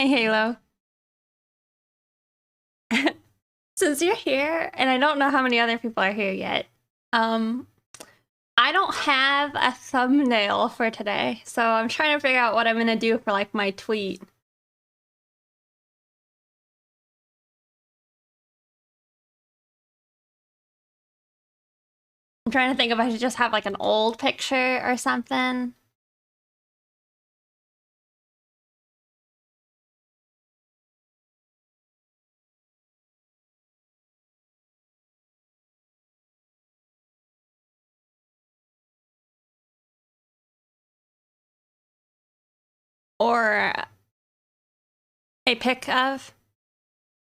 Hey, Halo. Since you're here, and I don't know how many other people are here yet, I don't have a thumbnail for today, so I'm trying to figure out what I'm gonna do for, like, my tweet. I'm trying to think if I should just have, like, an old picture or something. Or a pic of.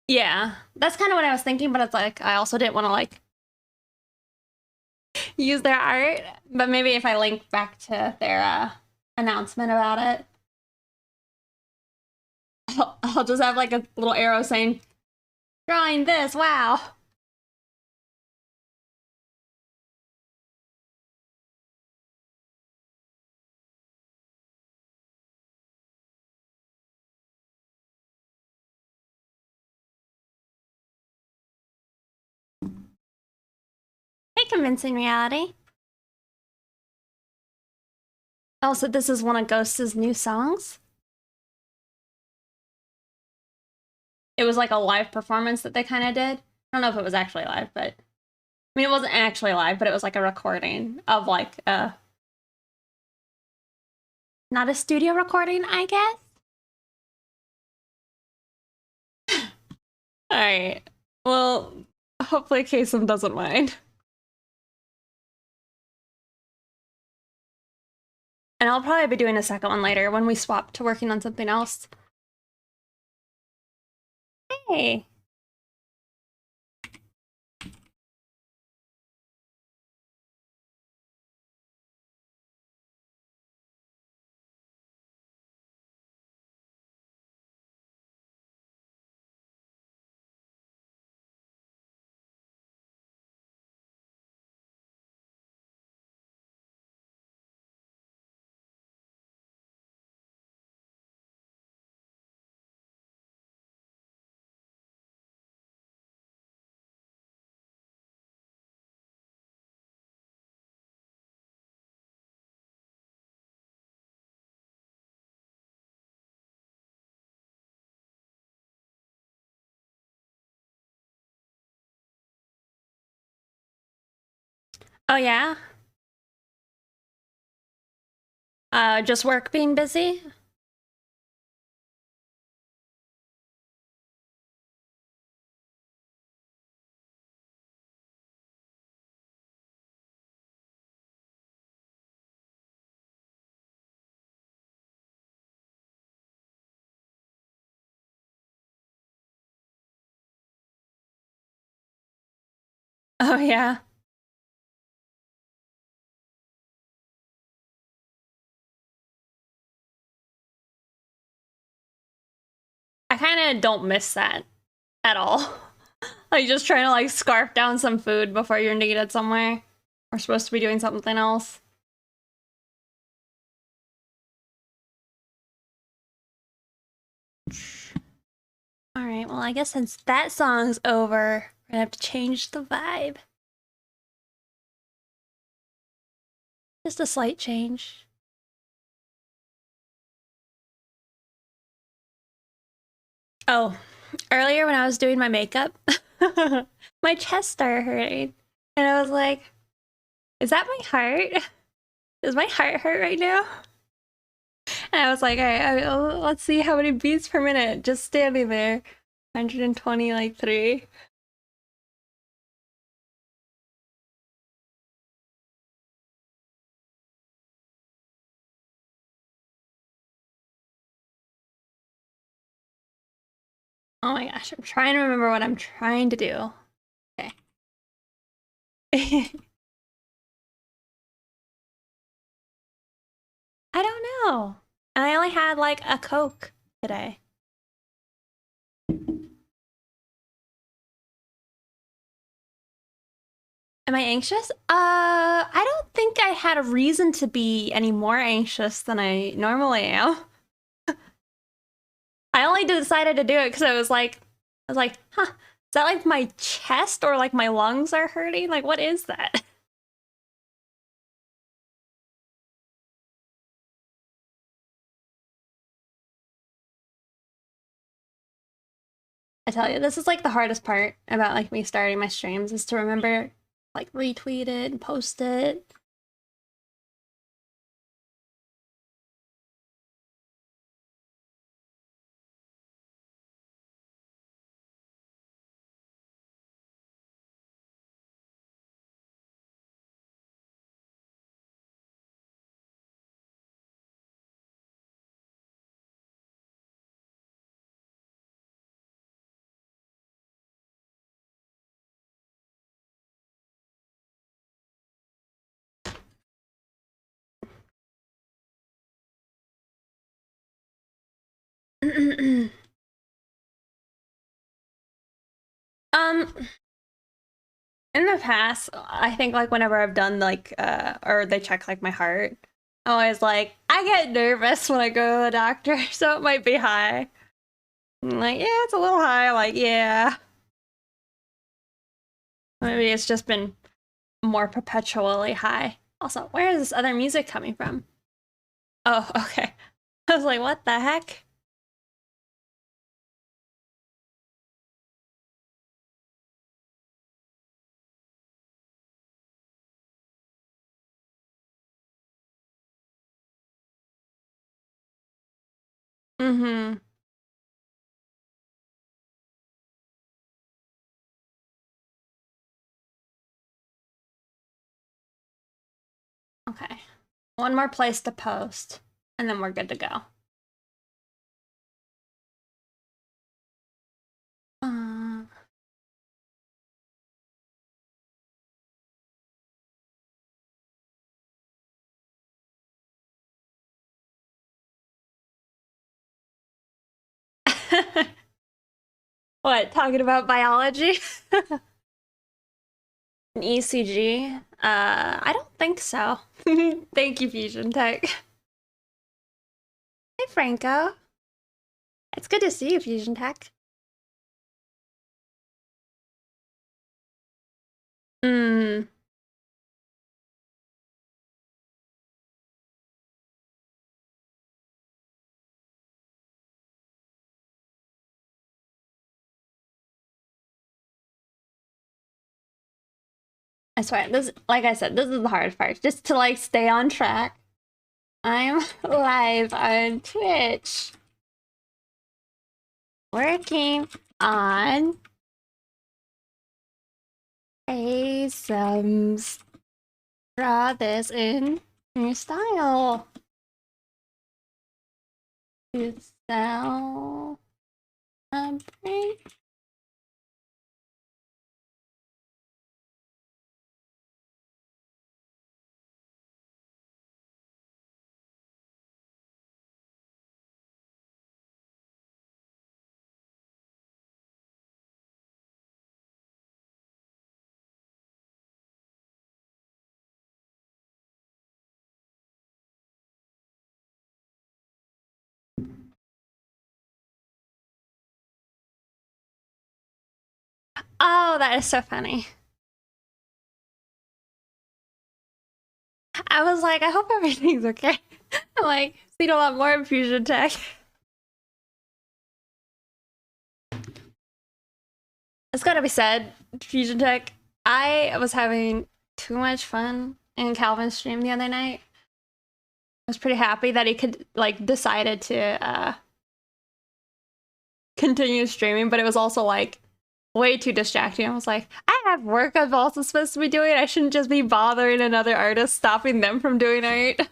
Yeah, that's kind of what I was thinking, but it's like, I also didn't want to, like, use their art, but maybe if I link back to their announcement about it, I'll just have, like, a little arrow saying, drawing this, wow. Hey, Convincing Reality. Oh, so this is one of Ghost's new songs? It was like a live performance that they kind of did. I don't know if it was actually live, but... I mean, it wasn't actually live, but it was like a recording of, like, not a studio recording, I guess? Alright. Well, hopefully Kaycem doesn't mind. And I'll probably be doing a second one later when we swap to working on something else. Hey! Oh yeah? Just work being busy? Oh yeah. I kind of don't miss that at all. Like, just trying to, like, scarf down some food before you're needed somewhere. We're supposed to be doing something else. Alright, well, I guess since that song's over, we're gonna have to change the vibe. Just a slight change. Oh, earlier when I was doing my makeup, my chest started hurting. And I was like, is that my heart? Does my heart hurt right now? And I was like, all right, let's see how many beats per minute just standing there. 120, like 3. Oh my gosh, I'm trying to remember what I'm trying to do. Okay. I don't know. I only had like a Coke today. Am I anxious? I don't think I had a reason to be any more anxious than I normally am. I only decided to do it because I was like, huh, is that like my chest or like my lungs are hurting? Like, what is that? I tell you, this is like the hardest part about like me starting my streams is to remember like retweet it and post it. um in the past, I think like whenever I've done like or they check like my heart, I'm always like, I get nervous when I go to the doctor, so it might be high. I'm like, yeah, it's a little high, like, yeah. Maybe it's just been more perpetually high. Also, where is this other music coming from? Oh, okay. I was like, what the heck? Mm-hmm. Okay. One more place to post, and then we're good to go. Uh... What, talking about biology? An ECG? I don't think so. Thank you, Fusion Tech. Hey, Franco. It's good to see you, Fusion Tech. Hmm. I swear, this, like I said, this is the hardest part. Just to like stay on track. I'm live on Twitch, working on Kaycem's draw this in your style to sell a break. Oh, that is so funny. I was like, I hope everything's okay. I'm like, seen a lot more in Fusion Tech. It's gotta be said, Fusion Tech, I was having too much fun in Calvin's stream the other night. I was pretty happy that he could like decided to continue streaming, but it was also like way too distracting. I was like, I have work I'm also supposed to be doing. I shouldn't just be bothering another artist, stopping them from doing art.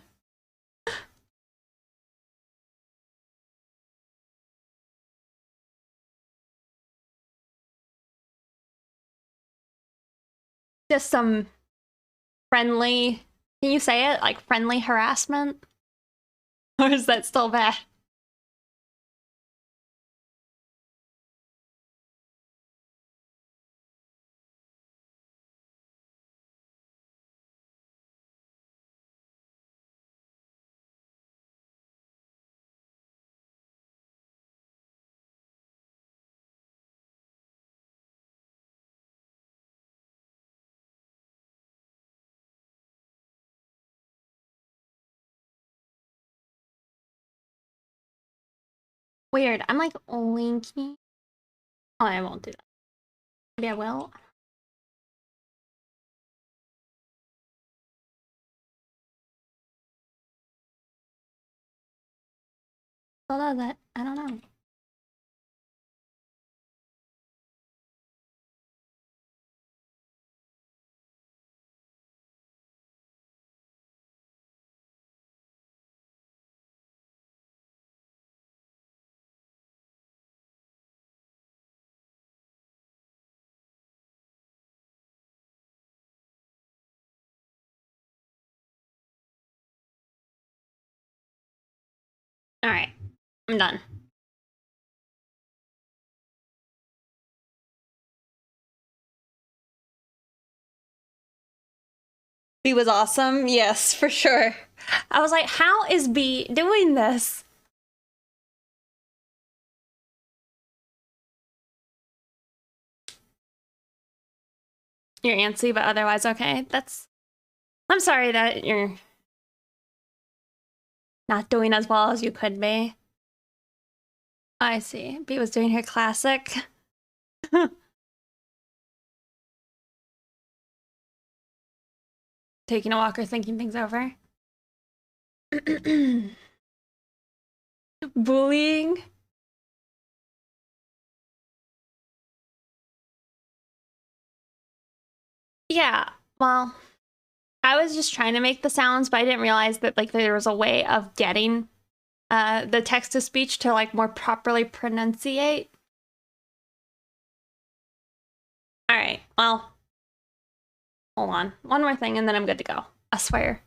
Just some friendly, can you say it? Like friendly harassment? Or is that still bad? Weird. I'm like linking. Oh, I won't do that. Maybe I will. Although that, I don't know. All right, I'm done. B was awesome. Yes, for sure. I was like, how is B doing this? You're antsy, but otherwise okay. I'm sorry that you're not doing as well as you could be. I see. B was doing her classic. Taking a walk or thinking things over. Bullying. Yeah, well, I was just trying to make the sounds, but I didn't realize that like there was a way of getting the text to speech to like more properly pronunciate. All right, well, hold on. One more thing and then I'm good to go. I swear.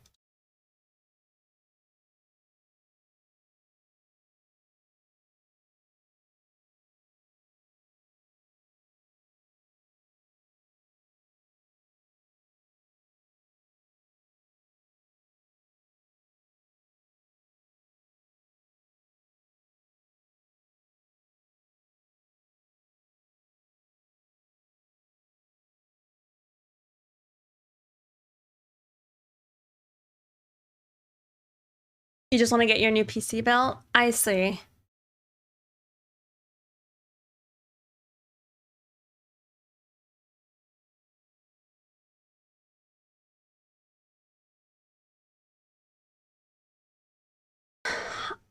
You just want to get your new PC built? I see.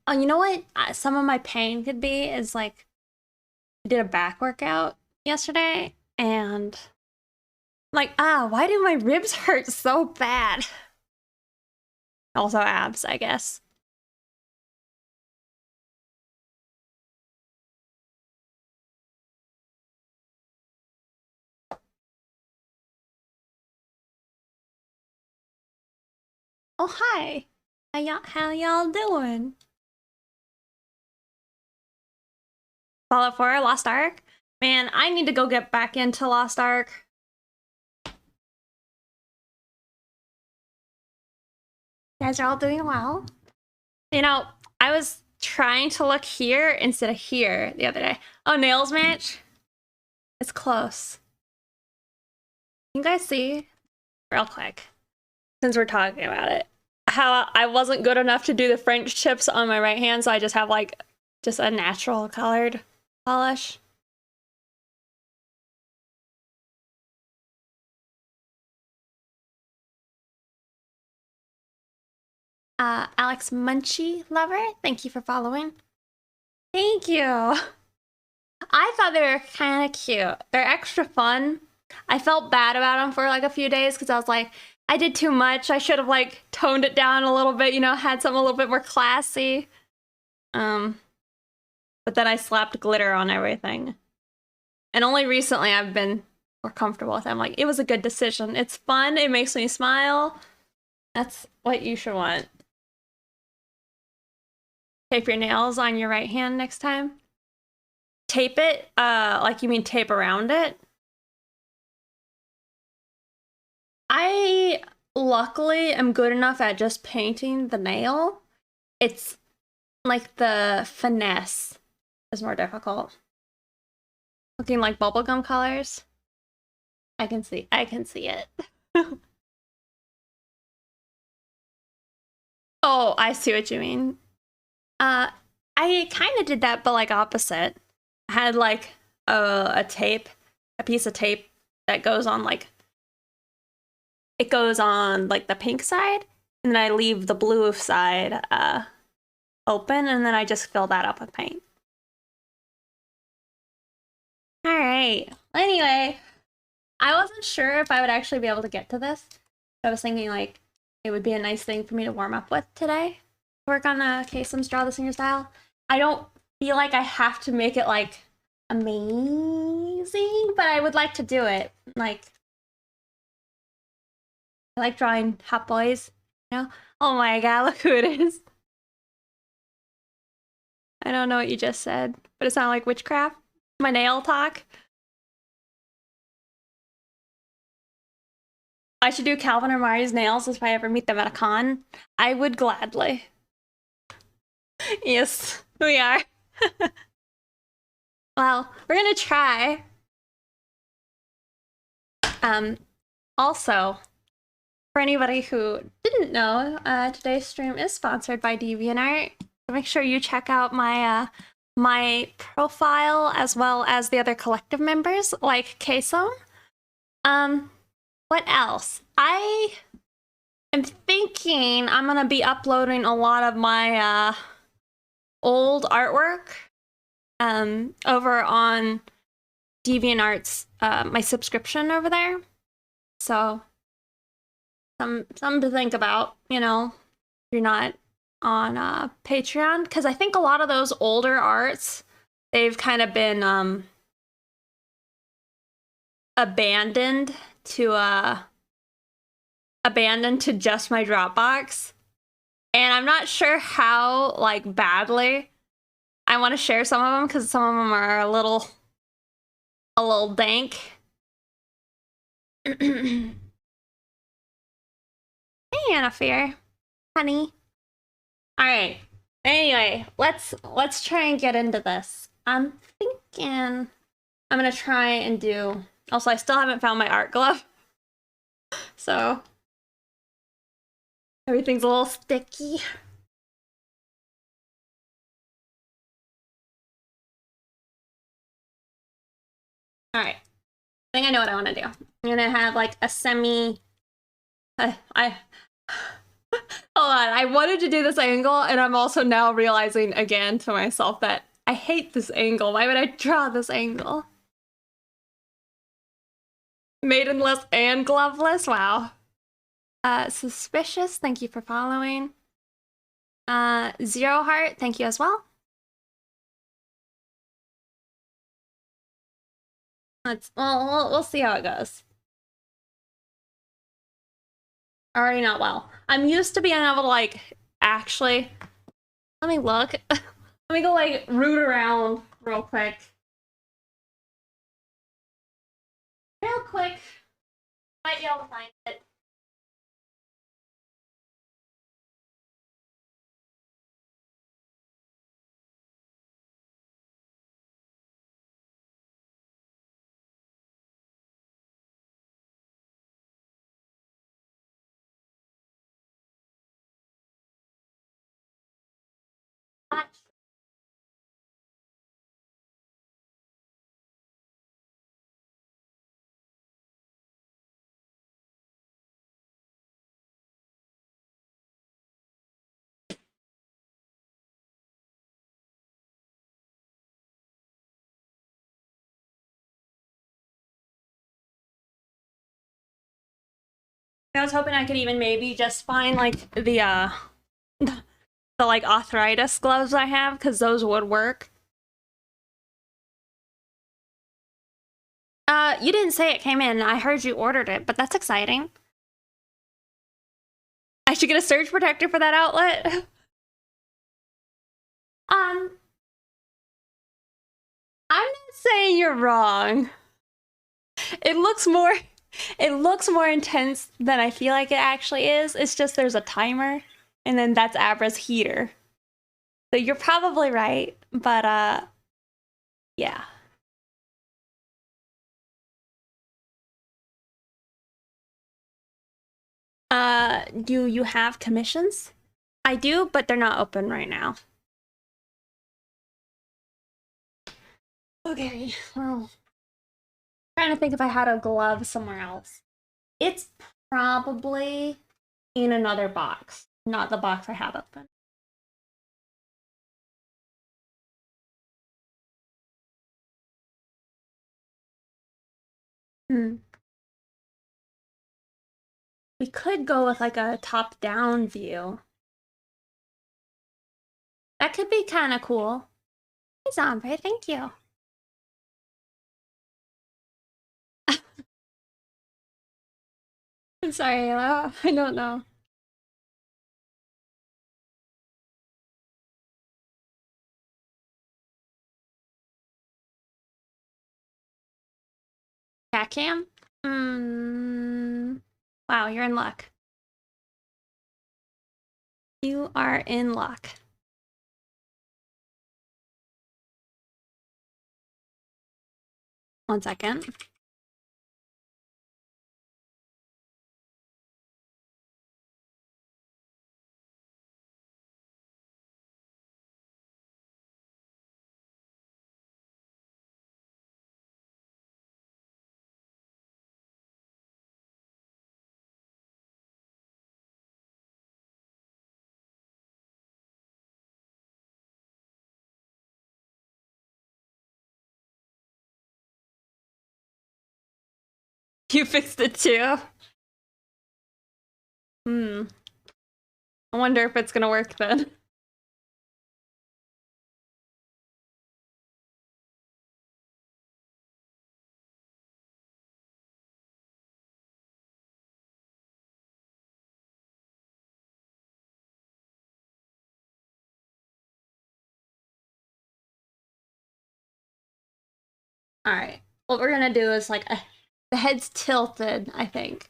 Oh, you know what? Some of my pain could be is like I did a back workout yesterday and like, why do my ribs hurt so bad? Also abs, I guess. Oh, hi. How y'all doing? Fallout 4, Lost Ark? Man, I need to go get back into Lost Ark. You guys are all doing well. You know, I was trying to look here instead of here the other day. Oh, nails match? It's close. Can you guys see? Real quick, since we're talking about it, how I wasn't good enough to do the French chips on my right hand, so I just have like just a natural colored polish. Alex Munchie Lover, thank you for following. Thank you. I thought they were kind of cute. They're extra fun. I felt bad about them for like a few days because I was like, I did too much. I should have like toned it down a little bit, you know, had something a little bit more classy. But then I slapped glitter on everything. And only recently I've been more comfortable with it. I'm like, it was a good decision. It's fun. It makes me smile. That's what you should want. Tape your nails on your right hand next time. Tape it? Like you mean tape around it? I luckily am good enough at just painting the nail. It's like the finesse is more difficult. Looking like bubblegum colors. I can see it. Oh, I see what you mean. I I kind of did that, but like opposite. I had like a piece of tape that goes on like, it goes on like the pink side, and then I leave the blue side open, and then I just fill that up with paint. All right. Anyway, I wasn't sure if I would actually be able to get to this. I was thinking like it would be a nice thing for me to warm up with today. Work on Kaycem's Draw This in Your Style. I don't feel like I have to make it like amazing, but I would like to do it. Like, I like drawing hot boys, you know? Oh my god, look who it is. I don't know what you just said, but it sounded like witchcraft. My nail talk. I should do Calvin or Mari's nails if I ever meet them at a con. I would gladly. Yes, we are. Well, we're gonna try. Also, for anybody who didn't know, today's stream is sponsored by DeviantArt. So make sure you check out my my profile as well as the other collective members like Kaycem. What else? I am thinking I'm gonna be uploading a lot of my old artwork over on DeviantArt's my subscription over there. So something to think about, you know, if you're not on Patreon, because I think a lot of those older arts, they've kind of been abandoned to just my Dropbox, and I'm not sure how like badly I want to share some of them, because some of them are a little dank. Hey, Anafir, honey. All right. Anyway, let's try and get into this. I'm thinking I'm gonna try and do. Also, I still haven't found my art glove, so everything's a little sticky. All right. I think I know what I want to do. I'm gonna have like a semi. Hold on, I wanted to do this angle, and I'm also now realizing again to myself that I hate this angle. Why would I draw this angle? Maidenless and gloveless? Wow. Suspicious, thank you for following. Zero Heart, thank you as well. We'll see how it goes. Already not well. I'm used to being able to like actually. Let me look. Let me go like root around real quick. Real quick. Might be able to find it. I was hoping I could even maybe just find like the like arthritis gloves I have, because those would work. You didn't say it came in. I heard you ordered it, but that's exciting. I should get a surge protector for that outlet. I'm not saying you're wrong. It looks more intense than I feel like it actually is. It's just there's a timer, and then that's Abra's heater. So you're probably right, but yeah. Do you have commissions? I do, but they're not open right now. Okay, well, trying to think if I had a glove somewhere else. It's probably in another box, not the box I have open. We could go with like a top-down view. That could be kind of cool. Hey, Zombie, thank you. I'm sorry, I don't know. Kaycem? Wow, you're in luck. You are in luck. One second. You fixed it too? I wonder if it's gonna work then. All right. What we're gonna do is like the head's tilted, I think.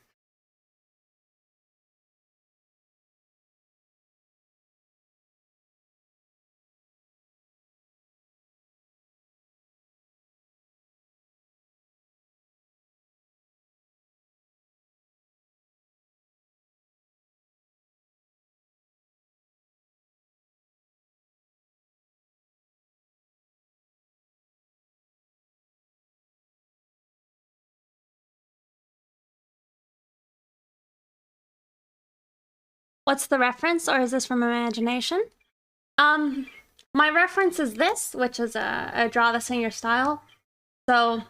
What's the reference, or is this from imagination? My reference is this, which is a draw this in your style. So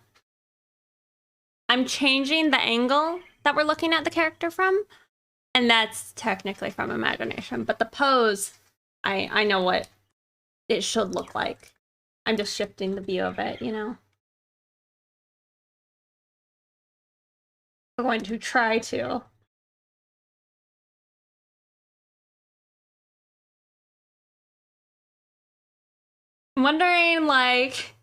I'm changing the angle that we're looking at the character from, and that's technically from imagination. But the pose, I know what it should look like. I'm just shifting the view of it, you know? I'm going to try to. I'm wondering, like,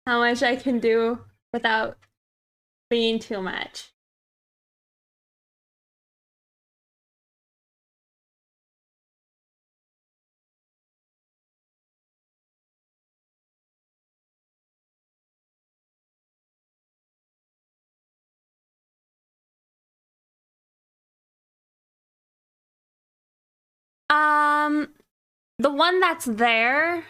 how much I can do without being too much. The one that's there,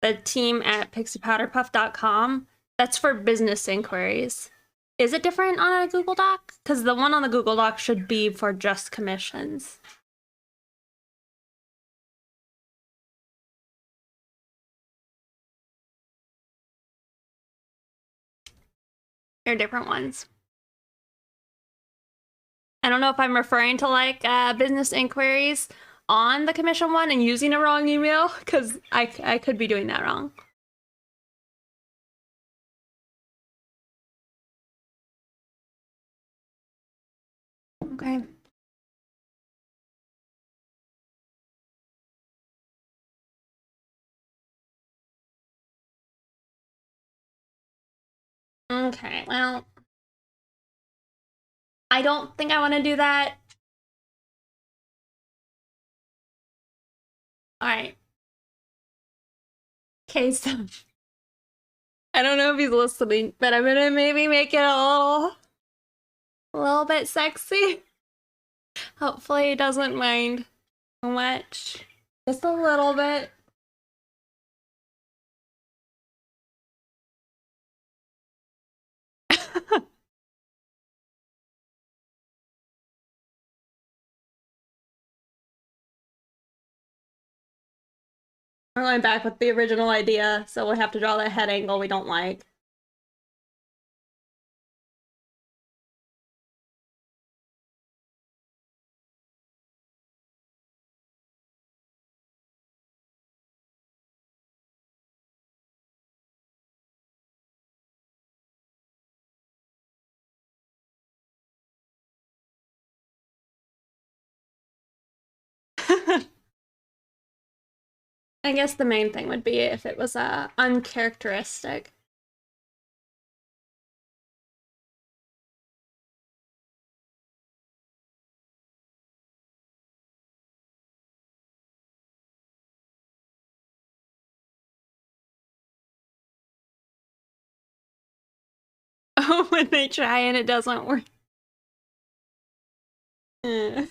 the team at pixiepowderpuff.com, that's for business inquiries. Is it different on a Google Doc? Because the one on the Google Doc should be for just commissions. They're different ones. I don't know if I'm referring to like business inquiries on the commission one and using a wrong email, because I could be doing that wrong. Okay. Okay, well, I don't think I want to do that. All right. Okay, so I don't know if he's listening, but I'm gonna maybe make it a little bit sexy. Hopefully he doesn't mind too much. Just a little bit. We're going back with the original idea, so we'll have to draw that head angle we don't like. I guess the main thing would be if it was uncharacteristic. Oh, when they try and it doesn't work. Good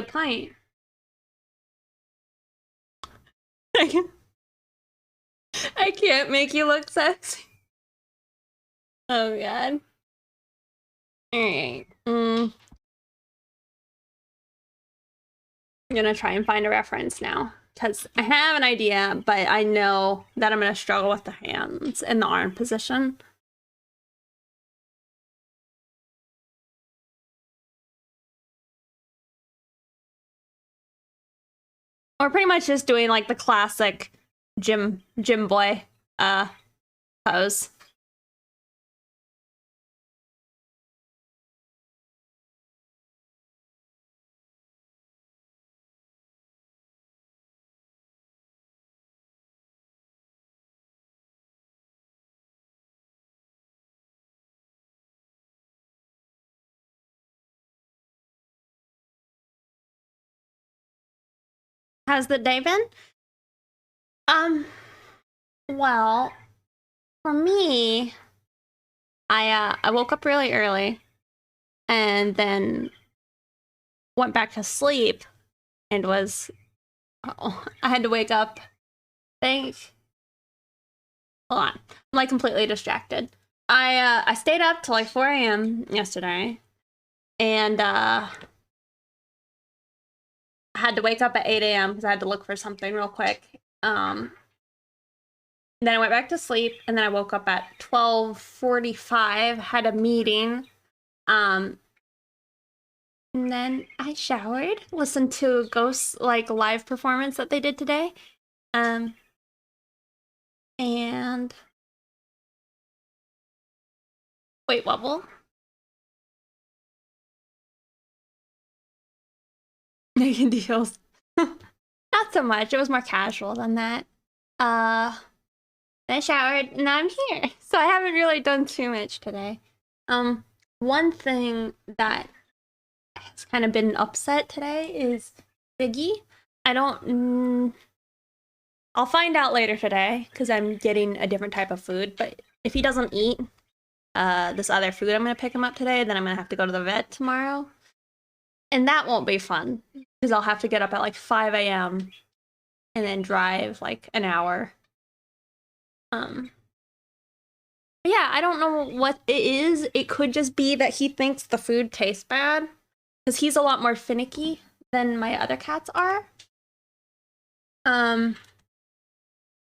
point. I can't make you look sexy. Oh god. Alright. I'm gonna try and find a reference now. Because I have an idea, but I know that I'm gonna struggle with the hands and the arm position. We're pretty much just doing like the classic gym boy pose. How's the day been? Well, for me, I woke up really early and then went back to sleep and was I had to wake up. Hold on. I'm like completely distracted. I stayed up till like 4 a.m. yesterday and I had to wake up at 8 a.m. because I had to look for something real quick. Then I went back to sleep, and then I woke up at 12:45, had a meeting, and then I showered, listened to a Ghost like live performance that they did today, and wait, wobble. Making deals. Not so much. It was more casual than that. I showered, and now I'm here. So I haven't really done too much today. One thing that has kind of been an upset today is Biggie. I don't... I'll find out later today, because I'm getting a different type of food, but if he doesn't eat this other food I'm going to pick him up today, then I'm going to have to go to the vet tomorrow. And that won't be fun, because I'll have to get up at like 5 a.m. and then drive like an hour. Yeah, I don't know what it is. It could just be that he thinks the food tastes bad, because he's a lot more finicky than my other cats are. And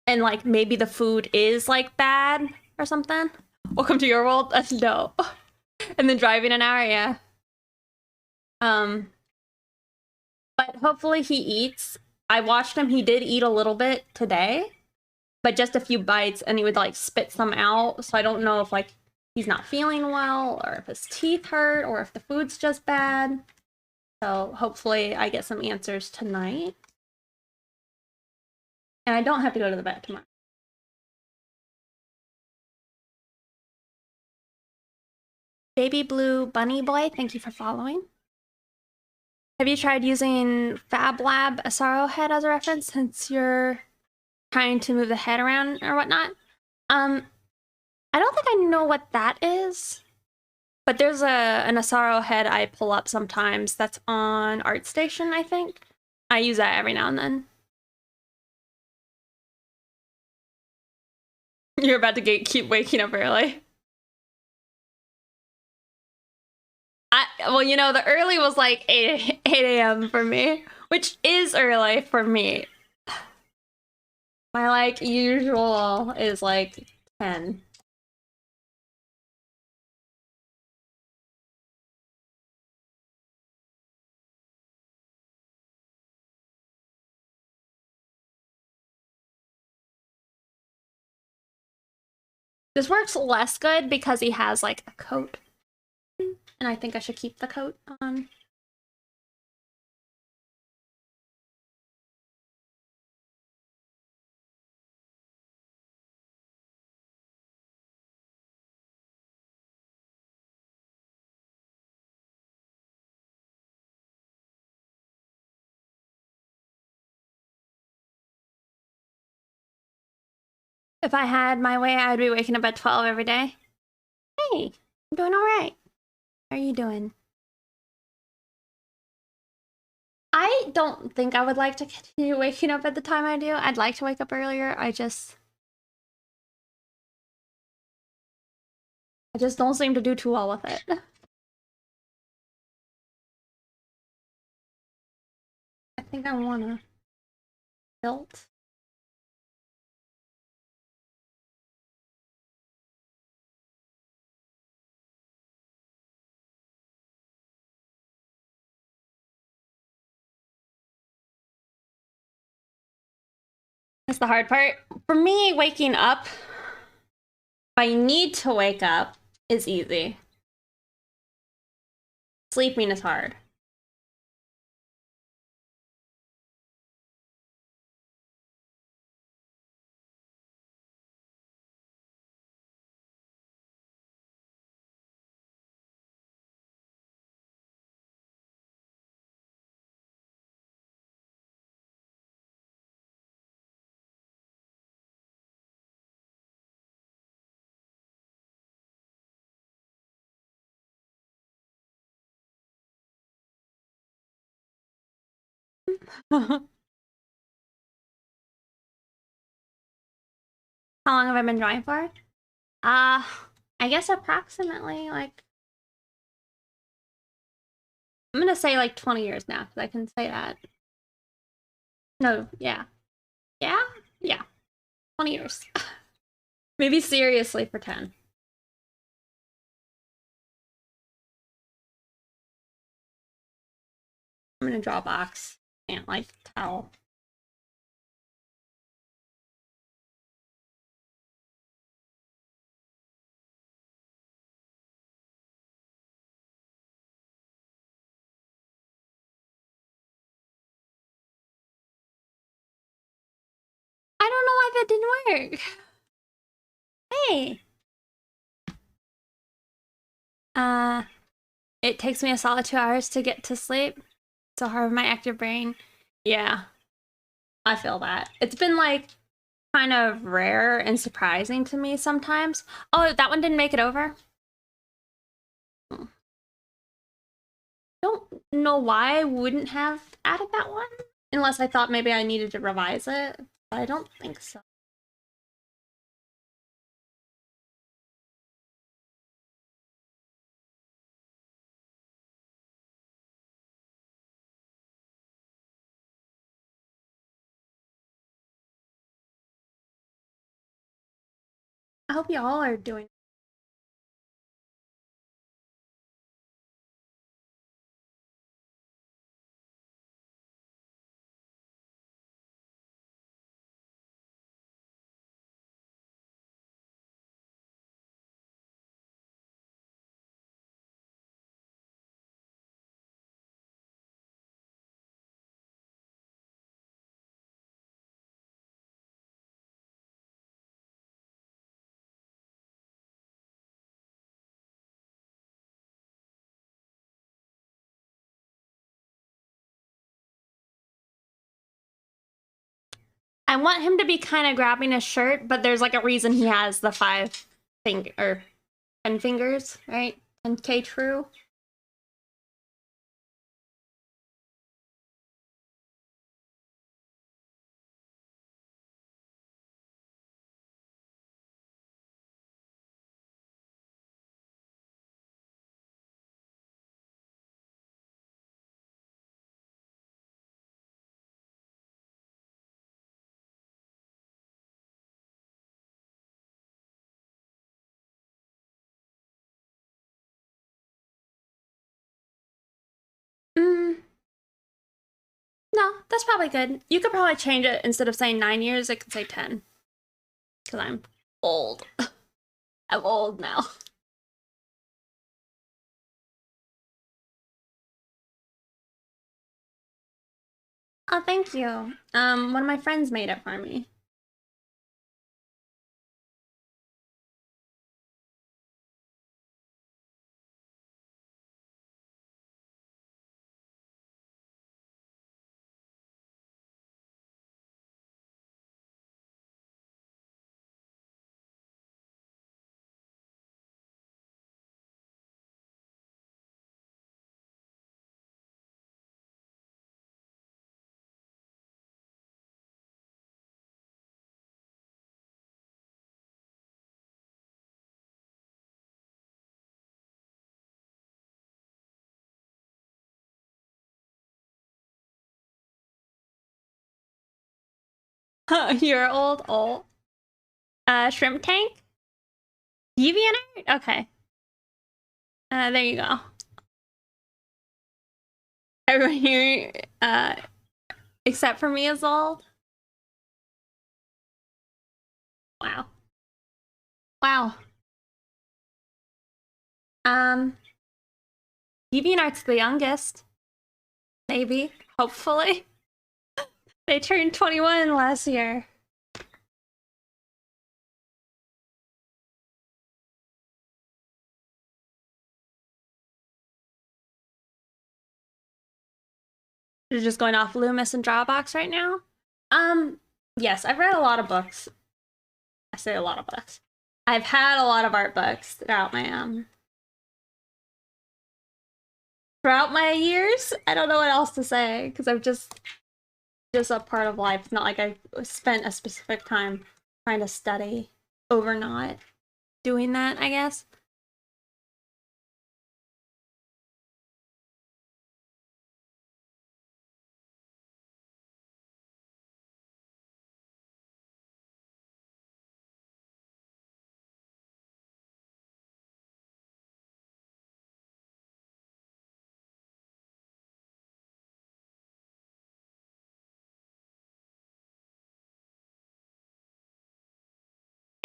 like maybe the food is like bad or something. Welcome to your world. No. And then driving an hour, yeah. But hopefully he eats. I watched him. He did eat a little bit today, but just a few bites, and he would like spit some out. So I don't know if like he's not feeling well, or if his teeth hurt, or if the food's just bad. So hopefully I get some answers tonight. And I don't have to go to the vet tomorrow. Baby Blue Bunny Boy, thank you for following. Have you tried using Fab Lab Asaro head as a reference since you're trying to move the head around or whatnot? I don't think I know what that is, but there's an Asaro head I pull up sometimes that's on ArtStation, I think. I use that every now and then. You're about to keep waking up early. Well, you know, the early was like 8 a.m. for me, which is early for me. My, like, usual is, like, 10. This works less good because he has, like, a coat. And I think I should keep the coat on. If I had my way, I'd be waking up at 12 every day. Hey, I'm doing all right. How are you doing? I don't think I would like to continue waking up at the time I do. I'd like to wake up earlier. I just don't seem to do too well with it. I think I wanna build. That's the hard part. For me, waking up, if I need to wake up, is easy. Sleeping is hard. How long have I been drawing for? I guess approximately, like, I'm gonna say like 20 years now, because I can say that. No, yeah. Yeah? Yeah. 20 years. Maybe seriously for 10. I'm gonna draw a box. Can't, like, tell. I don't know why that didn't work. Hey. It takes me a solid 2 hours to get to sleep. So hard with my active brain. Yeah, I feel that. It's been, like, kind of rare and surprising to me sometimes. Oh, that one didn't make it over? Don't know why I wouldn't have added that one. Unless I thought maybe I needed to revise it. But I don't think so. I hope y'all are doing. I want him to be kind of grabbing his shirt, but there's like a reason he has the 5 finger or 10 fingers, right? 10K true. That's probably good. You could probably change it. Instead of saying 9 years, it could say 10. Because I'm old. I'm old now. Oh, thank you. One of my friends made it for me. You're old, old. Shrimp tank? DeviantArt? Okay. There you go. Everyone here, except for me is old. Wow. Wow. DeviantArt's the youngest. Maybe. Hopefully. They turned 21 last year. You're just going off Loomis and Dropbox right now? Yes, I've read a lot of books. I say a lot of books. I've had a lot of art books throughout my years. I don't know what else to say because I've just a part of life. It's not like I spent a specific time trying to study over not doing that, I guess.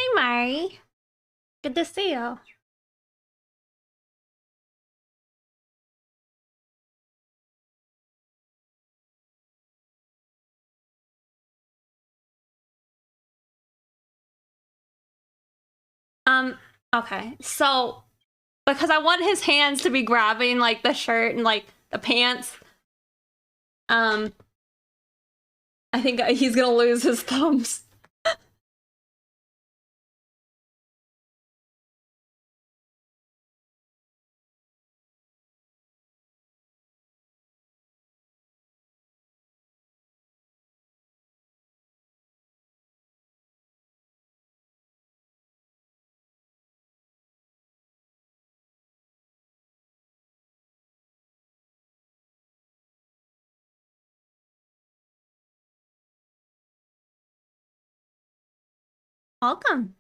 Hey, Mari. Good to see you. Okay. So, because I want his hands to be grabbing, like, the shirt and, like, the pants, I think he's gonna lose his thumbs. Welcome.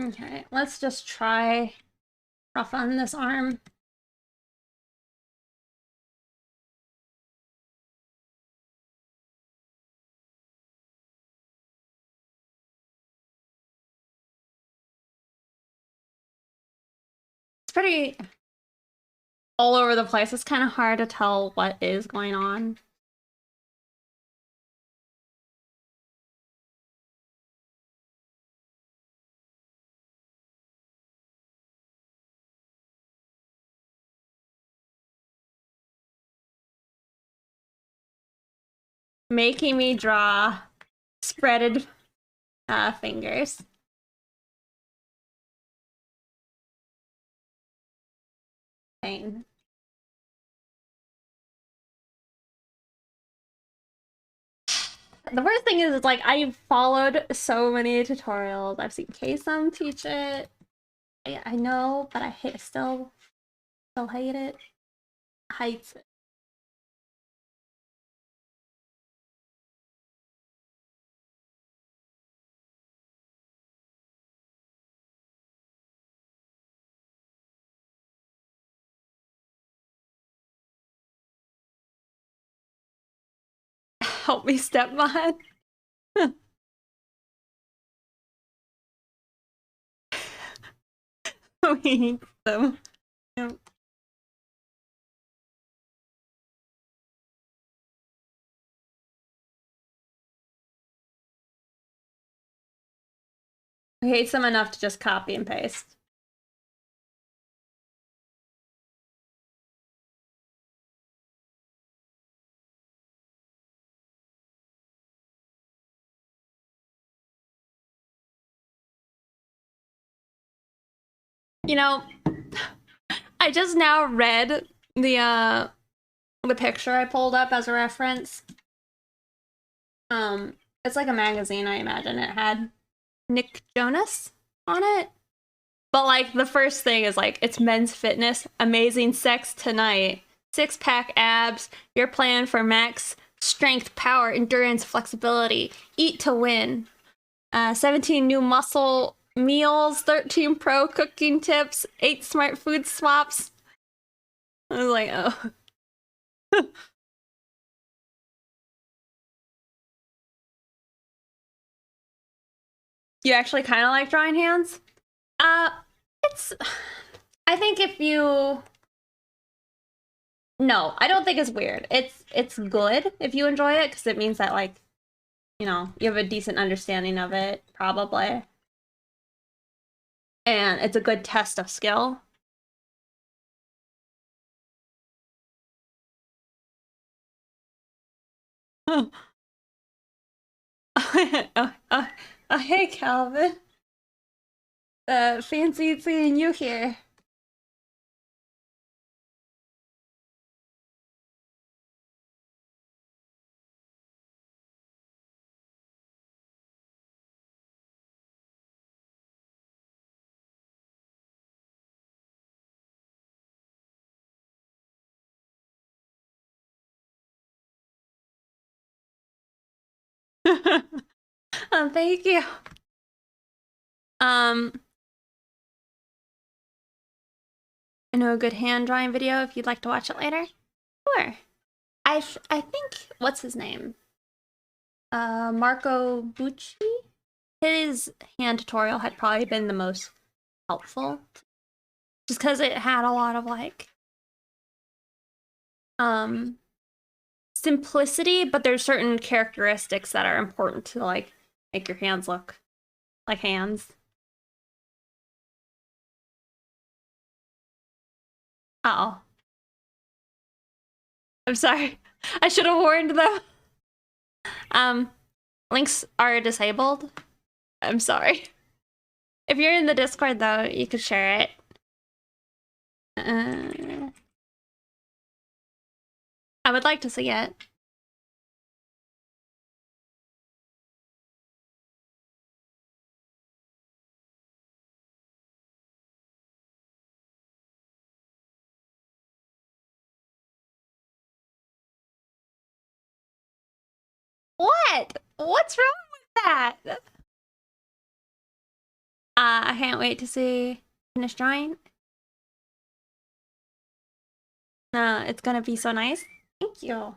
Okay, let's just try rough on this arm. It's pretty all over the place. It's kind of hard to tell what is going on. Making me draw spreaded fingers. pain. The worst thing is, it's like, I've followed so many tutorials. I've seen Kaycem teach it. I know, but I still hate it. Hates it. Help me, stepmom. We hate them. Yep. We hate them enough to just copy and paste. You know, I just now read the picture I pulled up as a reference. It's like a magazine, I imagine. It had Nick Jonas on it. But like the first thing is like, it's men's fitness, amazing sex tonight, 6-pack abs, your plan for max strength, power, endurance, flexibility, eat to win. 17 new muscle meals, 13 pro cooking tips, 8 smart food swaps. I was like, oh. You actually kind of like drawing hands? It's, I think if you, no, I don't think it's weird. It's good if you enjoy it, because it means that, like, you know, you have a decent understanding of it, probably. And it's a good test of skill. Oh, hey, Calvin. Fancy seeing you here. Thank you. I know a good hand drawing video if you'd like to watch it later. Sure. I think, what's his name? Marco Bucci? His hand tutorial had probably been the most helpful. Just because it had a lot of, like, simplicity, but there's certain characteristics that are important to, like, make your hands look like hands. Uh oh. I'm sorry. I should have warned them. Links are disabled. I'm sorry. If you're in the Discord, though, you could share it. I would like to see it. What? What's wrong with that? I can't wait to see finished drawing. It's gonna be so nice. Thank you.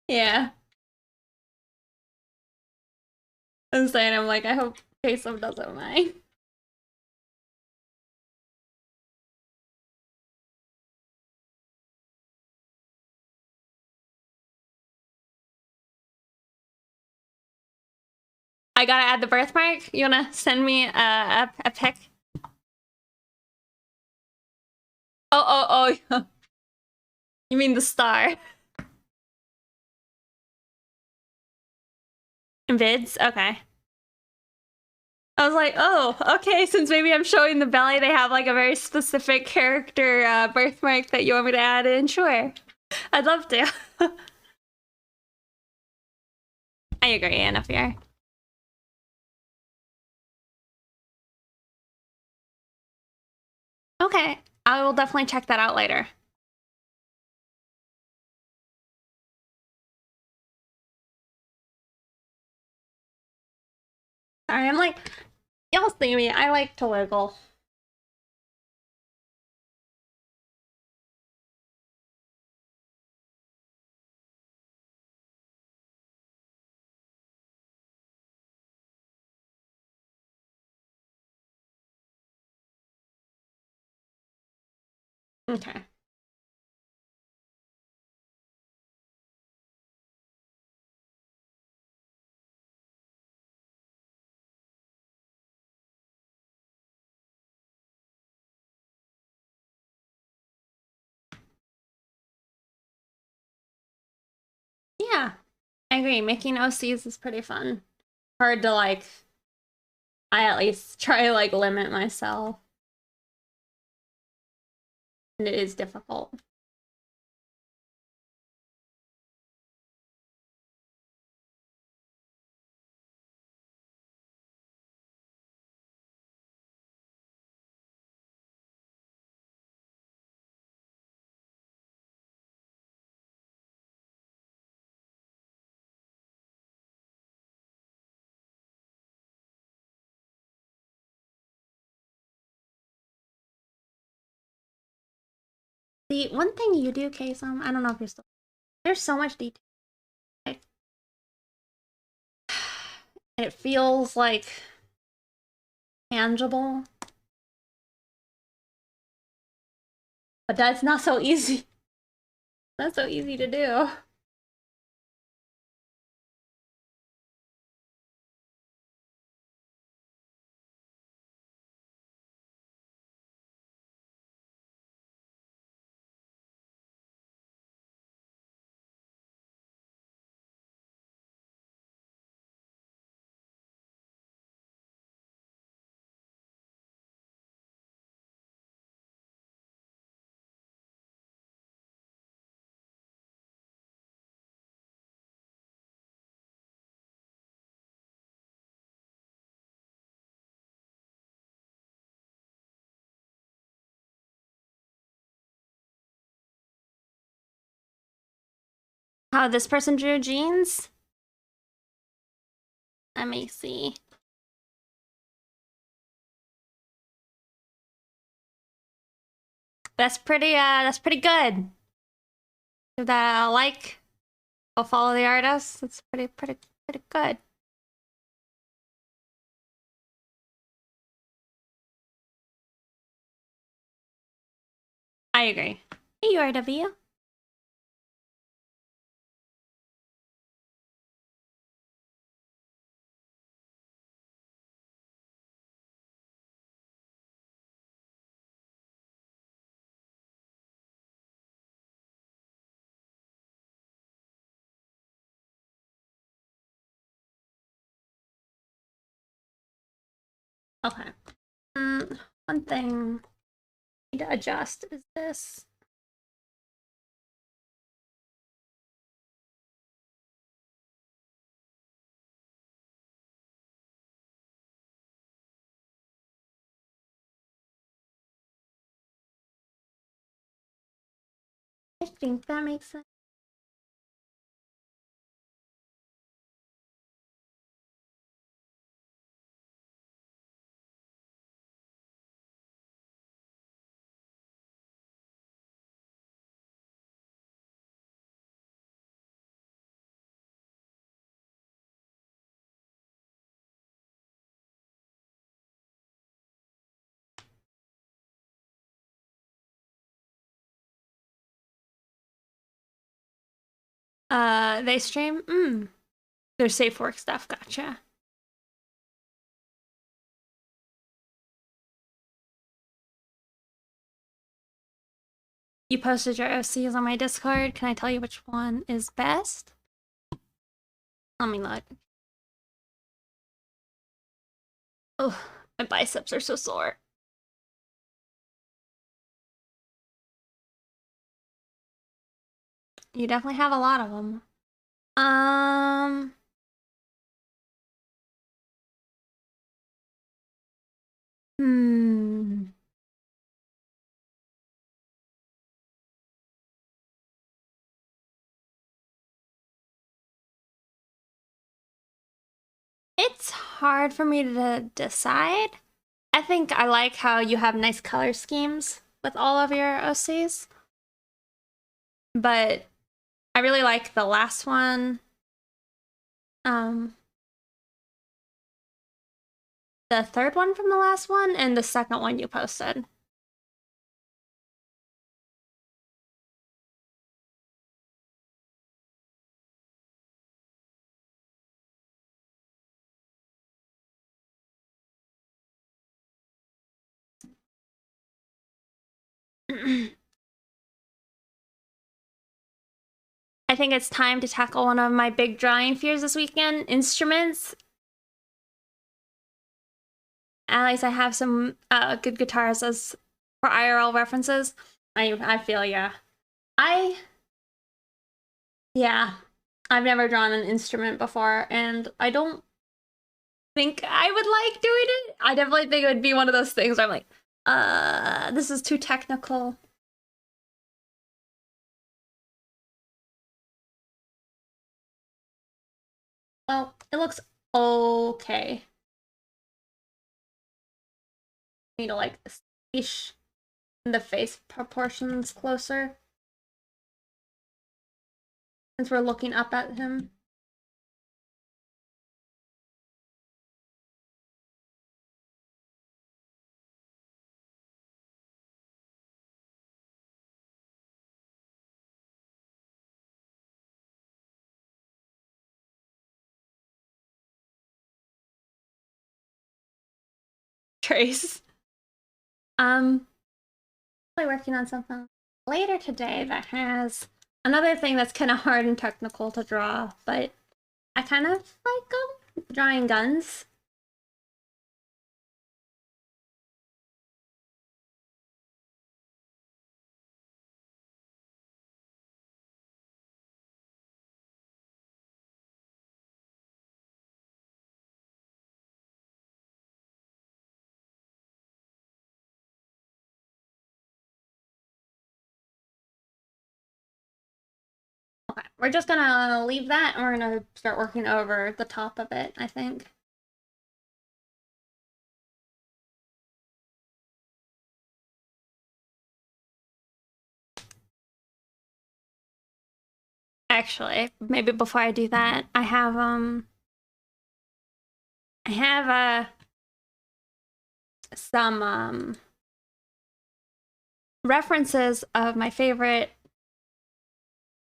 Yeah. I'm saying, I'm like, I hope Kaycem doesn't mind. I gotta add the birthmark. You wanna send me a pic? Oh. You mean the star? Vids? Okay. I was like, oh, okay, since maybe I'm showing the belly, they have like a very specific character birthmark that you want me to add in, sure. I'd love to. I agree, Anna Fear. Okay, I will definitely check that out later. Sorry, I'm like, y'all see me, I like to wiggle. Okay. Yeah, I agree. Making OCs is pretty fun. Hard to like, I at least try to like limit myself. And it is difficult. The one thing you do, Kaycem, I don't know if you're still, there's so much detail. It feels like tangible, but that's not so easy. Not so easy to do. How this person drew jeans? Let me see. That's pretty good. Give that a like. Go follow the artist. That's pretty good. I agree. Hey, URW. Okay. One thing I need to adjust is this. I think that makes sense. They stream? Their safe work stuff, gotcha. You posted your OCs on my Discord. Can I tell you which one is best? Let me look. Oh, my biceps are so sore. You definitely have a lot of them. Hmm. It's hard for me to decide. I think I like how you have nice color schemes with all of your OCs. But I really like the last one. The third one from the last one and the second one you posted. I think it's time to tackle one of my big drawing fears this weekend, instruments. At least I have some good guitars as for IRL references. I feel yeah. Yeah, I've never drawn an instrument before, and I don't think I would like doing it. I definitely think it would be one of those things where I'm like, this is too technical. Well, it looks okay. Need to like ish the face proportions closer since we're looking up at him. Trace. Working on something later today that has another thing that's kind of hard and technical to draw, but I kind of like drawing guns. Okay, we're just gonna leave that and we're gonna start working over the top of it, I think. Actually, maybe before I do that, I have some references of my favorite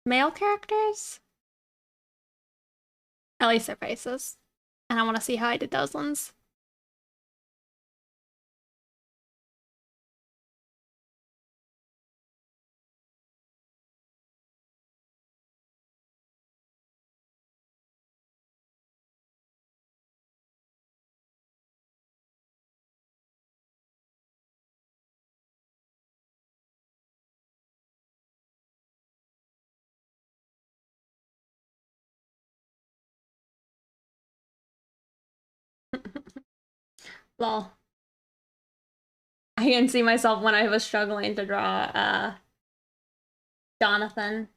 male characters. At least their faces. And I want to see how I did those ones. Well, I can see myself when I was struggling to draw Jonathan.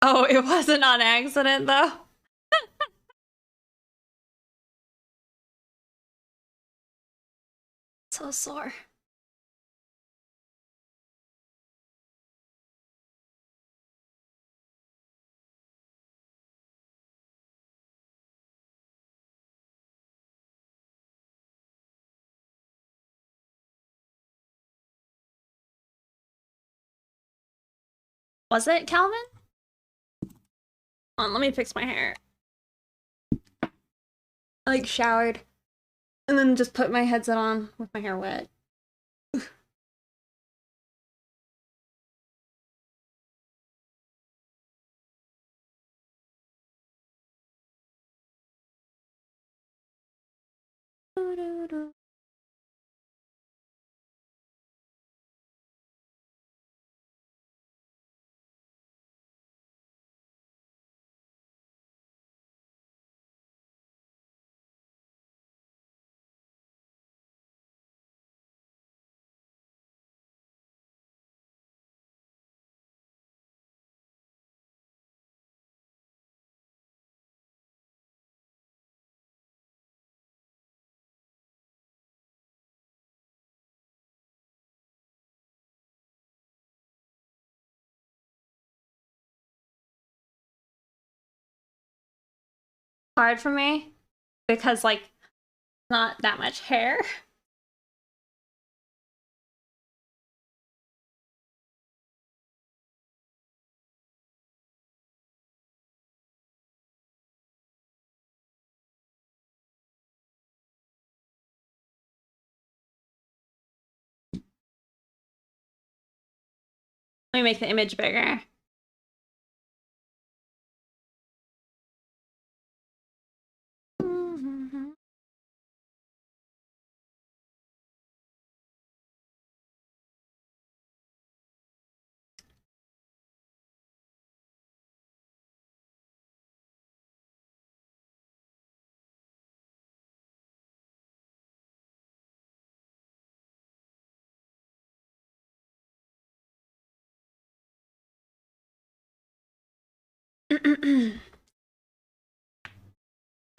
Oh, it wasn't on accident though. So sore. Was it Calvin? Hold on, let me fix my hair. I like showered and then just put my headset on with my hair wet. Hard for me because like not that much hair. Let me make the image bigger.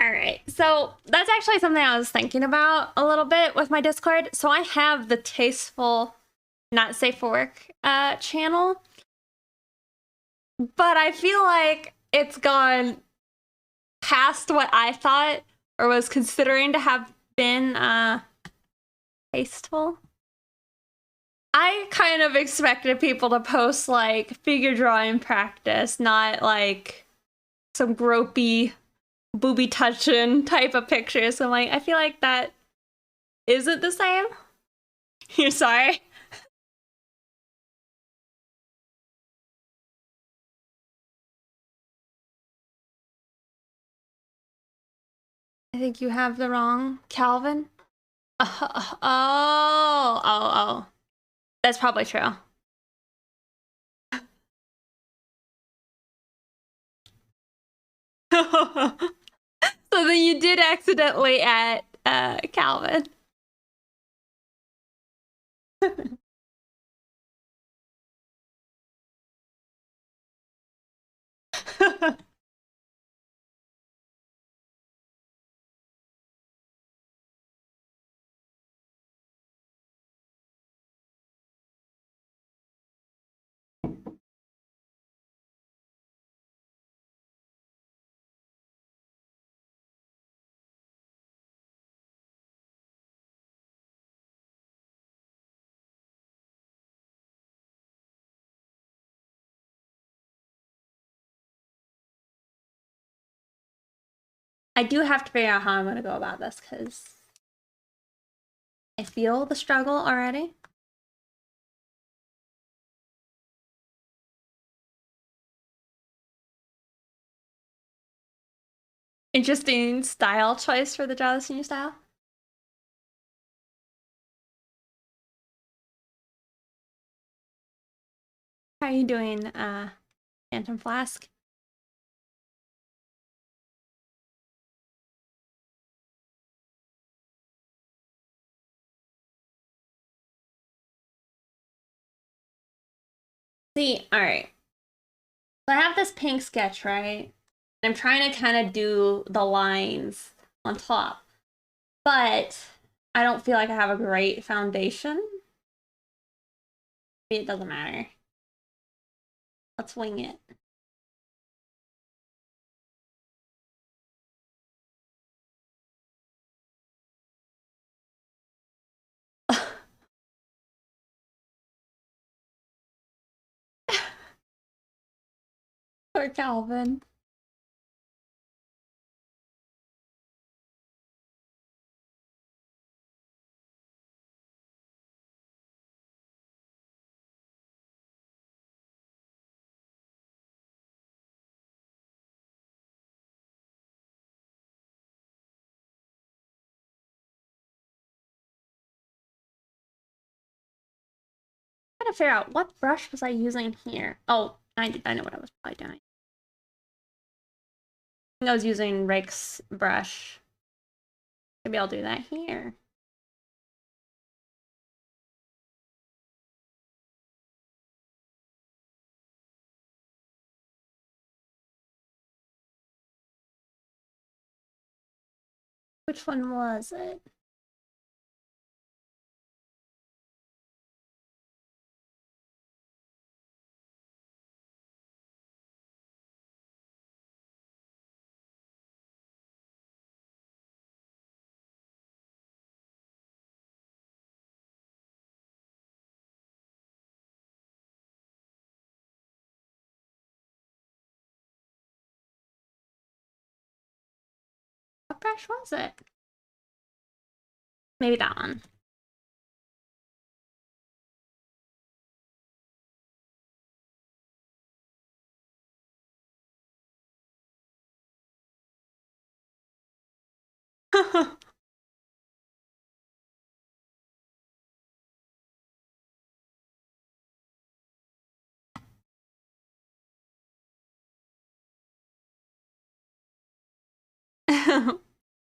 All right, so that's actually something I was thinking about a little bit with my Discord. So I have the Tasteful Not Safe for Work channel, but I feel like it's gone past what I thought or was considering to have been tasteful. I kind of expected people to post like figure drawing practice, not like some gropey booby touching type of pictures. So I'm like, I feel like that isn't the same. You're sorry. I think you have the wrong Calvin. Oh. That's probably true. So then you did accidentally at Calvin. I do have to figure out how I'm going to go about this because I feel the struggle already. Interesting style choice for the Draw This New style. How are you doing, Phantom Flask? See, all right. So I have this pink sketch, right? I'm trying to kind of do the lines on top, but I don't feel like I have a great foundation. It doesn't matter. Let's wing it. Poor Calvin. I'm trying to figure out what brush was I using here. Oh, I know what I was probably doing. I think I was using Rick's brush. Maybe I'll do that here. Which one was it? What brush was it? Maybe that one.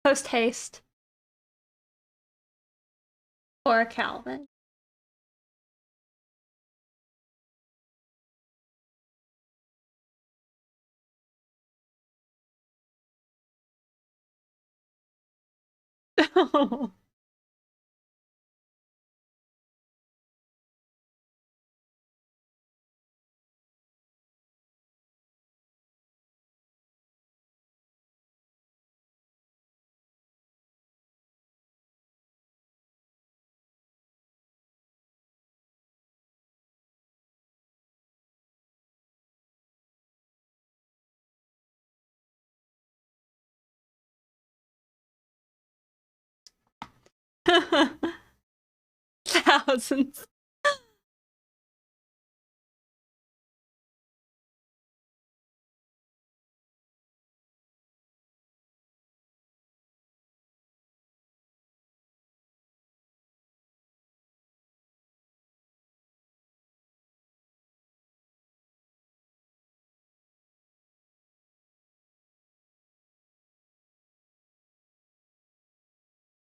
Post haste. Or Calvin. Thousands.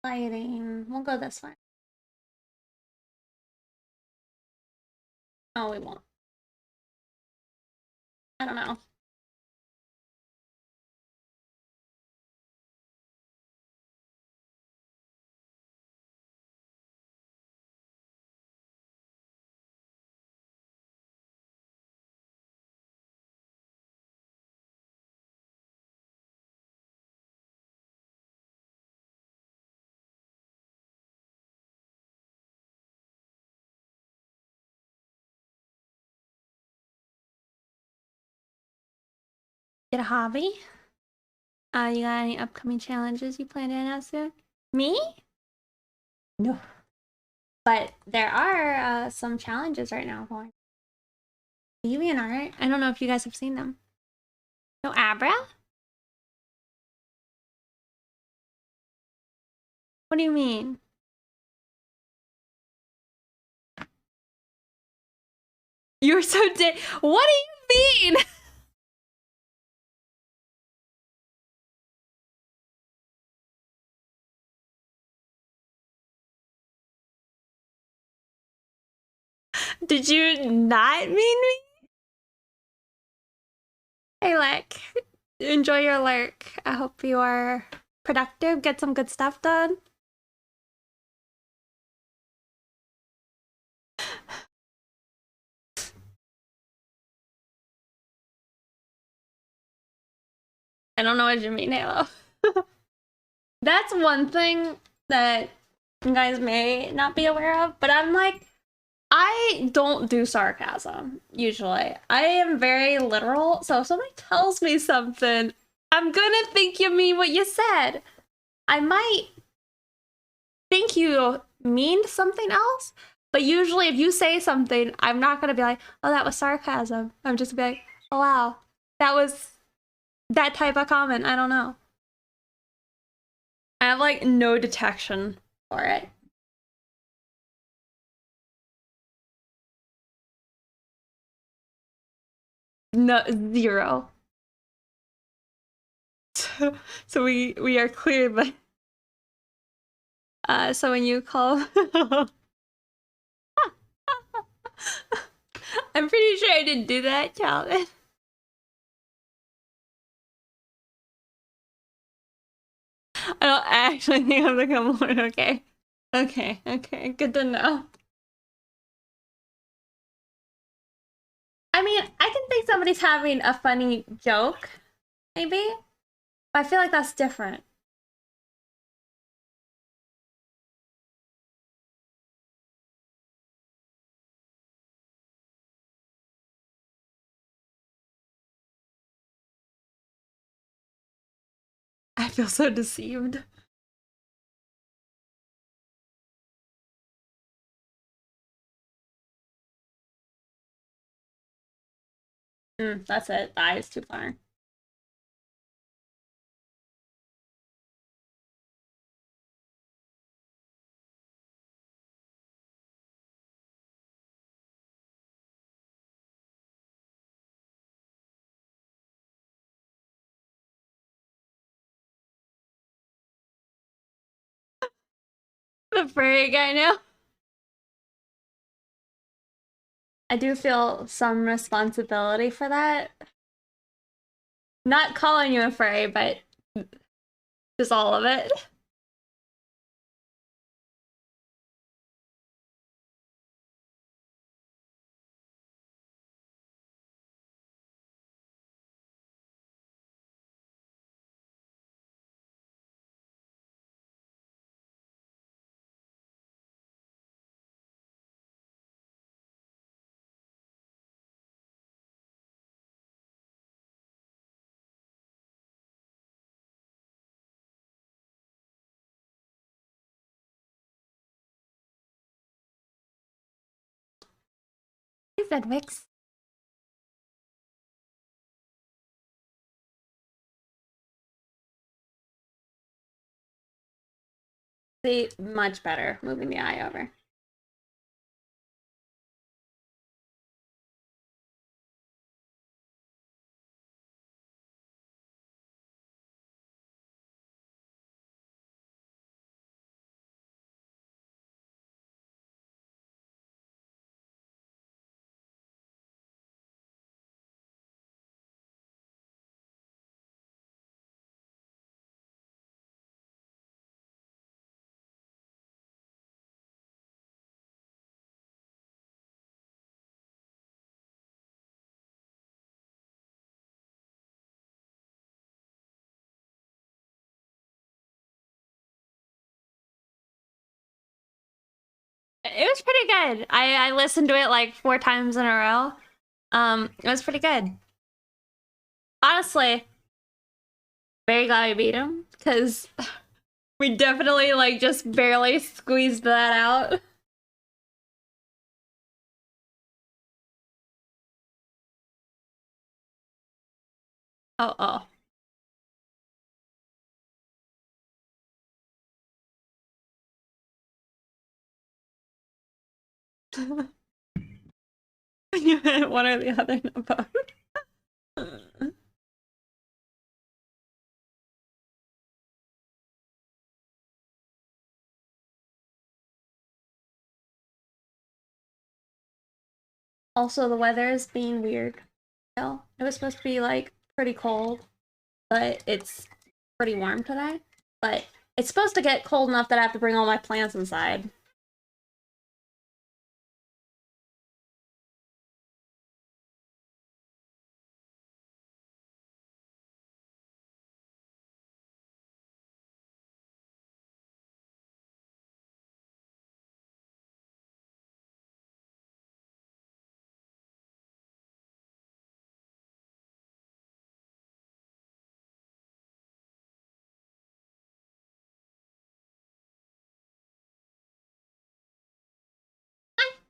Lighting. We'll go this way. Oh, we won't. I don't know. Get a hobby? You got any upcoming challenges you plan to announce soon? Me? No. But there are some challenges right now going. DeviantArt. I don't know if you guys have seen them. No Abra? What do you mean? You're so dead. What do you mean? Did you not mean me? Hey, Lek. Enjoy your lurk. I hope you are productive, get some good stuff done. I don't know what you mean, Halo. That's one thing that you guys may not be aware of, but I'm like, I don't do sarcasm, usually. I am very literal, so if somebody tells me something, I'm gonna think you mean what you said. I might think you mean something else, but usually if you say something, I'm not gonna be like, oh, that was sarcasm. I'm just gonna be like, oh, wow, that was that type of comment. I don't know. I have like no detection for it. No, zero. So we are clear, but so when you call I'm pretty sure I didn't do that, Calvin. I don't actually think I'm the Comlord, okay. Okay, good to know. I mean, I can think somebody's having a funny joke, maybe. But I feel like that's different. I feel so deceived. That's it. The eye is too far. The furry guy now. I do feel some responsibility for that. Not calling you a furry, but just all of it. He said Wix. See, much better moving the eye over. It was pretty good. I listened to it like 4 times in a row. It was pretty good. Honestly, very glad we beat him because we definitely like just barely squeezed that out. Oh. You had one or the other, no both. Also, the weather is being weird. Still, it was supposed to be like pretty cold, but it's pretty warm today. But it's supposed to get cold enough that I have to bring all my plants inside.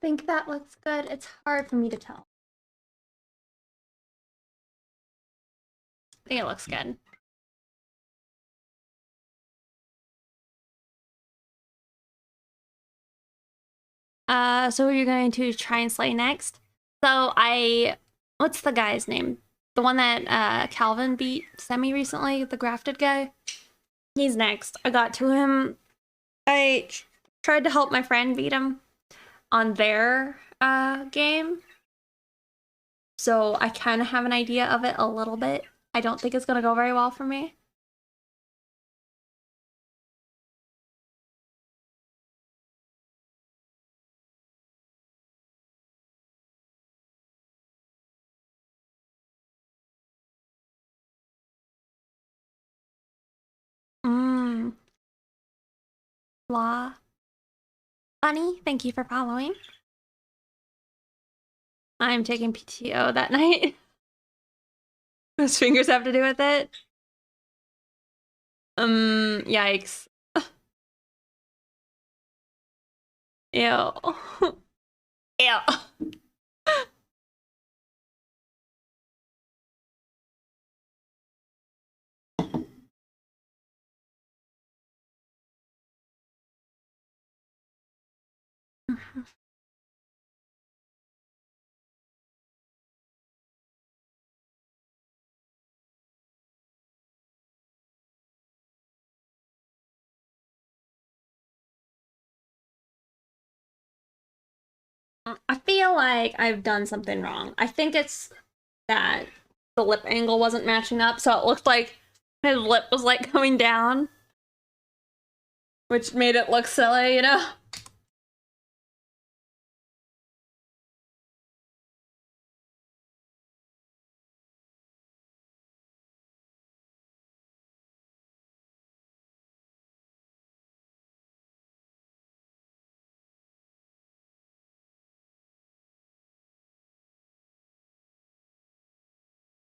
think that looks good. It's hard for me to tell. I think it looks good. So who are you going to try and slay next? So what's the guy's name? The one that Calvin beat semi recently, the grafted guy? He's next. I got to him. I tried to help my friend beat him on their game. So I kind of have an idea of it a little bit. I don't think it's going to go very well for me. Blah. Bunny, thank you for following. I'm taking PTO that night. Those fingers have to do with it. Yikes. Ew. Ew. I feel like I've done something wrong. I think it's that the lip angle wasn't matching up, so it looked like his lip was like coming down, which made it look silly, you know?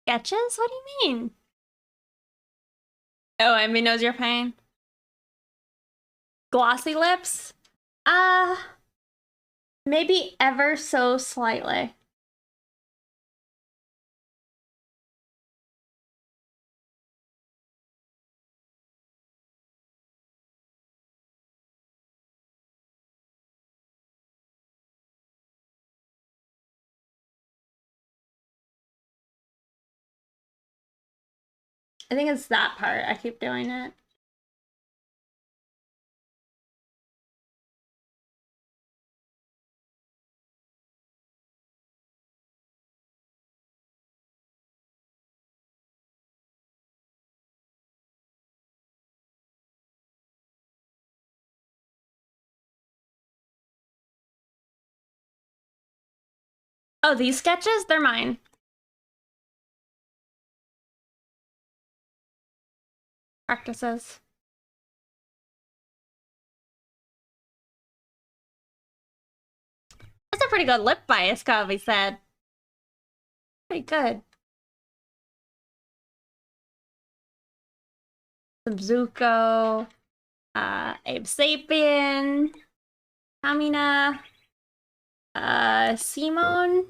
Sketches? What do you mean? Oh, Emmy knows your pain. Glossy lips? Maybe ever so slightly. I think it's that part. I keep doing it. Oh, these sketches? They're mine. Practices. That's a pretty good lip bias, Kavi said. Pretty good. Some Zuko, Abe Sapien, Kamina, Simone,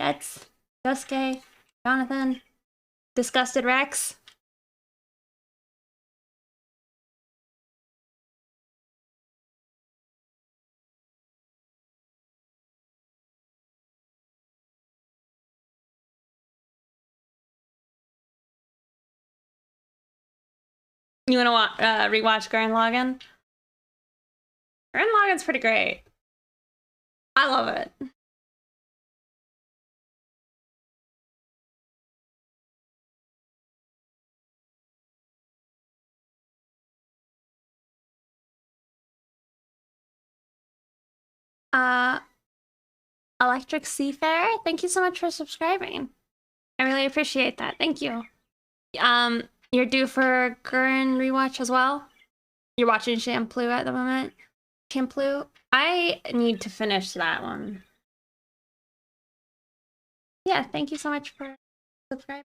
Jets, Yosuke, Jonathan, Disgusted Rex. You want to rewatch Gurren Lagann? Gurren Lagann's pretty great. I love it. Electric Seafarer, thank you so much for subscribing. I really appreciate that. Thank you. You're due for Gurren rewatch as well? You're watching Shampoo at the moment? Shampoo? I need to finish that one. Yeah, thank you so much for subscribing.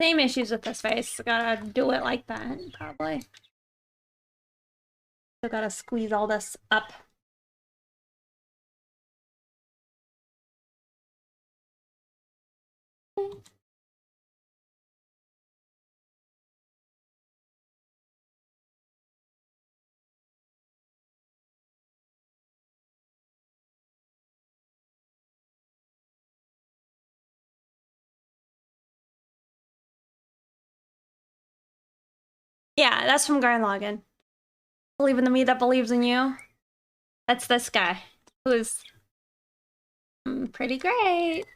Same issues with this face. Gotta do it like that, probably. So gotta squeeze all this up. Yeah, that's from Garn Login. Believe in the me that believes in you. That's this guy, who's pretty great.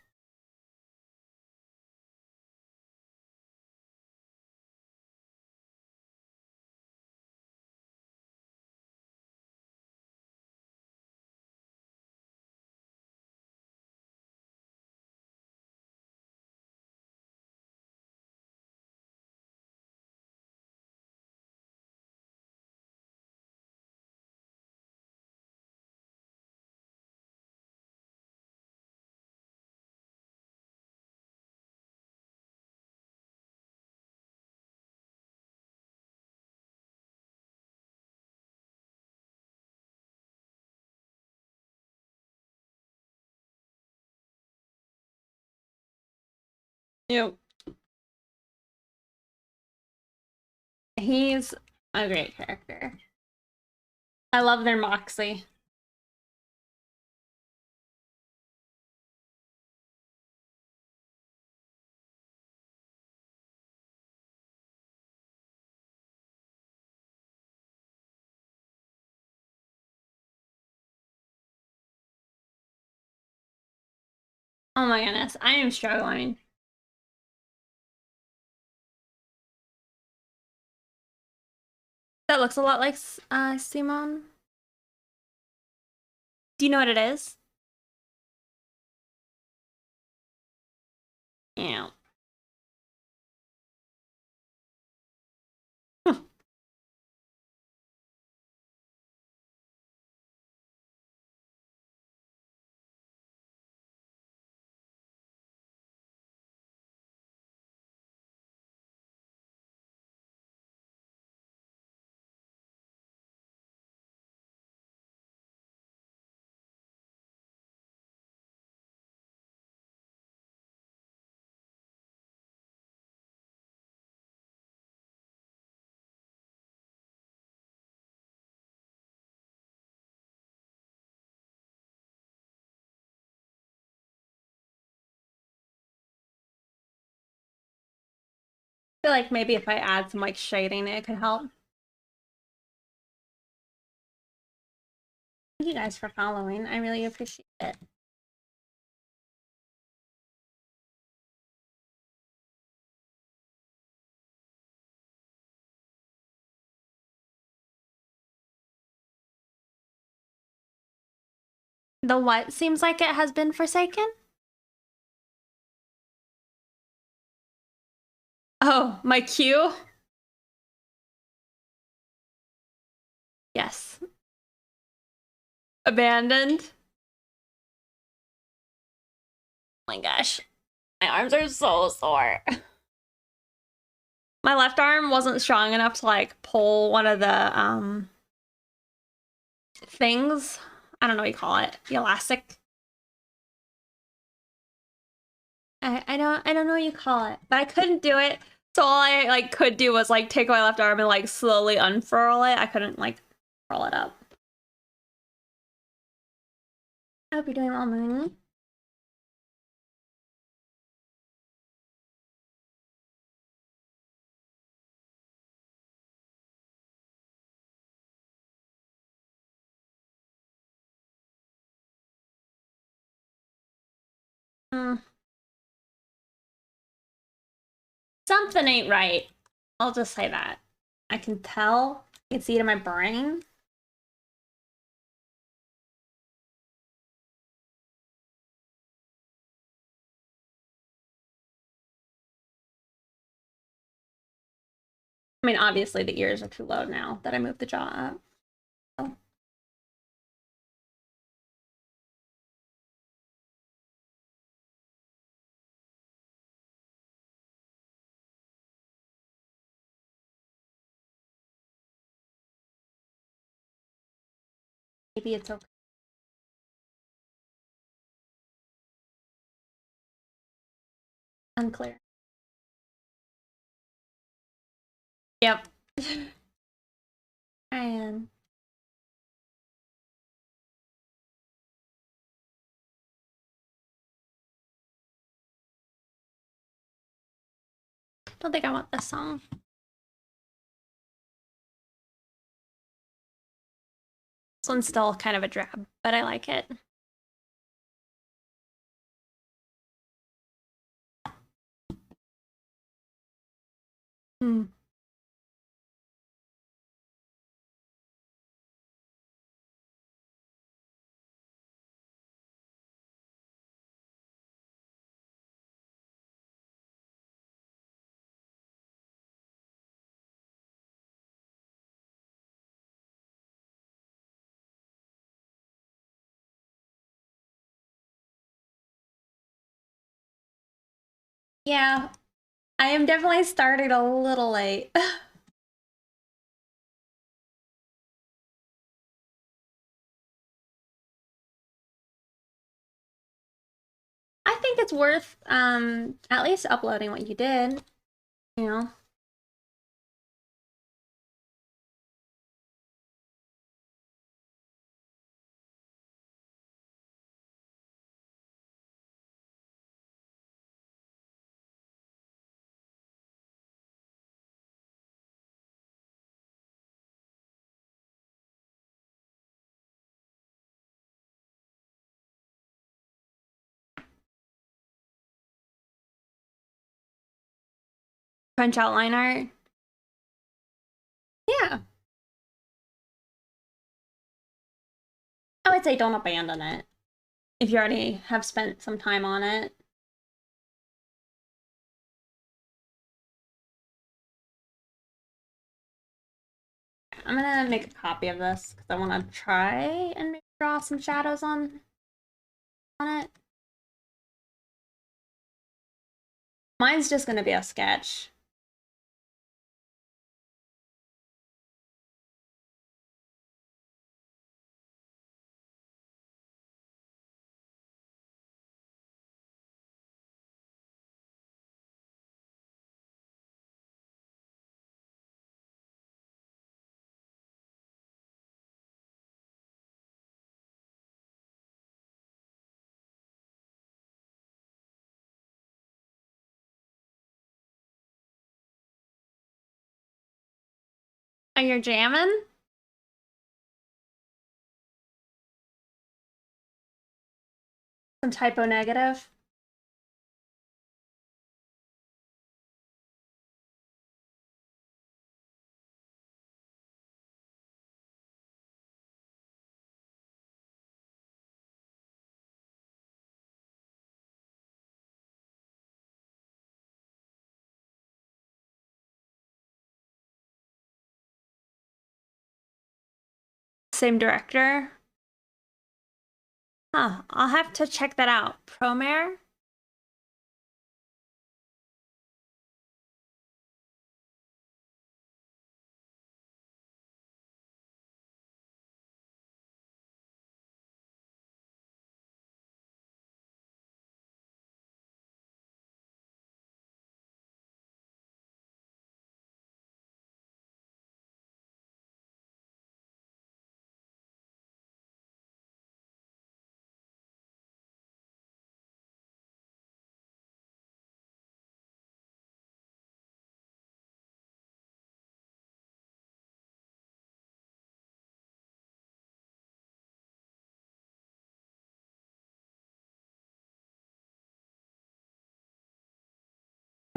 Yep. He's a great character. I love their moxie. Oh my goodness, I am struggling. That looks a lot like Simone. Do you know what it is? Yeah. I feel like maybe if I add some like shading, it could help. Thank you guys for following. I really appreciate it. The what seems like it has been forsaken? Oh, my queue? Yes. Abandoned? Oh my gosh. My arms are so sore. My left arm wasn't strong enough to like pull one of the things. I don't know what you call it. The elastic. I don't know what you call it, but I couldn't do it. So all I like could do was like take my left arm and like slowly unfurl it. I couldn't like curl it up. I hope you're doing well, Mooney. Something ain't right. I'll just say that. I can tell. I can see it in my brain. I mean, obviously the ears are too low now that I moved the jaw up. Oh. Maybe it's okay. Unclear. Yep. And I don't think I want this song. This one's still kind of a drab, but I like it. Hmm. Yeah, I am definitely starting a little late. I think it's worth at least uploading what you did, you know. Punch outline art. Yeah. I would say don't abandon it if you already have spent some time on it. I'm gonna make a copy of this because I want to try and maybe draw some shadows on it. Mine's just gonna be a sketch. Are you jamming? Some typo negative? Same director? Huh, I'll have to check that out. Promare?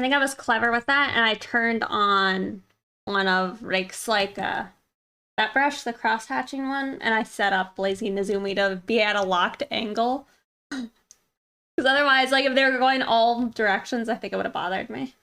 I think I was clever with that, and I turned on one of Rake's that brush, the cross hatching one, and I set up Lazy Nizumi to be at a locked angle. Because otherwise, like if they were going all directions, I think it would have bothered me.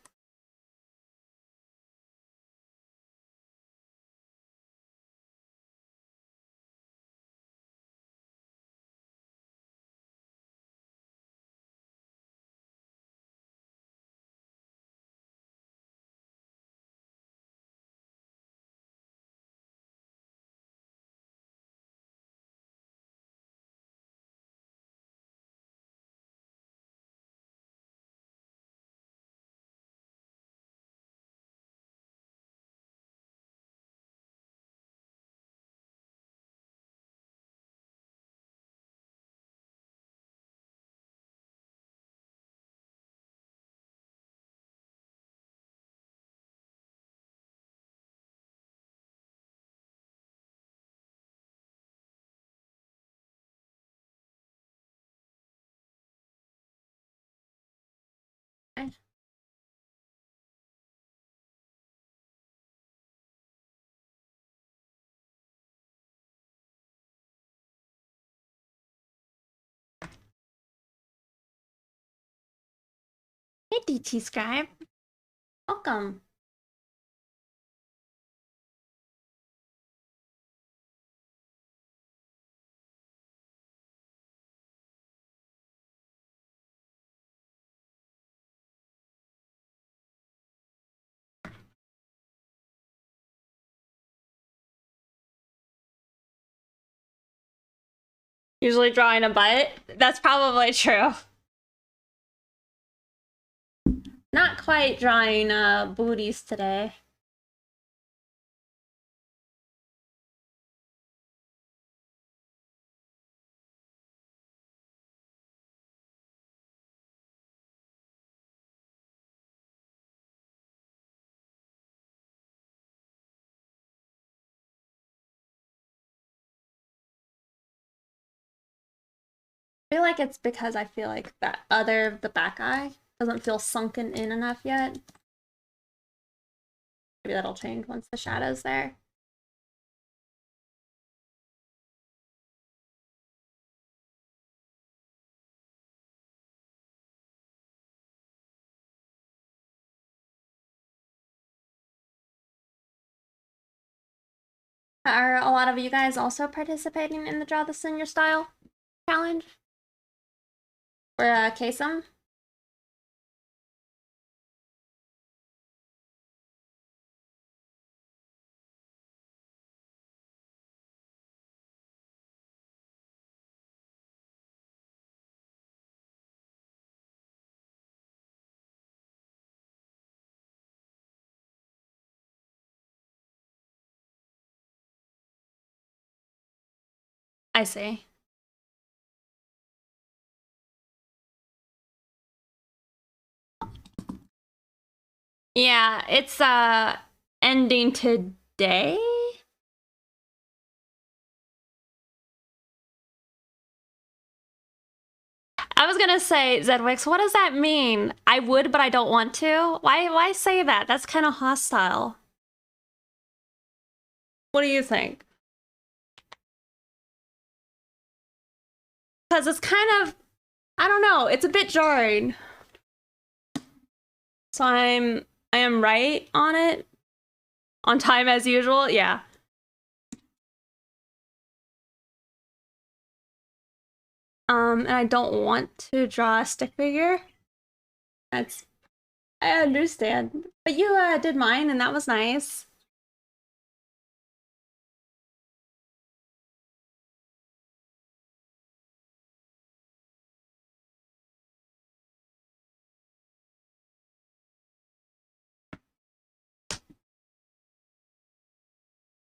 DT Scribe. Welcome. Usually drawing a butt. That's probably true. Not quite drawing booties today. I feel like it's because I feel like the back eye doesn't feel sunken in enough yet. Maybe that'll change once the shadow's there. Are a lot of you guys also participating in the Draw This in Your Style challenge? For Kaycem? I see. Yeah, it's ending today. I was gonna say, Zedwix, what does that mean? I would, but I don't want to. Why say that? That's kind of hostile. What do you think? Because it's kind of, I don't know, it's a bit jarring. So I am right on it. On time as usual, yeah. And I don't want to draw a stick figure. I understand. But you did mine, and that was nice.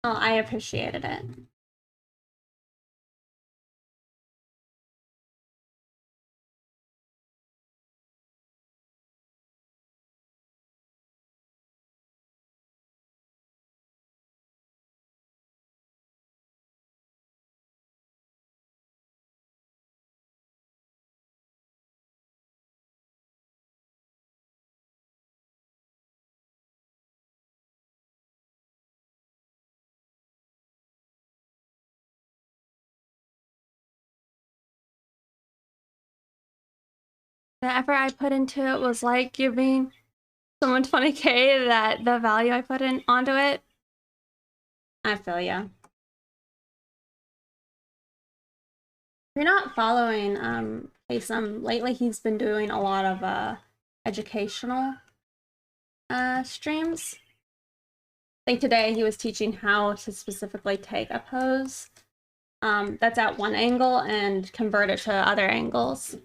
Oh, I appreciated it. The effort I put into it was like giving someone 20K that the value I put in onto it. I feel ya. If you're not following Kaycem, lately he's been doing a lot of educational streams. I think today he was teaching how to specifically take a pose that's at one angle and convert it to other angles,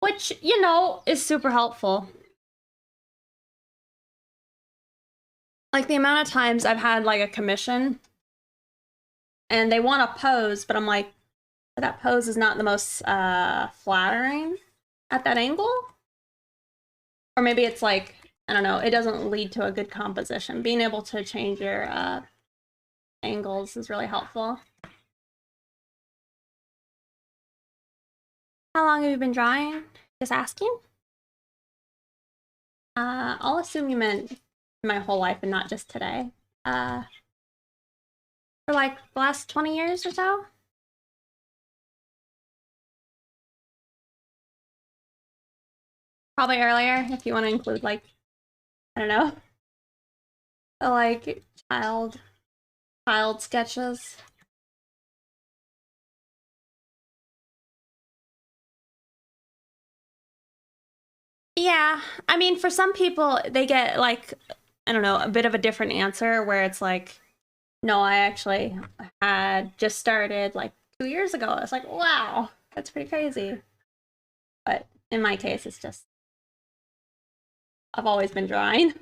which, you know, is super helpful. Like the amount of times I've had like a commission and they want a pose, but I'm like, that pose is not the most flattering at that angle. Or maybe it's like, I don't know, it doesn't lead to a good composition. Being able to change your angles is really helpful. How long have you been drawing? Just asking? I'll assume you meant my whole life and not just today. For like the last 20 years or so? Probably earlier, if you want to include, like, I don't know, like child sketches. Yeah, I mean, for some people, they get like, I don't know, a bit of a different answer where it's like, no, I actually had just started like 2 years ago. It's like, wow, that's pretty crazy. But in my case, it's just, I've always been drawing.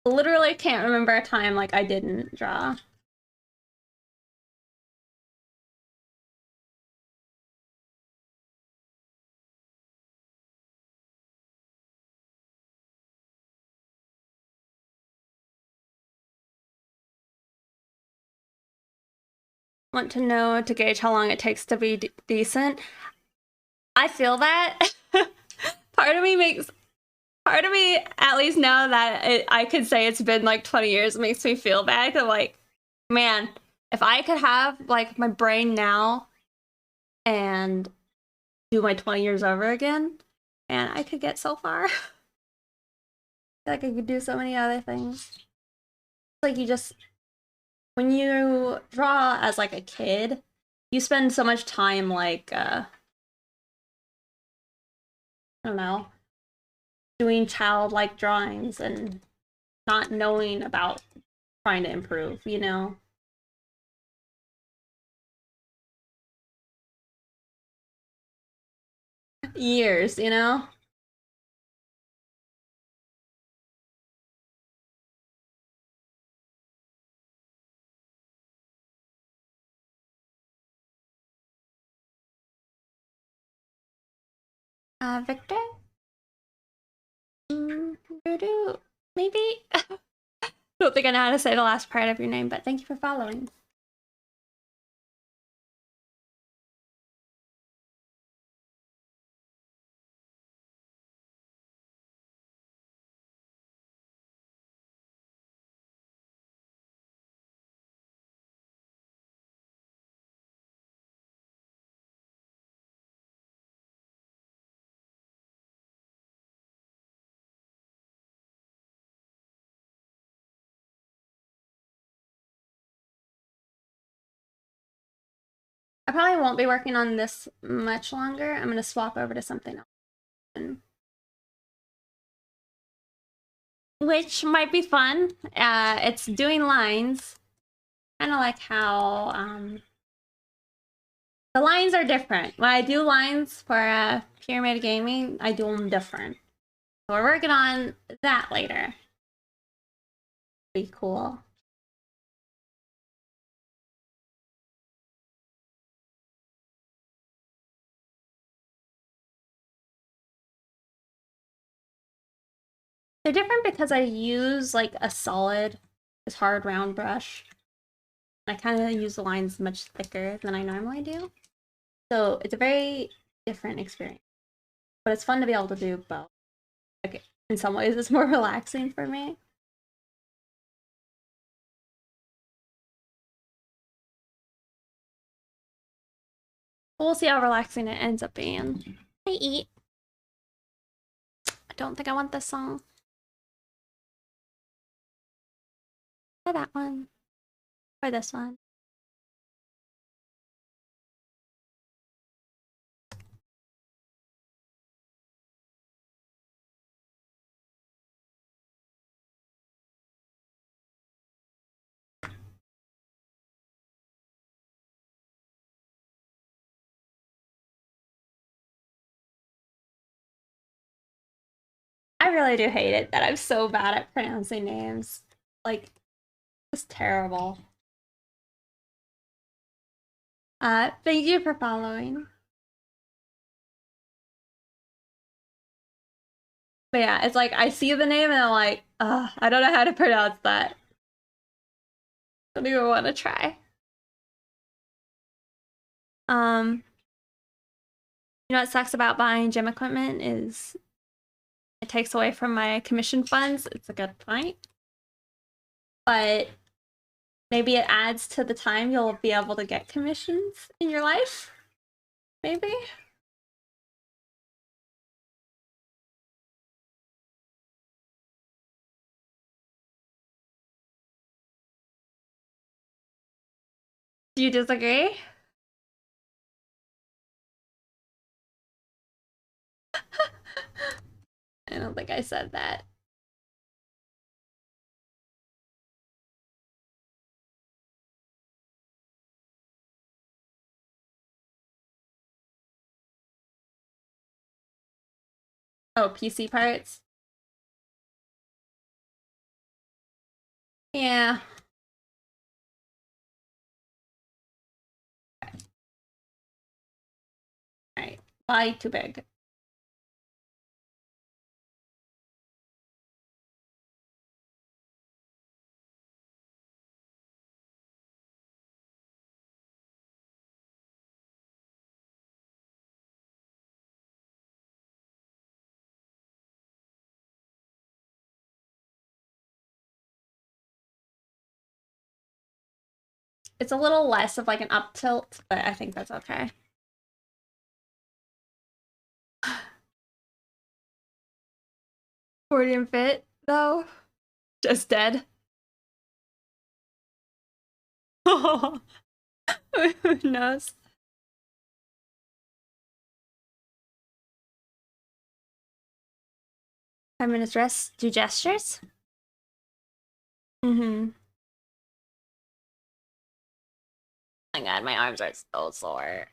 Literally can't remember a time like I didn't draw. Want to know to gauge how long it takes to be decent. I feel that. part of me at least now that I could say it's been like 20 years, it makes me feel bad. I'm like, man, if I could have like my brain now and do my 20 years over again, and I could get so far. Like I could do so many other things. Like you just, when you draw as like a kid, you spend so much time like I don't know, doing childlike drawings and not knowing about trying to improve, you know? Years, you know? Victor? Voodoo? Maybe? Don't think I know how to say the last part of your name, but thank you for following. I probably won't be working on this much longer. I'm going to swap over to something else, which might be fun. It's doing lines, kind of like how the lines are different. When I do lines for Pyramid Gaming, I do them different. So we're working on that later. Be cool. They're different because I use like a solid, this hard round brush. I kind of use the lines much thicker than I normally do. So it's a very different experience. But it's fun to be able to do both. Like, in some ways, it's more relaxing for me. We'll see how relaxing it ends up being. I eat. I don't think I want this song. Or that one. Or this one. I really do hate it that I'm so bad at pronouncing names. Like, it's terrible. Thank you for following. But yeah, it's like I see the name and I'm like, I don't know how to pronounce that. Don't even want to try. You know what sucks about buying gym equipment is it takes away from my commission funds. It's a good point. But maybe it adds to the time you'll be able to get commissions in your life. Maybe. Do you disagree? I don't think I said that. Oh, PC parts? Yeah. Alright. Body too big. It's a little less of like an up tilt, but I think that's okay. Freudian fit, though. Just dead. Who knows? 5 minutes rest. Do gestures? Mm-hmm. Oh my god, my arms are so sore.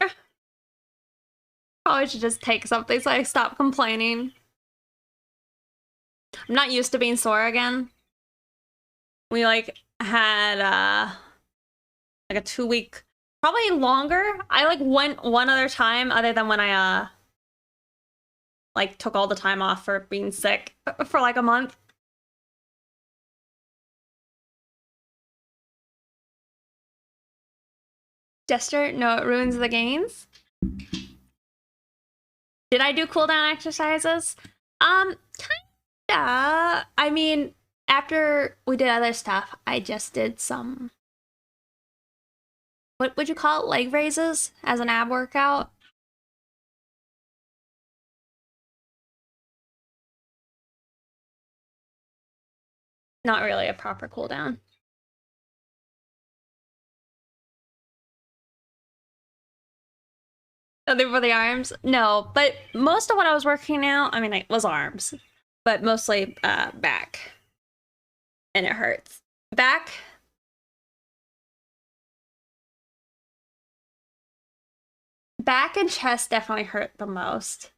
Probably should just take something so I stop complaining. I'm not used to being sore again. We like had like a 2 week, probably longer. I like went one other time other than when I like took all the time off for being sick for like a month. Gesture? No, it ruins the gains. Did I do cooldown exercises? Kinda. I mean, after we did other stuff, I just did some, what would you call it? Leg raises as an ab workout. Not really a proper cooldown. Oh, they were the arms? No, but most of what I was working out, I mean, it was arms, but mostly back. And it hurts. Back. Back and chest definitely hurt the most.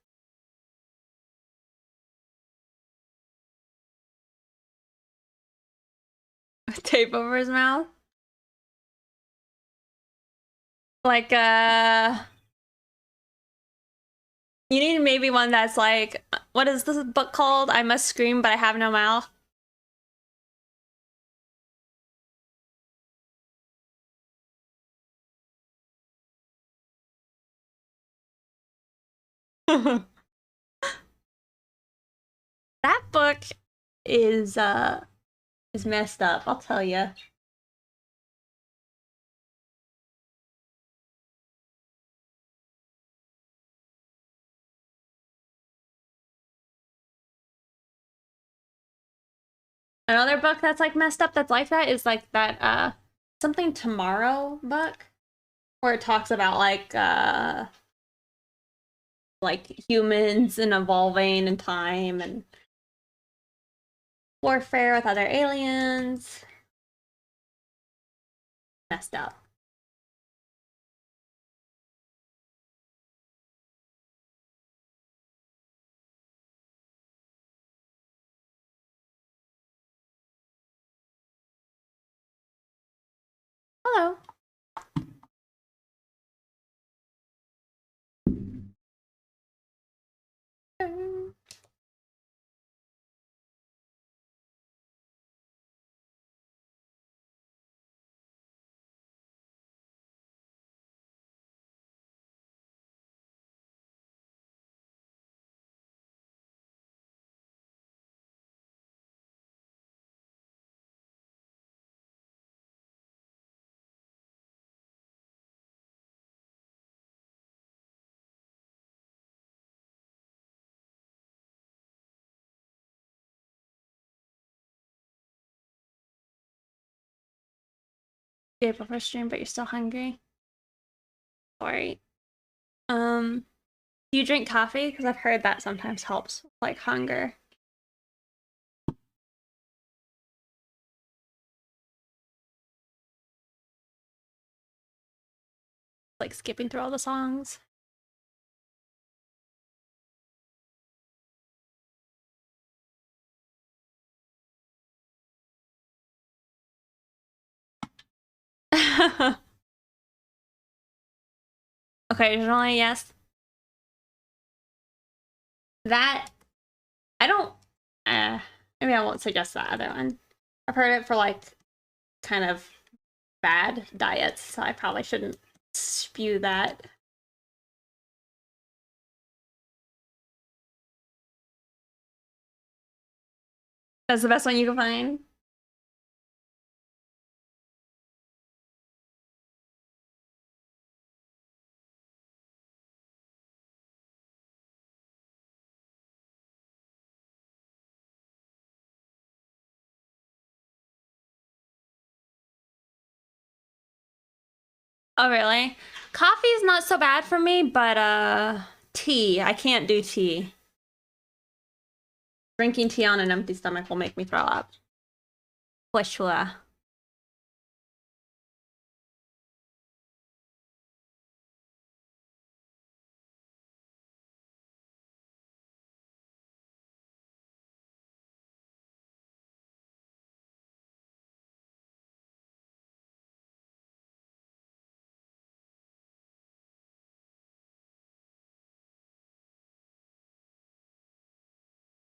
Tape over his mouth. Like, you need maybe one that's like, what is this book called? I Must Scream, but I Have No Mouth. That book is messed up, I'll tell you. Another book that's like messed up that's like that is like that something tomorrow book where it talks about like humans and evolving in time and warfare with other aliens. Messed up. Hello. day before stream, but you're still hungry. Sorry. Do you drink coffee? Because I've heard that sometimes helps with, like, hunger. Like skipping through all the songs. Occasionally, yes. That I don't maybe I won't suggest that other one. I've heard it for like kind of bad diets, so I probably shouldn't spew that. That's the best one you can find. Oh, really? Coffee is not so bad for me, but tea. I can't do tea. Drinking tea on an empty stomach will make me throw up. For sure.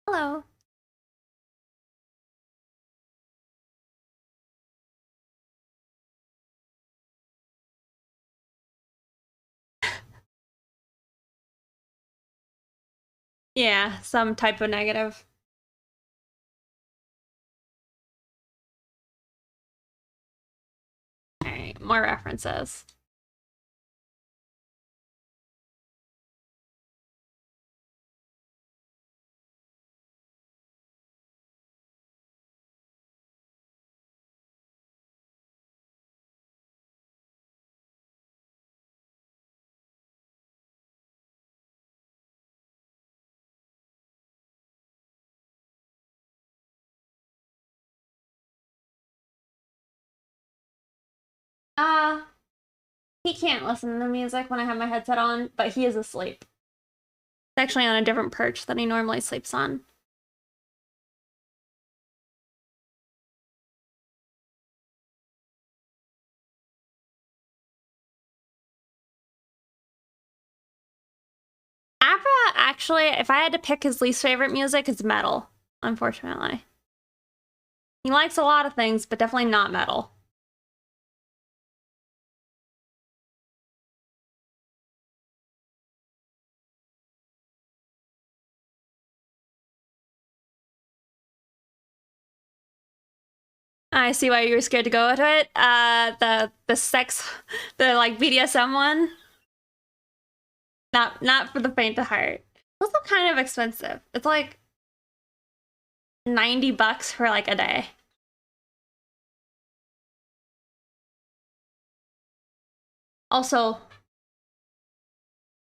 Hello. Yeah, some type of negative. Alright, more references. Uh, he can't listen to music when I have my headset on, but he is asleep. It's actually on a different perch than he normally sleeps on. Abra, actually, if I had to pick his least favorite music, it's metal, unfortunately. He likes a lot of things, but definitely not metal. I see why you were scared to go with it. The sex, the like BDSM one. Not for the faint of heart. It's also kind of expensive. It's like $90 for like a day. Also,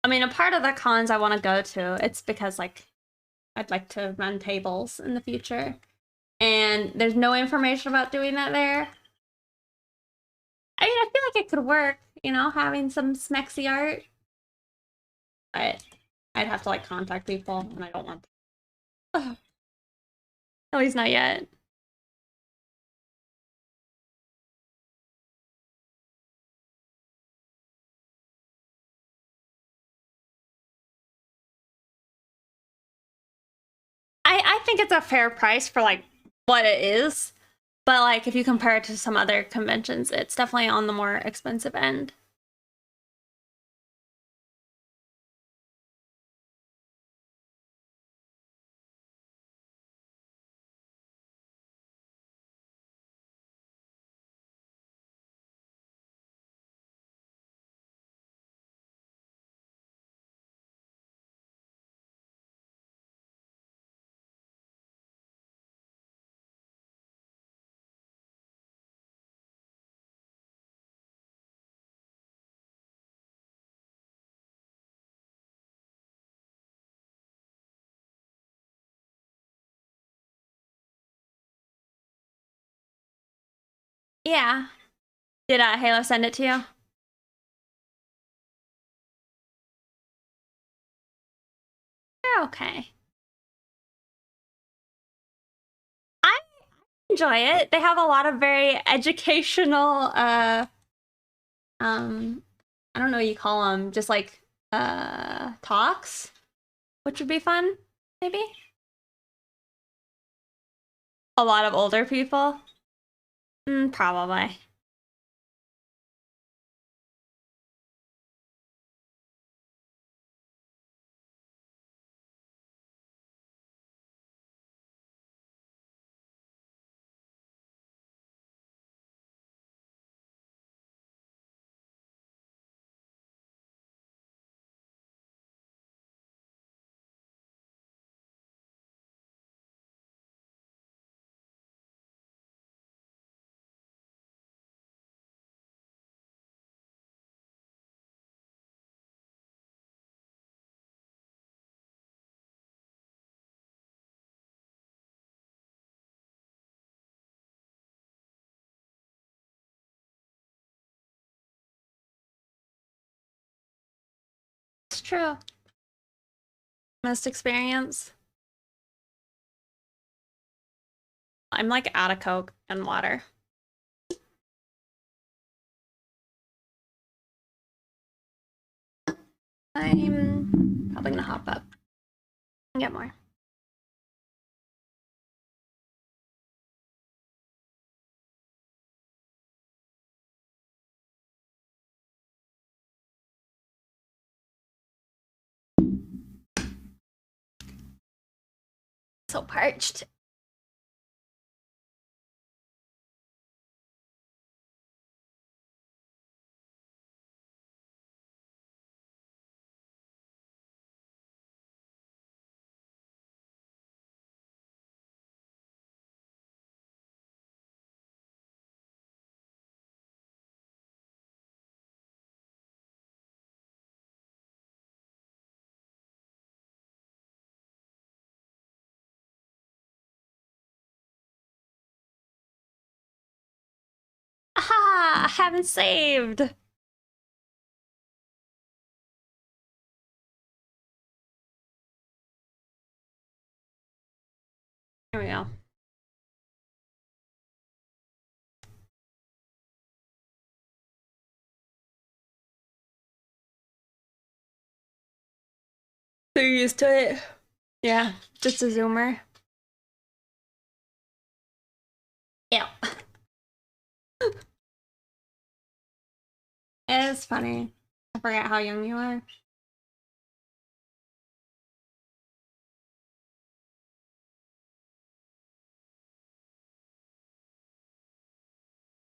I mean, a part of the cons I want to go to, it's because like I'd like to run tables in the future, and there's no information about doing that there. I mean, I feel like it could work, you know, having some smexy art, but I'd have to like contact people, and I don't want to. At least not yet. I think it's a fair price for like what it is, but like if you compare it to some other conventions, it's definitely on the more expensive end. Yeah. Did Halo send it to you? They're okay. I enjoy it. They have a lot of very educational, I don't know what you call them, just like, talks, which would be fun, maybe? A lot of older people? Probably. It's true. Most experience. I'm like out of Coke and water. I'm probably gonna hop up and get more. So parched. Aha! I haven't saved. Here we go. So you're used to it? Yeah, just a zoomer. Yeah. It is funny. I forgot how young you are.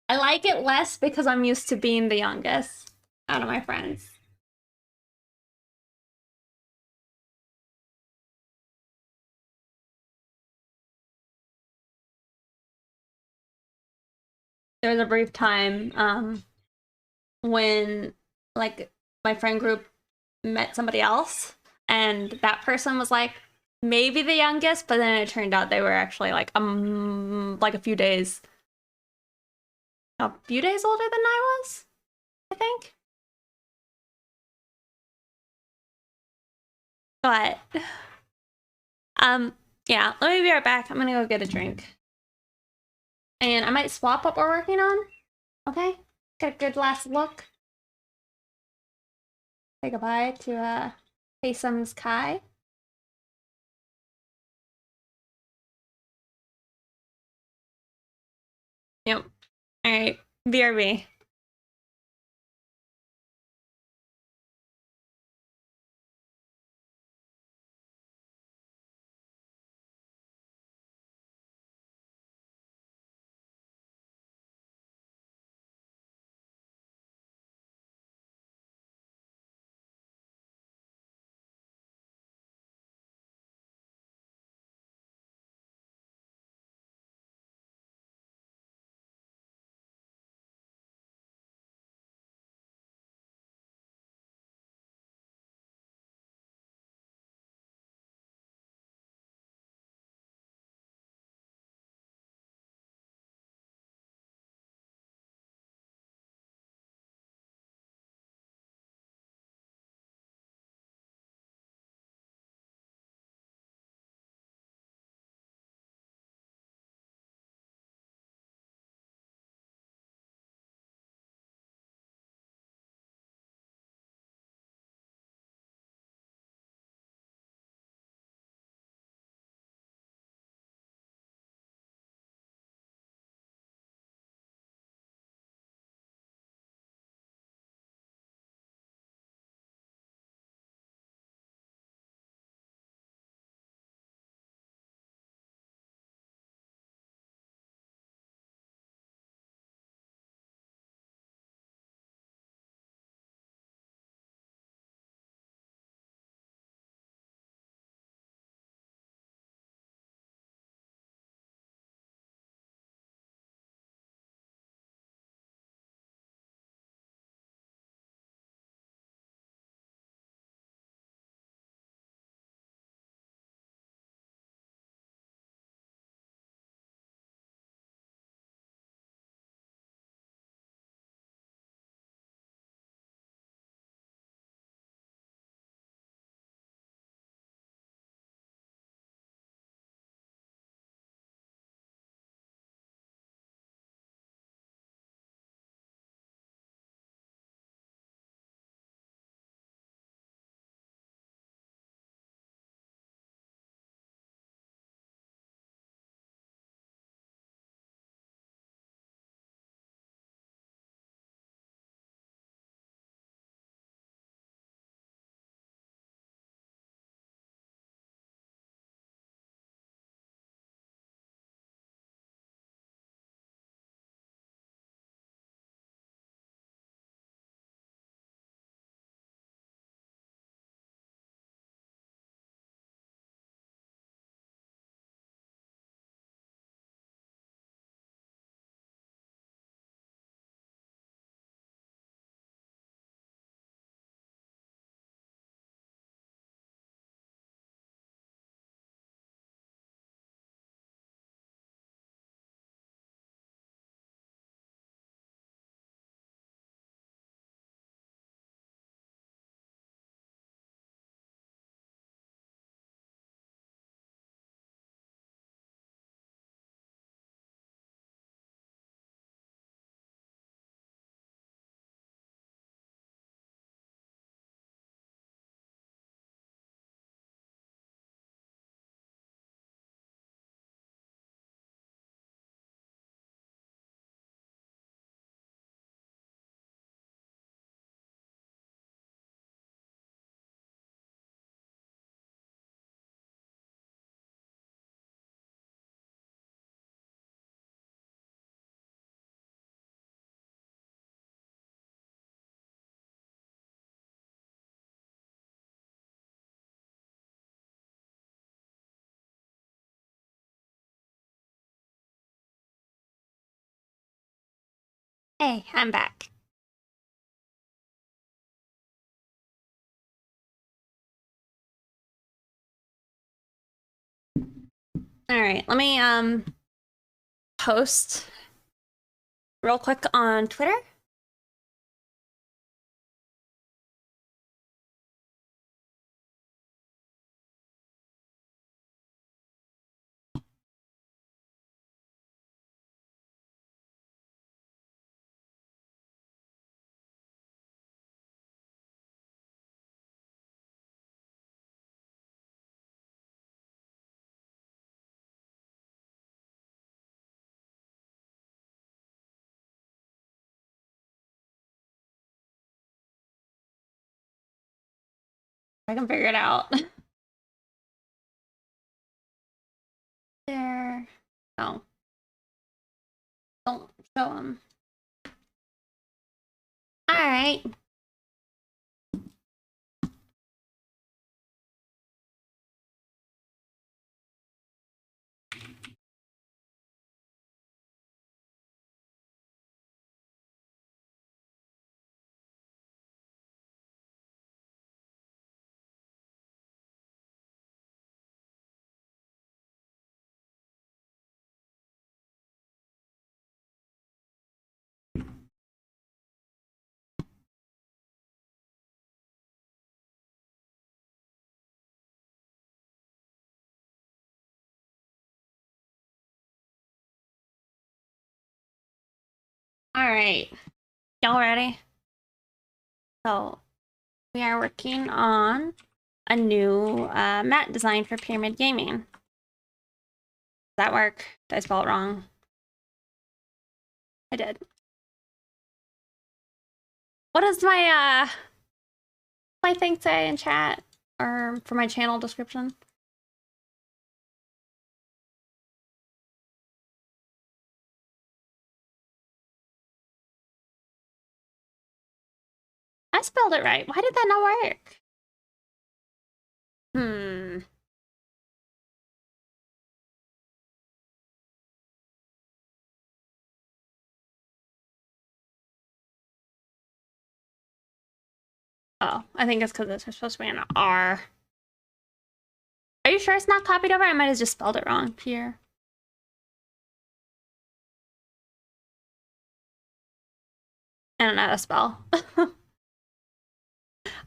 I like it less because I'm used to being the youngest out of my friends. There was a brief time when like my friend group met somebody else and that person was like maybe the youngest, but then it turned out they were actually like a few days older than I was, I think. But yeah, let me be right back. I'm gonna go get a drink. And I might swap what we're working on. Okay? Get a good last look. Say goodbye to Kaycem's Kai. Yep. Alright. BRB. Hey, I'm back. All right, let me post real quick on Twitter. I can figure it out. There. Oh. Don't show them. All right. All right. Y'all ready? So we are working on a new mat design for Pyramid Gaming. Does that work? Did I spell it wrong? I did. What does my thing say in chat or for my channel description? I spelled it right. Why did that not work? Oh, I think it's because it's supposed to be an R. Are you sure it's not copied over? I might have just spelled it wrong here. I don't know how to spell.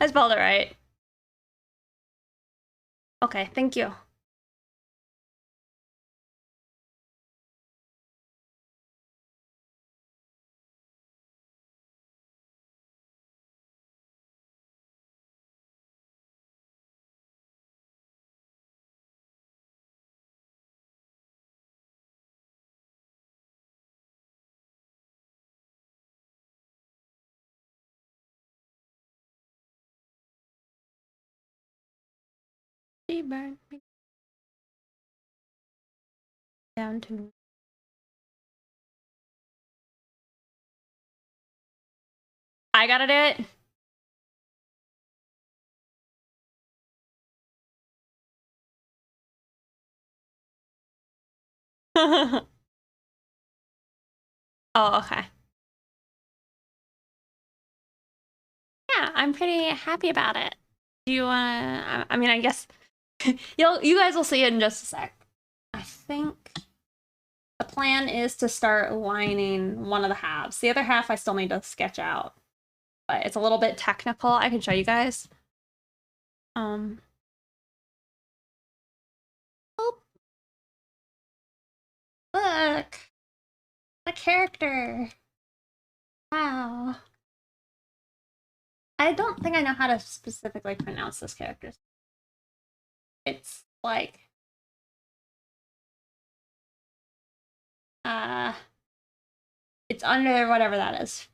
I spelled it right. Okay, thank you. She burned me down to... I gotta do it. Oh, okay. Yeah, I'm pretty happy about it. Do you wanna... I mean, I guess you guys will see it in just a sec. I think the plan is to start lining one of the halves. The other half I still need to sketch out, but it's a little bit technical. I can show you guys. Oh. Look! The character! Wow. I don't think I know how to specifically pronounce this character. It's like... it's under whatever that is.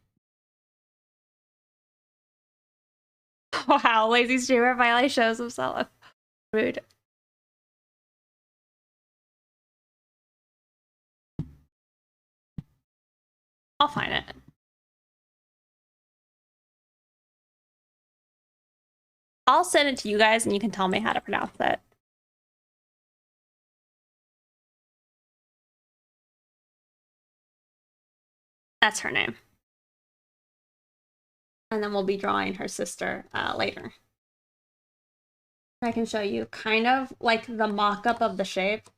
Wow, lazy streamer finally shows himself. Rude. I'll find it. I'll send it to you guys and you can tell me how to pronounce it. That's her name. And then we'll be drawing her sister later. I can show you kind of like the mock-up of the shape.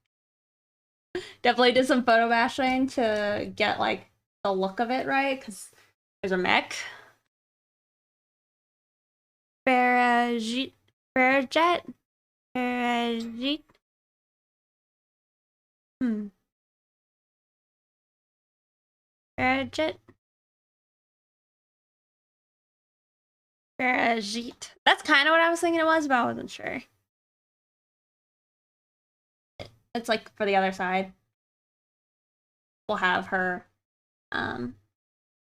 Definitely did some photo bashing to get like the look of it right, because there's a mech. Farajit. Farajit. Farajit. That's kind of what I was thinking it was, but I wasn't sure. It's like for the other side. We'll have her kind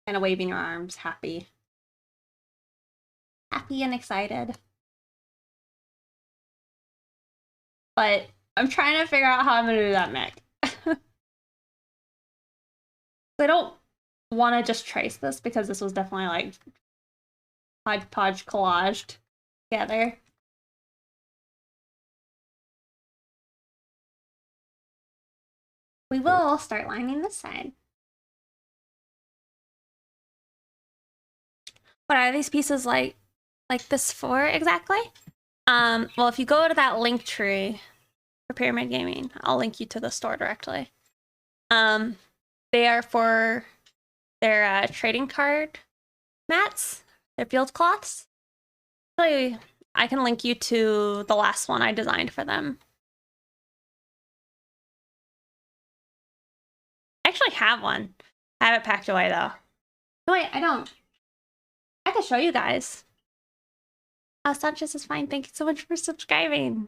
of waving her arms, happy. Happy and excited. But I'm trying to figure out how I'm going to do that mech. I don't want to just trace this because this was definitely like hodgepodge collaged together. We will start lining this side. What are these pieces like this for exactly? Well, if you go to that link tree for Pyramid Gaming, I'll link you to the store directly. They are for their trading card mats, their field cloths. Actually, I can link you to the last one I designed for them. I actually have one. I have it packed away though. No, wait, I don't. I can show you guys. Sanchez is fine. Thank you so much for subscribing.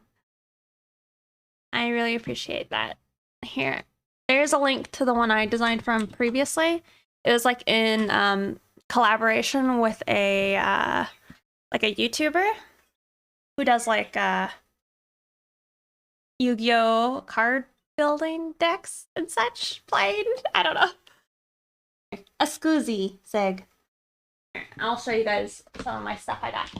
I really appreciate that. Here, there's a link to the one I designed from previously. It was like in collaboration with a YouTuber who does like Yu-Gi-Oh card building decks and such. Played, I don't know. A Scoozy Sig. I'll show you guys some of my stuff I got.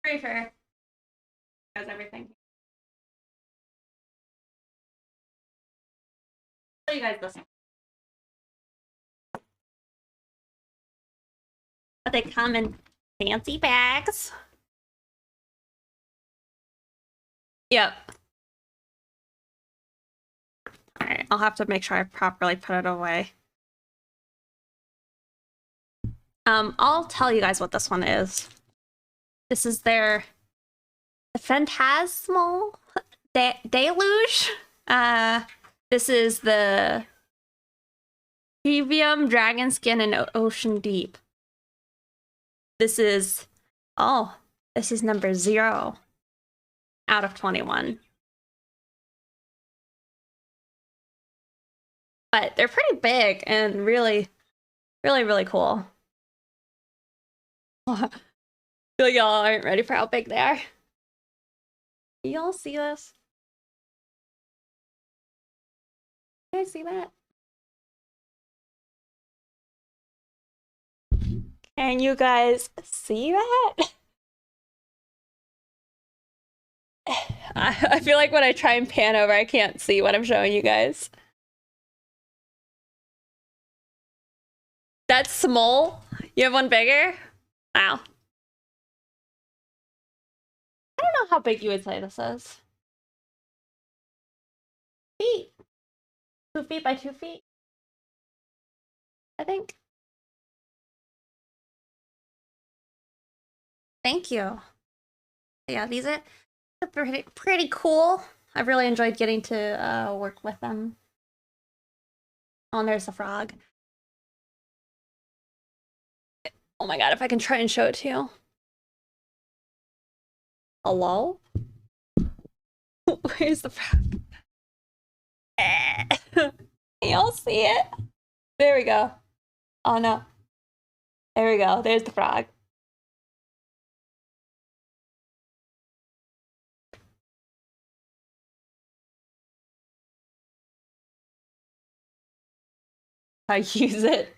Pretty sure has everything. I'll show you guys this. But they come in fancy bags. Yep. All right, I'll have to make sure I properly put it away. I'll tell you guys what this one is. This is their Phantasmal Deluge. This is the Pvram Dragon Skin and Ocean Deep. This is, this is number 0 out of 21. But they're pretty big and really, really, really cool. I feel like y'all aren't ready for how big they are. Y'all see this? Can I see that? Can you guys see that? I feel like when I try and pan over, I can't see what I'm showing you guys. That's small. You have one bigger? Wow. I don't know how big you would say this is. Feet. 2 feet by 2 feet. I think. Thank you. Yeah, these are pretty cool. I've really enjoyed getting to work with them. Oh, and there's the frog. Oh my god, if I can try and show it to you. Hello? Where's the frog? Y'all see it? There we go. Oh no. There we go. There's the frog. I use it.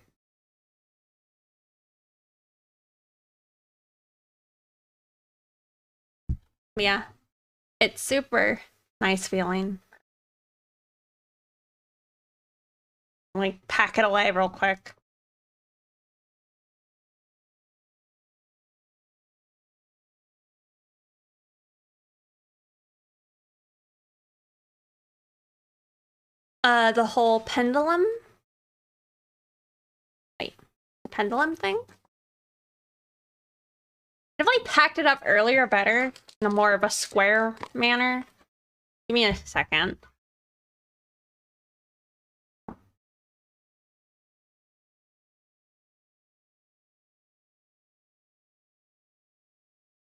Yeah. It's super nice feeling. Like, pack it away real quick. The whole pendulum. Wait, the pendulum thing? Definitely packed it up earlier better, in a more of a square manner. Give me a second.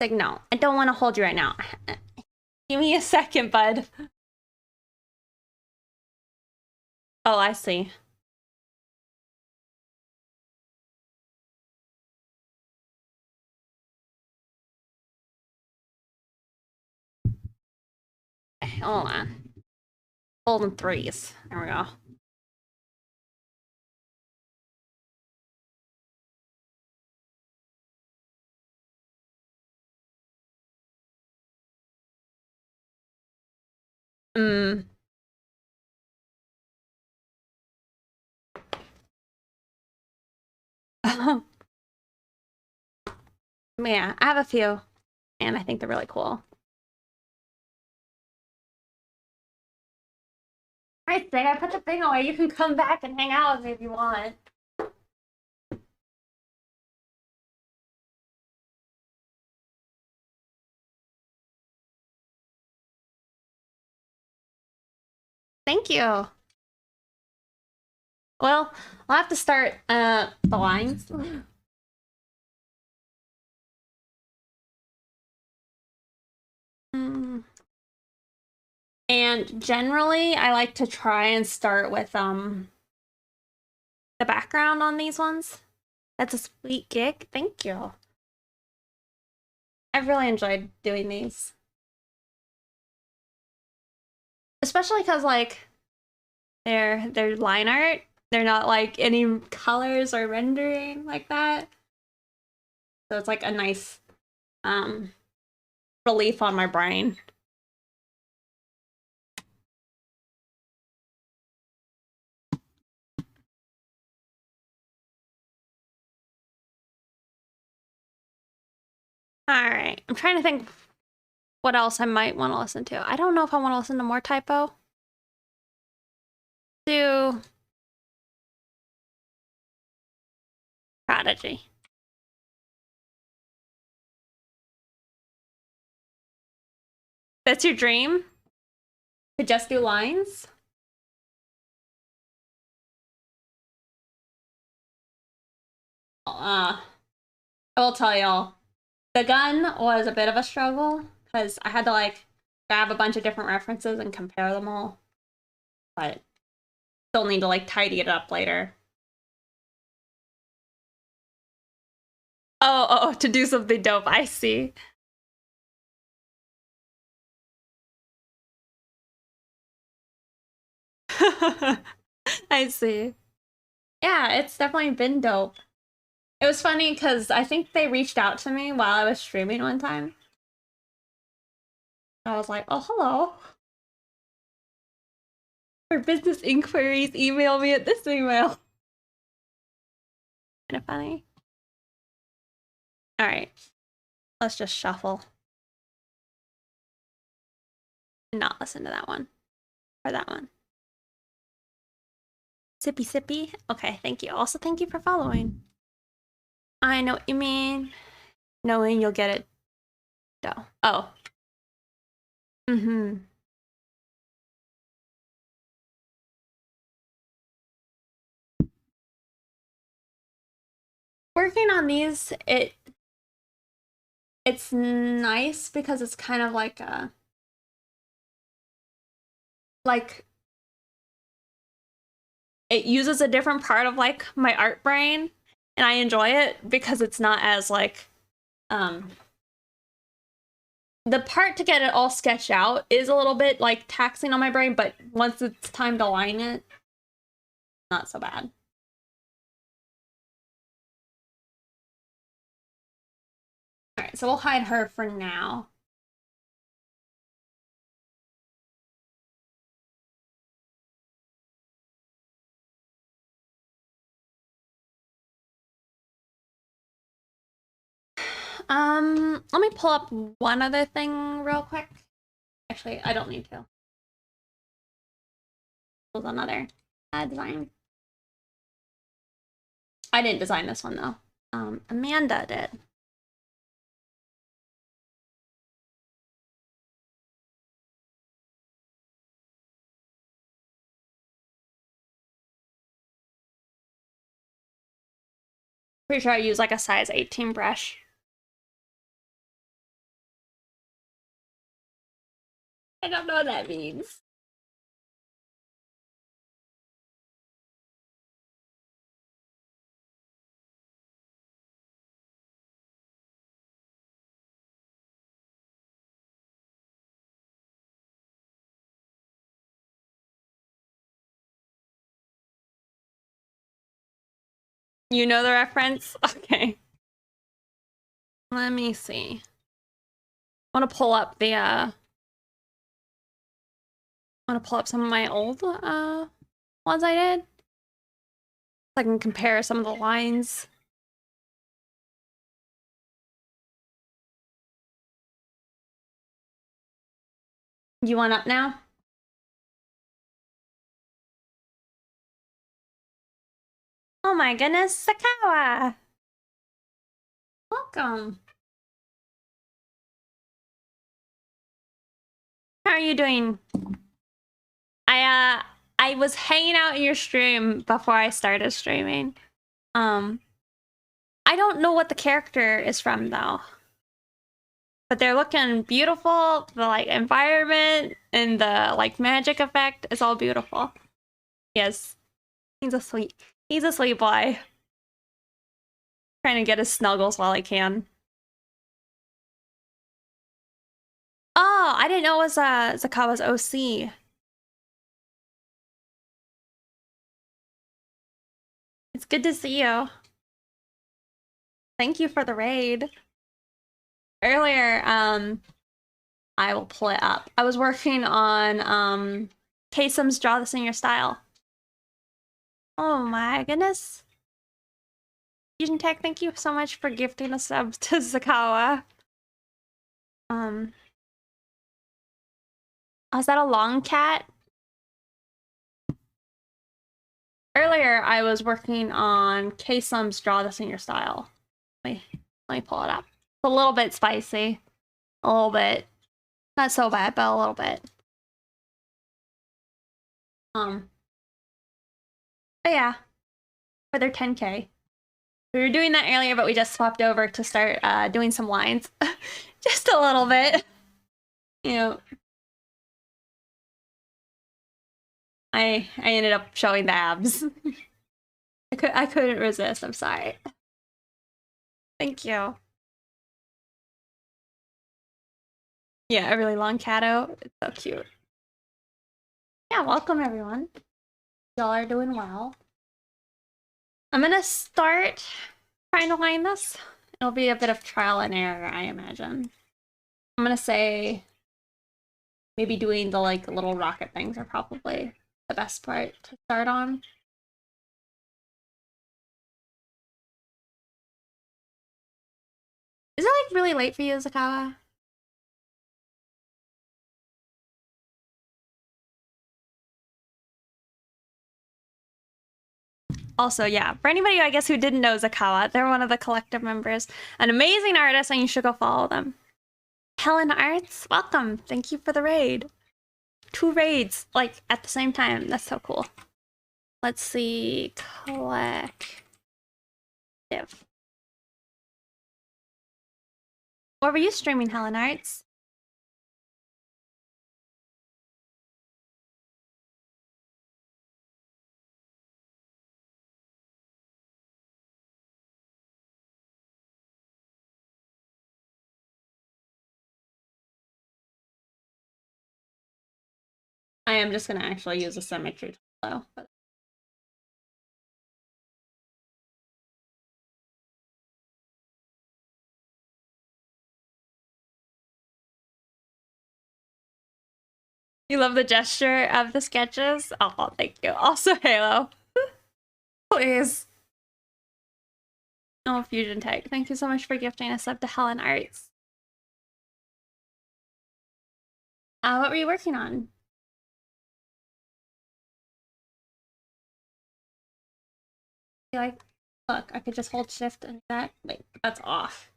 Like, no, I don't want to hold you right now. Give me a second, bud. Oh, I see. Okay, hold on. Golden threes. There we go. Yeah, I have a few, and I think they're really cool. Alright, Sig, I put the thing away. You can come back and hang out with me if you want. Thank you. Well, I'll have to start the lines. And generally, I like to try and start with the background on these ones. That's a sweet gig. Thank you. I've really enjoyed doing these. Especially because, like, they're line art. They're not, like, any colors or rendering like that. So it's, like, a nice relief on my brain. Alright, I'm trying to think what else I might want to listen to. I don't know if I want to listen to more typo. Do Prodigy. That's your dream? To just do lines? I will tell y'all, the gun was a bit of a struggle because I had to like grab a bunch of different references and compare them all, but still need to like tidy it up later. Oh, to do something dope. I see. I see. Yeah, it's definitely been dope. It was funny because I think they reached out to me while I was streaming one time. I was like, oh, hello. For business inquiries, email me at this email. Kind of funny. All right, let's just shuffle. Not listen to that one or that one. Sippy sippy. Okay, thank you. Also, thank you for following. I know what you mean. Knowing you'll get it. No. Oh. Working on these, it's nice because it's kind of like a it uses a different part of like my art brain, and I enjoy it because it's not as like the part to get it all sketched out is a little bit like taxing on my brain, but once it's time to line it, not so bad. All right, so we'll hide her for now. Let me pull up one other thing real quick. Actually, I don't need to. There's another design. I didn't design this one though. Amanda did. Pretty sure I use like a size 18 brush. I don't know what that means. You know the reference? Okay. Let me see. I want to pull up the I want to pull up some of my old ones I did. So I can compare some of the lines. You want up now? Oh my goodness, Sakawa! Welcome. How are you doing? I was hanging out in your stream before I started streaming. I don't know what the character is from though. But they're looking beautiful. The like environment and the like magic effect is all beautiful. Yes. He's a sweet boy. Trying to get his snuggles while I can. Oh, I didn't know it was Zakawa's OC. It's good to see you. Thank you for the raid. Earlier, I will pull it up. I was working on Kaycem's Draw This in Your Style. Oh my goodness. Fusion Tech, thank you so much for gifting a sub to Zakawa. Oh, is that a long cat? Earlier, I was working on Kaycem's Draw This in Your Style. Let me pull it up. It's a little bit spicy. A little bit. Not so bad, but a little bit. But yeah. For their 10K. We were doing that earlier, but we just swapped over to start doing some lines. Just a little bit. You know. I ended up showing the abs. I couldn't resist, I'm sorry. Thank you. Yeah, a really long catto. It's so cute. Yeah, welcome everyone. Y'all are doing well. I'm gonna start trying to line this. It'll be a bit of trial and error, I imagine. I'm gonna say maybe doing the like little rocket things are probably the best part to start on. Is it like really late for you, Zakawa? Also, yeah, for anybody, I guess, who didn't know Zakawa, they're one of the collective members. An amazing artist, and you should go follow them. Helen Arts, welcome. Thank you for the raid. 2 raids, like, at the same time. That's so cool. Let's see. Collective. What were you streaming, Helen Arts? I am just gonna actually use a symmetry tool, but you love the gesture of the sketches? Oh, thank you. Also, Halo. Please. Oh, Fusion Tech. Thank you so much for gifting a sub to Helen Arts. What were you working on? Like, look, I could just hold shift and that. Wait, that's off.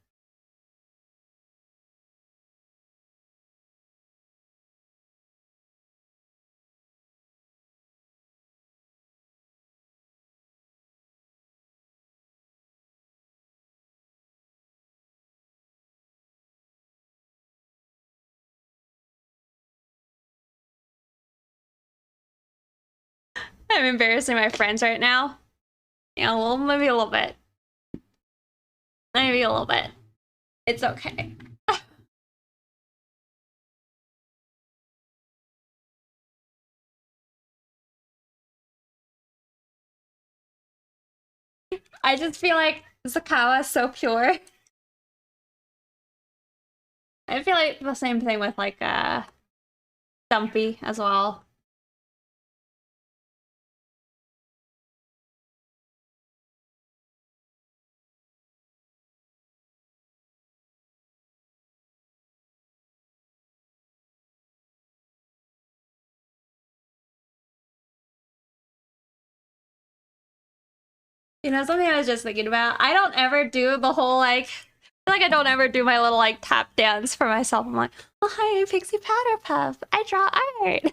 I'm embarrassing my friends right now. Yeah, well, maybe a little bit. Maybe a little bit. It's okay. I just feel like Zakawa is so pure. I feel like the same thing with like Stumpy as well. You know, something I was just thinking about. I don't ever do the whole like I feel like I don't ever do my little like tap dance for myself. I'm like, oh hi, Pixie Powder Puff. I draw art.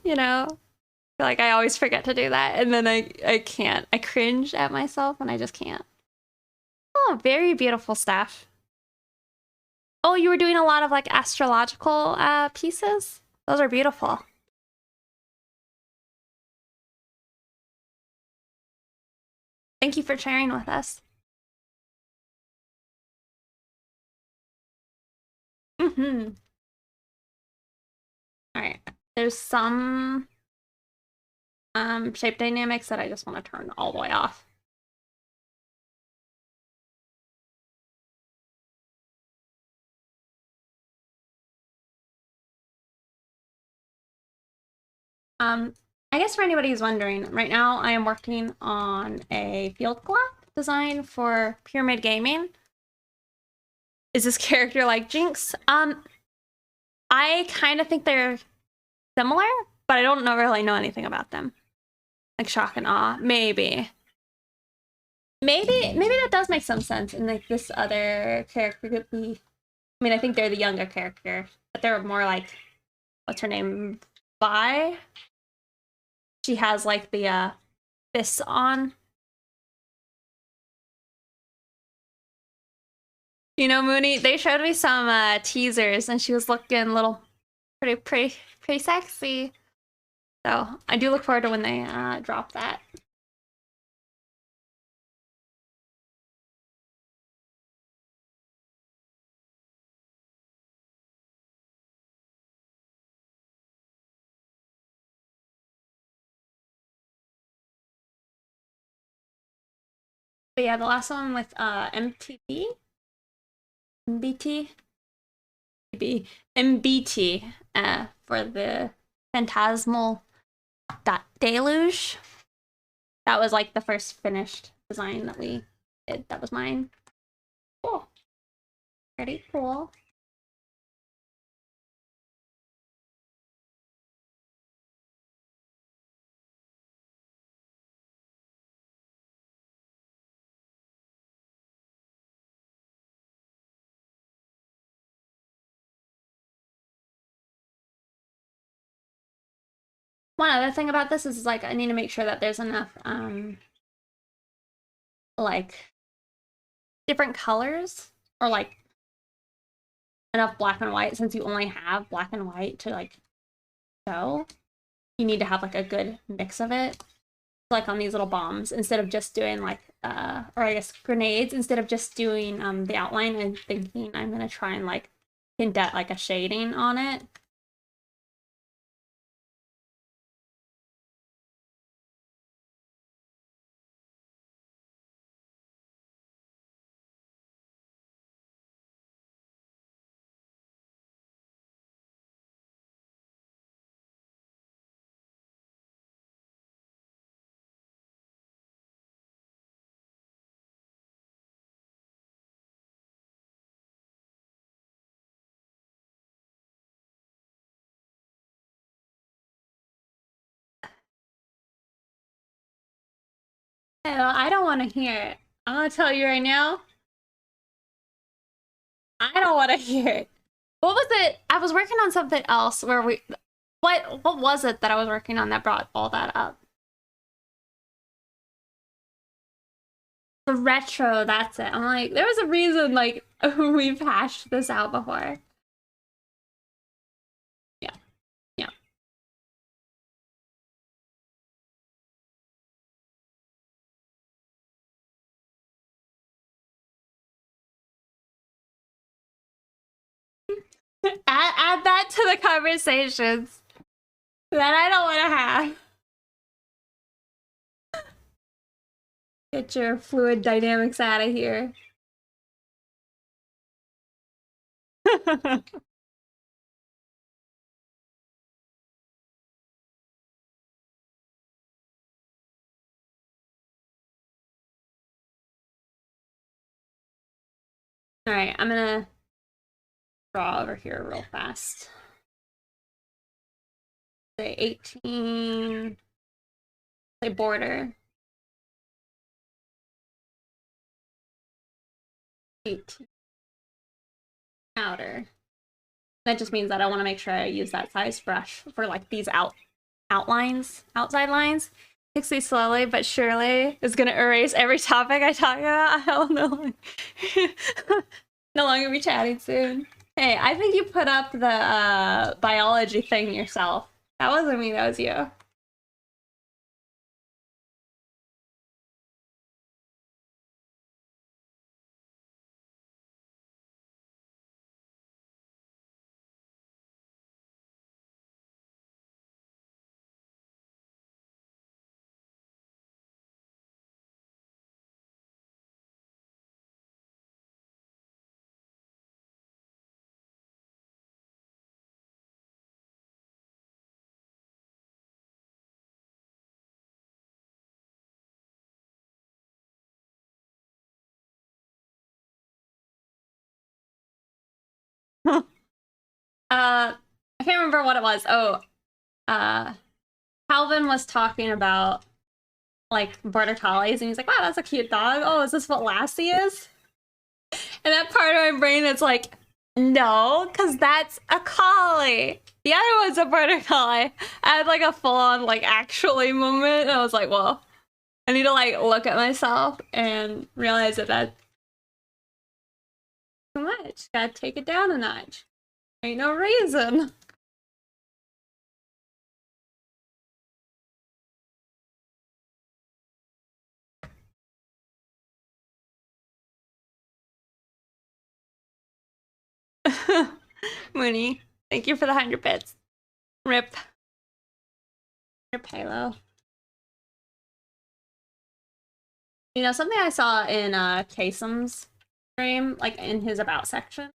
You know? I feel like I always forget to do that. And then I can't. I cringe at myself and I just can't. Oh, very beautiful stuff. Oh, you were doing a lot of like astrological pieces? Those are beautiful. Thank you for sharing with us. Mm-hmm. All right. There's some shape dynamics that I just want to turn all the way off. I guess for anybody who's wondering, right now I am working on a field glass design for Pyramid Gaming. Is this character like Jinx? I kind of think they're similar, but I don't really know anything about them. Like shock and awe, maybe. Maybe that does make some sense. And like this other character could be. I mean, I think they're the younger character, but they're more like, what's her name? Vi. She has like the fists on. You know, Mooney, they showed me some teasers and she was looking a little pretty sexy. So I do look forward to when they drop that. But yeah, the last one with MTB, MBT, MBT for the Phantasmal Deluge. That was like the first finished design that we did. That was mine. Cool. Pretty cool. One other thing about this is like I need to make sure that there's enough like different colors or like enough black and white, since you only have black and white to like show. You need to have like a good mix of it. Like on these little bombs, instead of just doing like or I guess grenades, instead of just doing the outline, I'm thinking I'm gonna try and like hint at like a shading on it. I don't want to hear it. I'm gonna tell you right now. I don't want to hear it. What was it? I was working on something else where we. What was it that I was working on that brought all that up? The retro, that's it. I'm like, there was a reason, like, we've hashed this out before. Yeah. Yeah. Add that to the conversations that I don't want to have. Get your fluid dynamics out of here. All right, I'm gonna draw over here real fast. Say 18. Say border. 18. Outer. That just means that I want to make sure I use that size brush for like these outside lines. Pixie slowly but surely is gonna erase every topic I talk about. I don't know. No longer be chatting soon. Hey, I think you put up the biology thing yourself. That wasn't me, that was you. I can't remember what it was. Oh, Calvin was talking about like border collies, and he's like, "Wow, that's a cute dog. Oh, is this what Lassie is?" And that part of my brain is like, "No, because that's a collie. The other one's a border collie." I had like a full-on like actually moment, and I was like, "Well, I need to like look at myself and realize that that's too much. Gotta take it down a notch. Ain't no reason." Mooney, thank you for the 100 bits. Rip. Rip Halo. You know, something I saw in Kaycem's stream, like in his about section,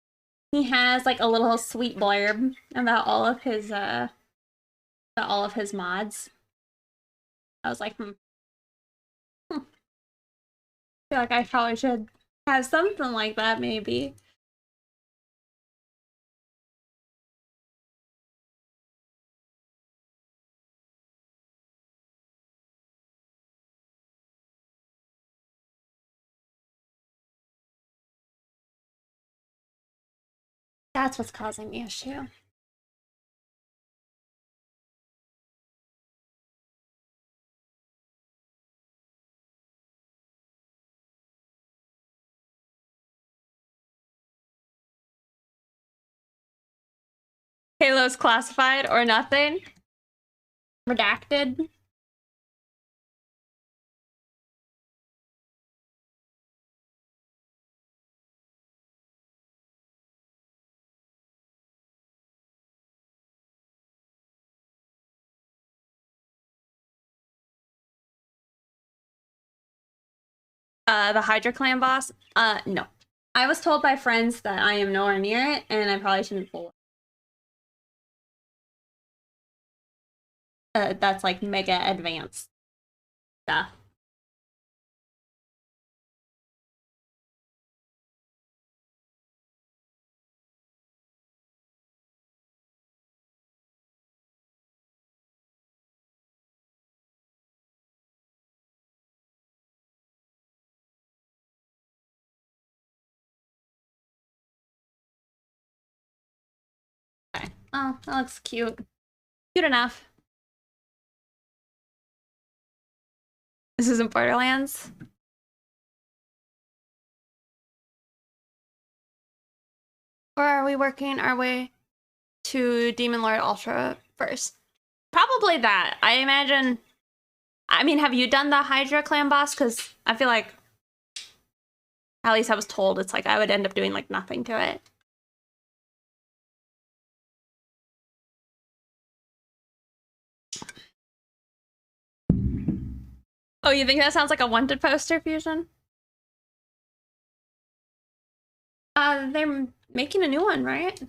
he has like a little sweet blurb about all of his mods. I was like, I feel like I probably should have something like that, maybe. That's what's causing the issue. Halo's classified or nothing. Redacted. The Hydra Clan boss? No. I was told by friends that I am nowhere near it, and I probably shouldn't fool. That's like mega advanced stuff. Oh, that looks cute. Cute enough. This isn't Borderlands. Or are we working our way to Demon Lord Ultra first? Probably that. I imagine... I mean, have you done the Hydra clan boss? Because I feel like... At least I was told it's like I would end up doing like nothing to it. Oh, you think that sounds like a wanted poster, Fusion? They're making a new one, right?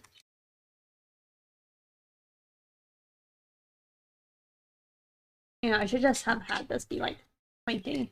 You know, I should just have had this be like pointy.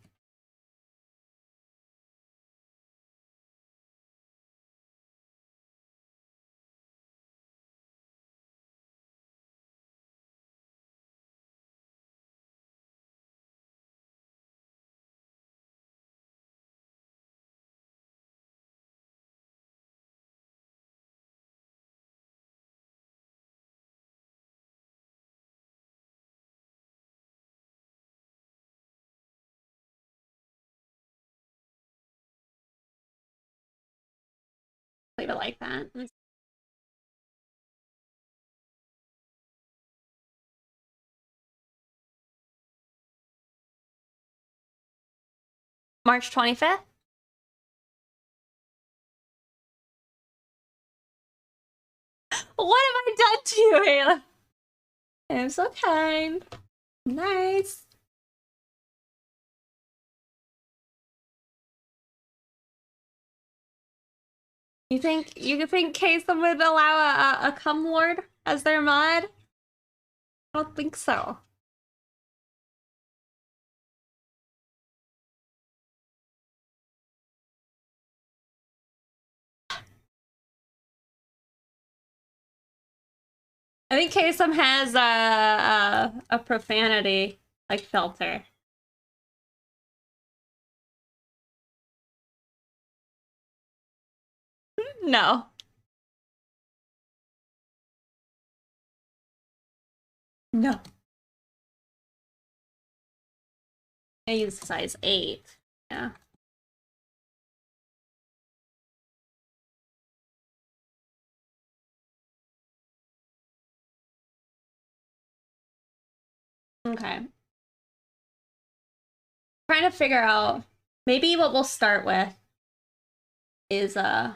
Leave it like that. March 25th? What have I done to you, Ayla? I'm so kind. Nice. You think Kaycem would allow a cum lord as their mod? I don't think so. I think Kaycem has a profanity like filter. No. No. I use size 8. Yeah. Okay. Trying to figure out maybe what we'll start with is oh,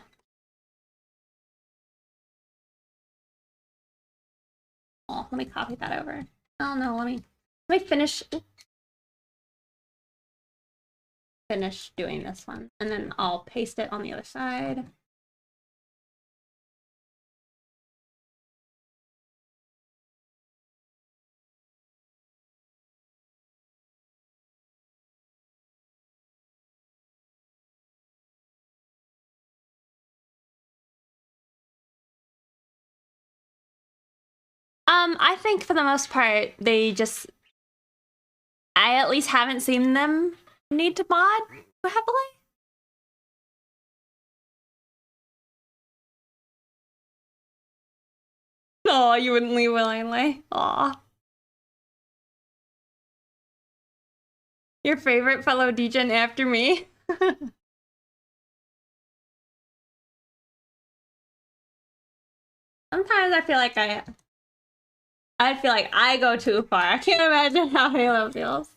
let me copy that over. Oh no, let me finish doing this one and then I'll paste it on the other side. I think for the most part, I at least haven't seen them need to mod heavily. Oh, you wouldn't leave willingly. Aw. Your favorite fellow degen after me? Sometimes I feel like I go too far. I can't imagine how Halo feels.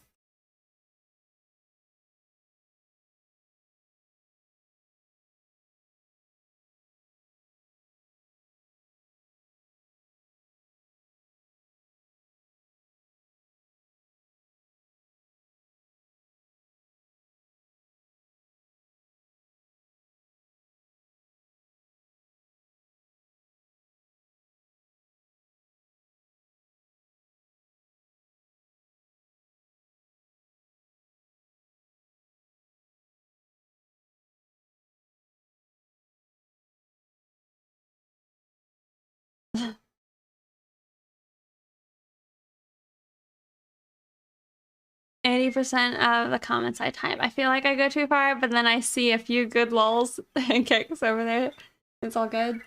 %, of the comments I type. I feel like I go too far, but then I see a few good lulls and kicks over there. It's all good.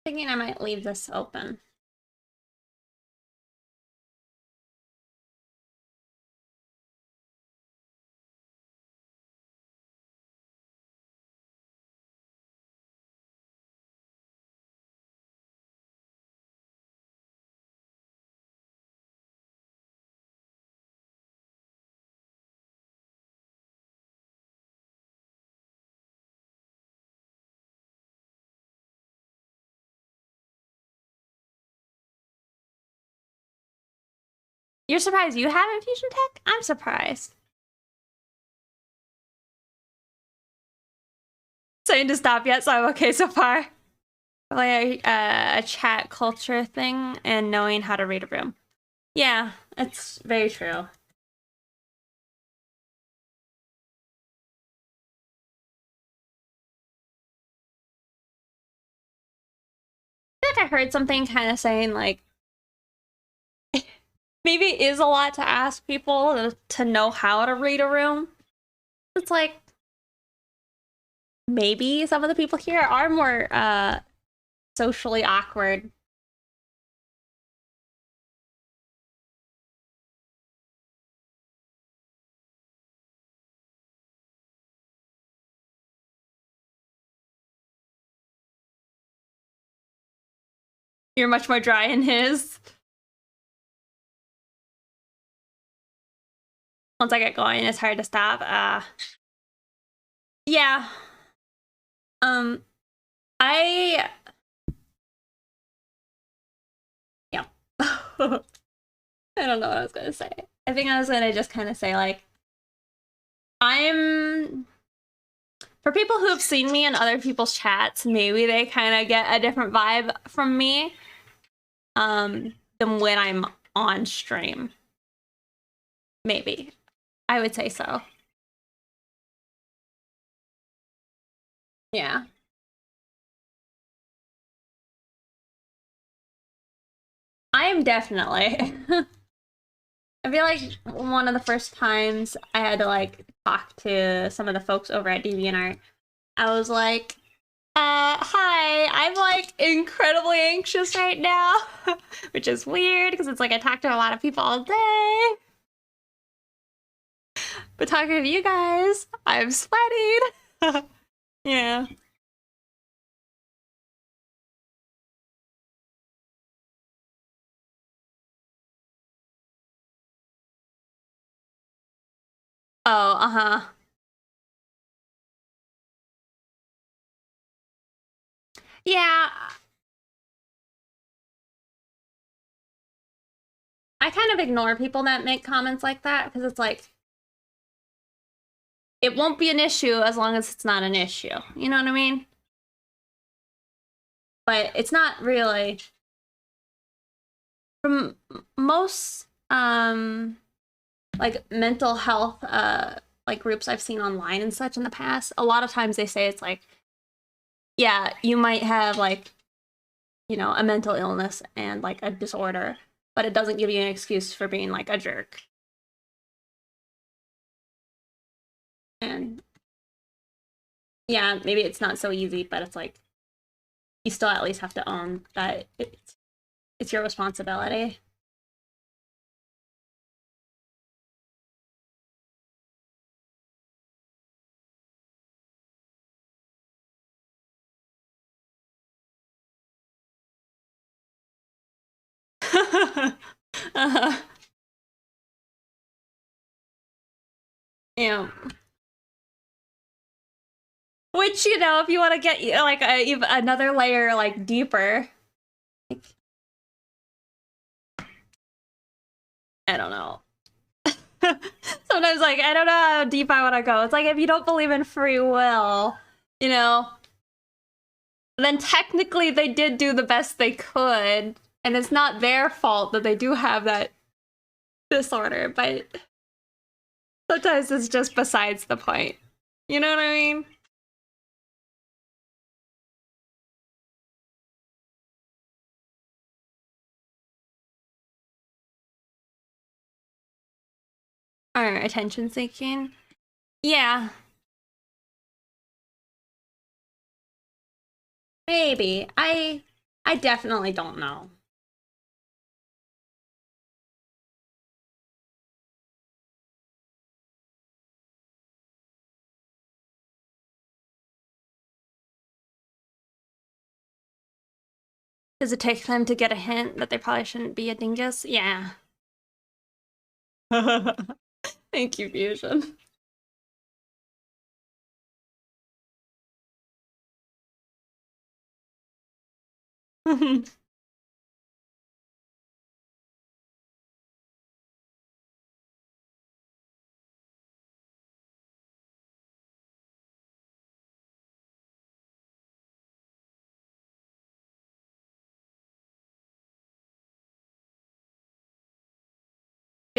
Thinking I might leave this open. You're surprised you have infusion tech? I'm surprised. Saying to stop yet, so I'm okay so far. Like a chat culture thing and knowing how to read a room. Yeah, it's very true. I feel like I heard something kind of saying like maybe it is a lot to ask people to know how to read a room. It's like maybe some of the people here are more socially awkward. You're much more dry in his. Once I get going, it's hard to stop. Yeah. I yeah. I don't know what I was gonna say. I think I was gonna just kind of say like I'm for people who have seen me in other people's chats, maybe they kind of get a different vibe from me than when I'm on stream. Maybe. I would say so. Yeah. I am definitely. I feel like one of the first times I had to like talk to some of the folks over at DeviantArt, I was like, hi, I'm like incredibly anxious right now, which is weird because it's like I talk to a lot of people all day. But talking to you guys, I'm sweating. Yeah. Oh, uh-huh. Yeah. I kind of ignore people that make comments like that because it's like, it won't be an issue as long as it's not an issue. You know what I mean? But it's not really. From most like mental health like groups I've seen online and such in the past, a lot of times they say it's like, yeah, you might have like, you know, a mental illness and like a disorder, but it doesn't give you an excuse for being like a jerk. And yeah, maybe it's not so easy, but it's like you still at least have to own that it's your responsibility. uh-huh. Yeah. Which, you know, if you want to get like another layer like deeper, like, I don't know. Sometimes like I don't know how deep I want to go. It's like if you don't believe in free will, you know, then technically they did do the best they could, and it's not their fault that they do have that disorder, but sometimes it's just besides the point. You know what I mean? Or attention seeking. Yeah. Maybe. I definitely don't know. Does it take them to get a hint that they probably shouldn't be a dingus? Yeah. Thank you, Fusion. I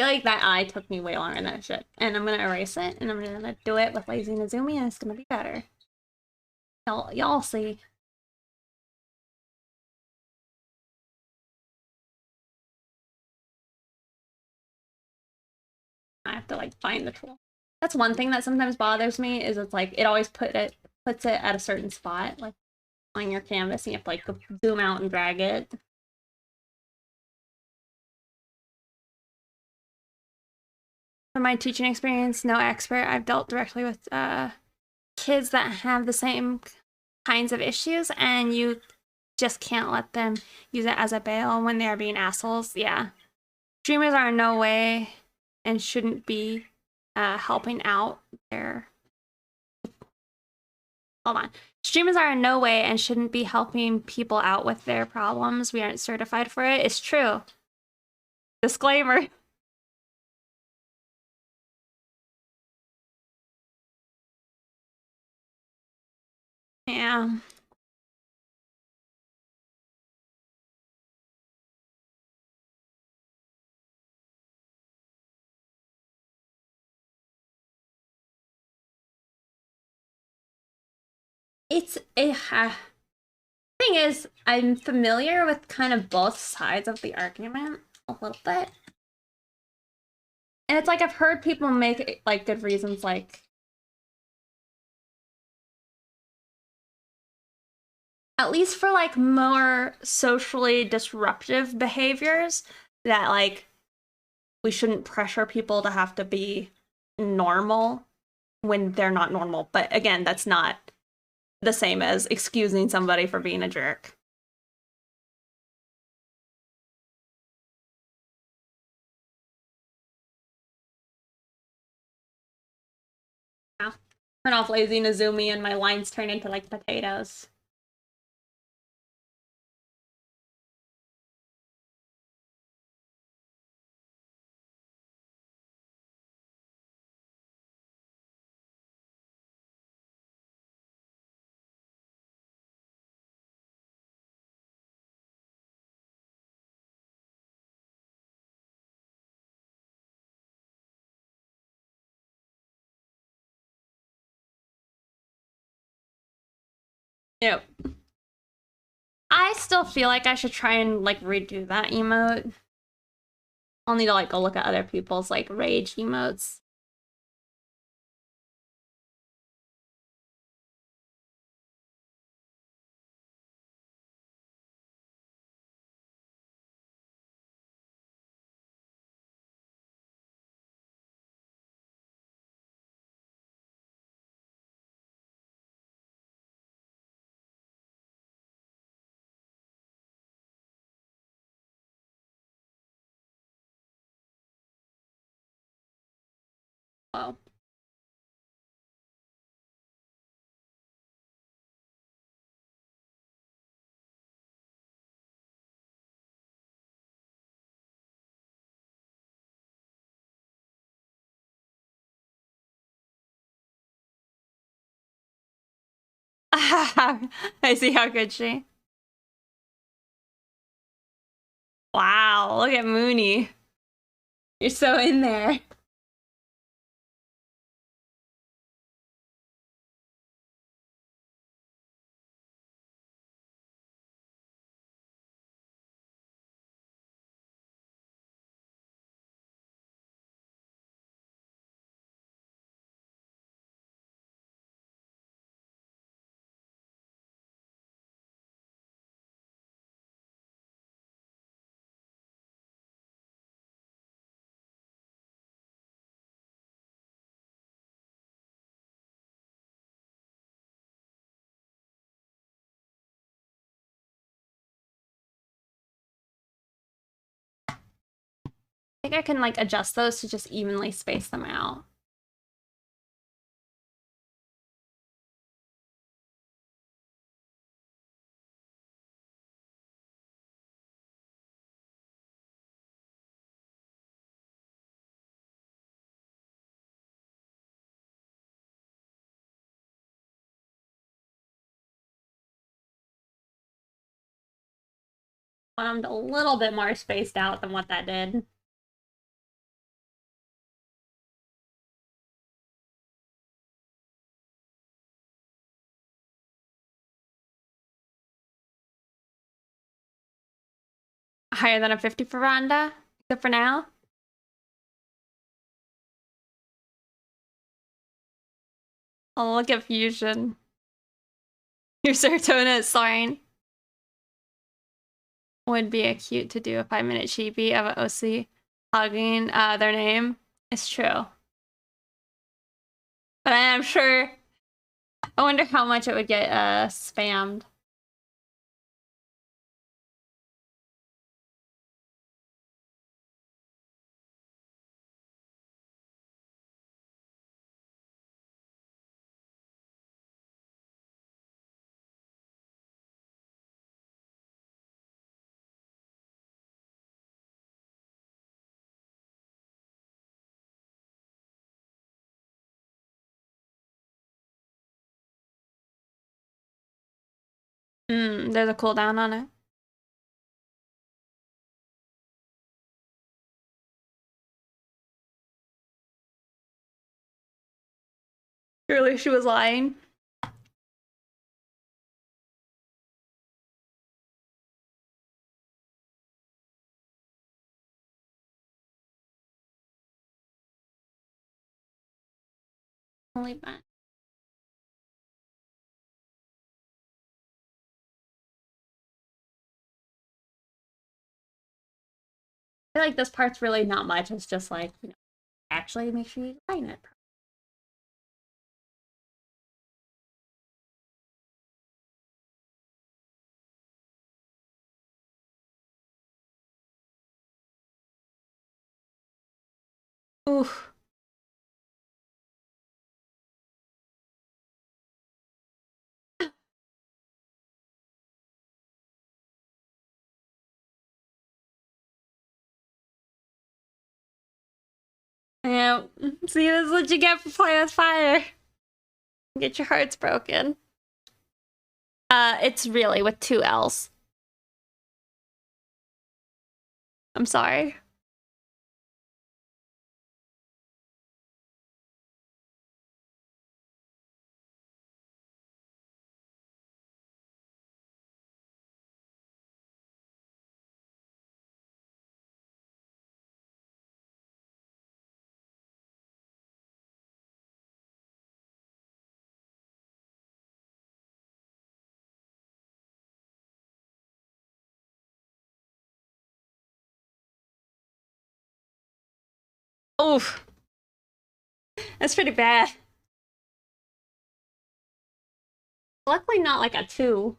feel like that eye took me way longer than it should. And I'm gonna erase it, and I'm gonna do it with Lazy Nezumi, and it's gonna be better. Y'all see. I have to like find the tool. That's one thing that sometimes bothers me is it's like it always puts it at a certain spot, like on your canvas, and you have to like zoom out and drag it. From my teaching experience, no expert, I've dealt directly with kids that have the same kinds of issues, and you just can't let them use it as a bail when they're being assholes. Yeah. Streamers are in no way and shouldn't be helping out their... Hold on. Streamers are in no way and shouldn't be helping people out with their problems. We aren't certified for it. It's true. Disclaimer. Yeah. It's a thing is, I'm familiar with kind of both sides of the argument a little bit. And it's like I've heard people make like good reasons, like at least for like more socially disruptive behaviors, that like we shouldn't pressure people to have to be normal when they're not normal. But again, that's not the same as excusing somebody for being a jerk. Yeah. Turn off Lazy Nezumi and my lines turn into like potatoes. Yep. I still feel like I should try and like redo that emote. I'll need to like go look at other people's like rage emotes. Well, I see how good she. Wow, look at Mooney. You're so in there. think I can like adjust those to just evenly space them out. Want them a little bit more spaced out than what that did. Higher than a 50 for Rhonda, except for now. Oh, look at Fusion. Your serotonin is soaring. Would be a cute to do a 5-minute chibi of an OC hugging their name. It's true. But I am sure, I wonder how much it would get spammed. There's a cooldown on it. Surely she was lying. Only bad. I feel like this part's really not much. It's just like, you know, actually make sure you line it. Oof. Yeah. See, this is what you get for playing with fire. Get your hearts broken. It's really with 2 L's. I'm sorry. Oof. That's pretty bad. Luckily not like a 2.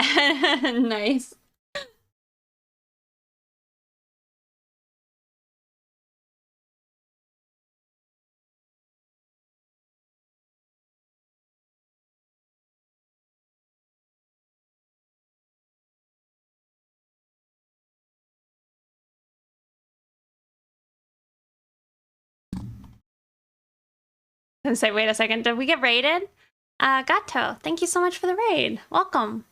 Nice. And say, wait a second, did we get raided? Gato, thank you so much for the raid. Welcome.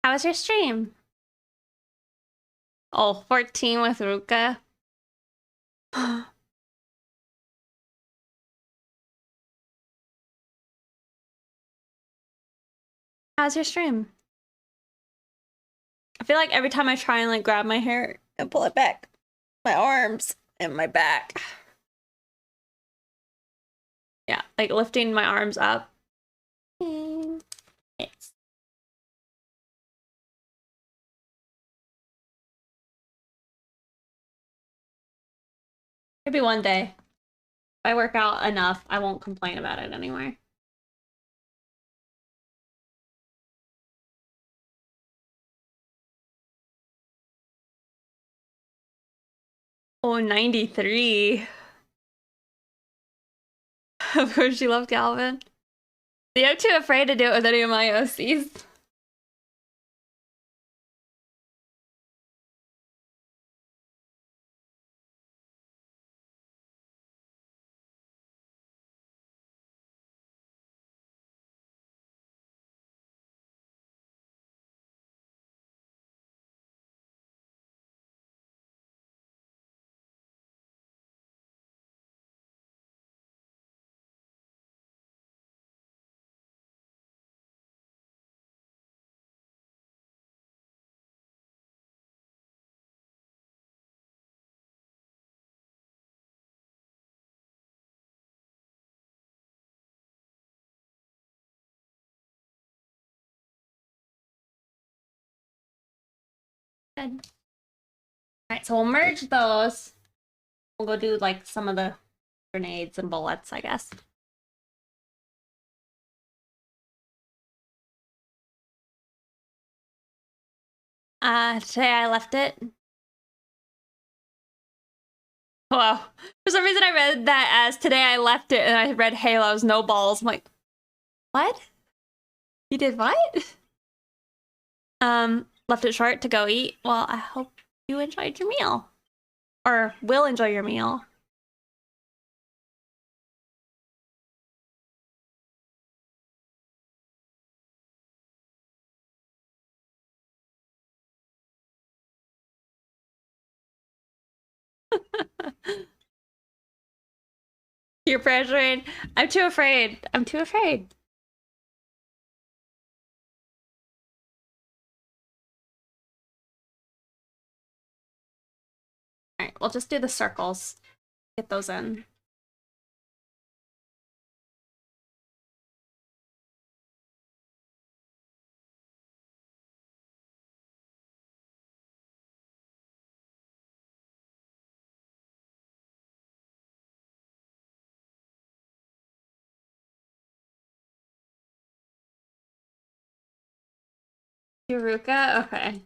How was your stream? Oh, 14 with Ruka. How's your stream? I feel like every time I try and like grab my hair and pull it back, my arms and my back. Yeah, like lifting my arms up. Yes. Maybe one day. If I work out enough, I won't complain about it anymore. Oh, 93. Of course you love Calvin. See, I'm too afraid to do it with any of my OCs. Good. Alright, so we'll merge those. We'll go do like some of the grenades and bullets, I guess. Today I left it. Wow. For some reason I read that as today I left it and I read Halo's no balls. I'm like, what? You did what? Left it short to go eat. Well, I hope you enjoyed your meal. Or will enjoy your meal. You're pressuring. I'm too afraid. I'm too afraid. Alright, we'll just do the circles. Get those in. Yuruka? Okay.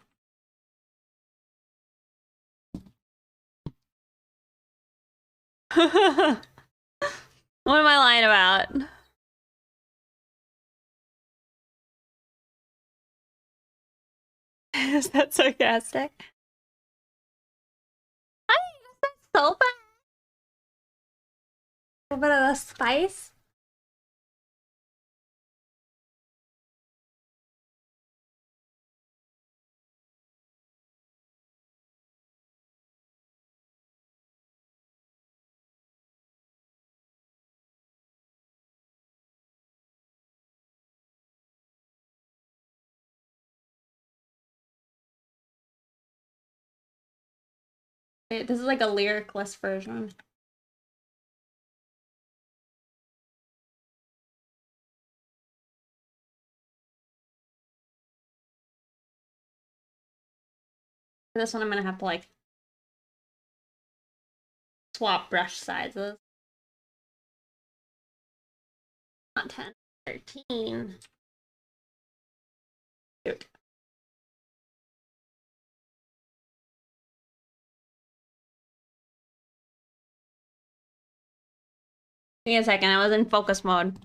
What am I lying about? Is that sarcastic? I that's so bad. A little bit of the spice. Wait, this is like a lyricless version. For this one, I'm gonna have to like swap brush sizes. Not 10, 13. Shoot. Give me a second, I was in focus mode.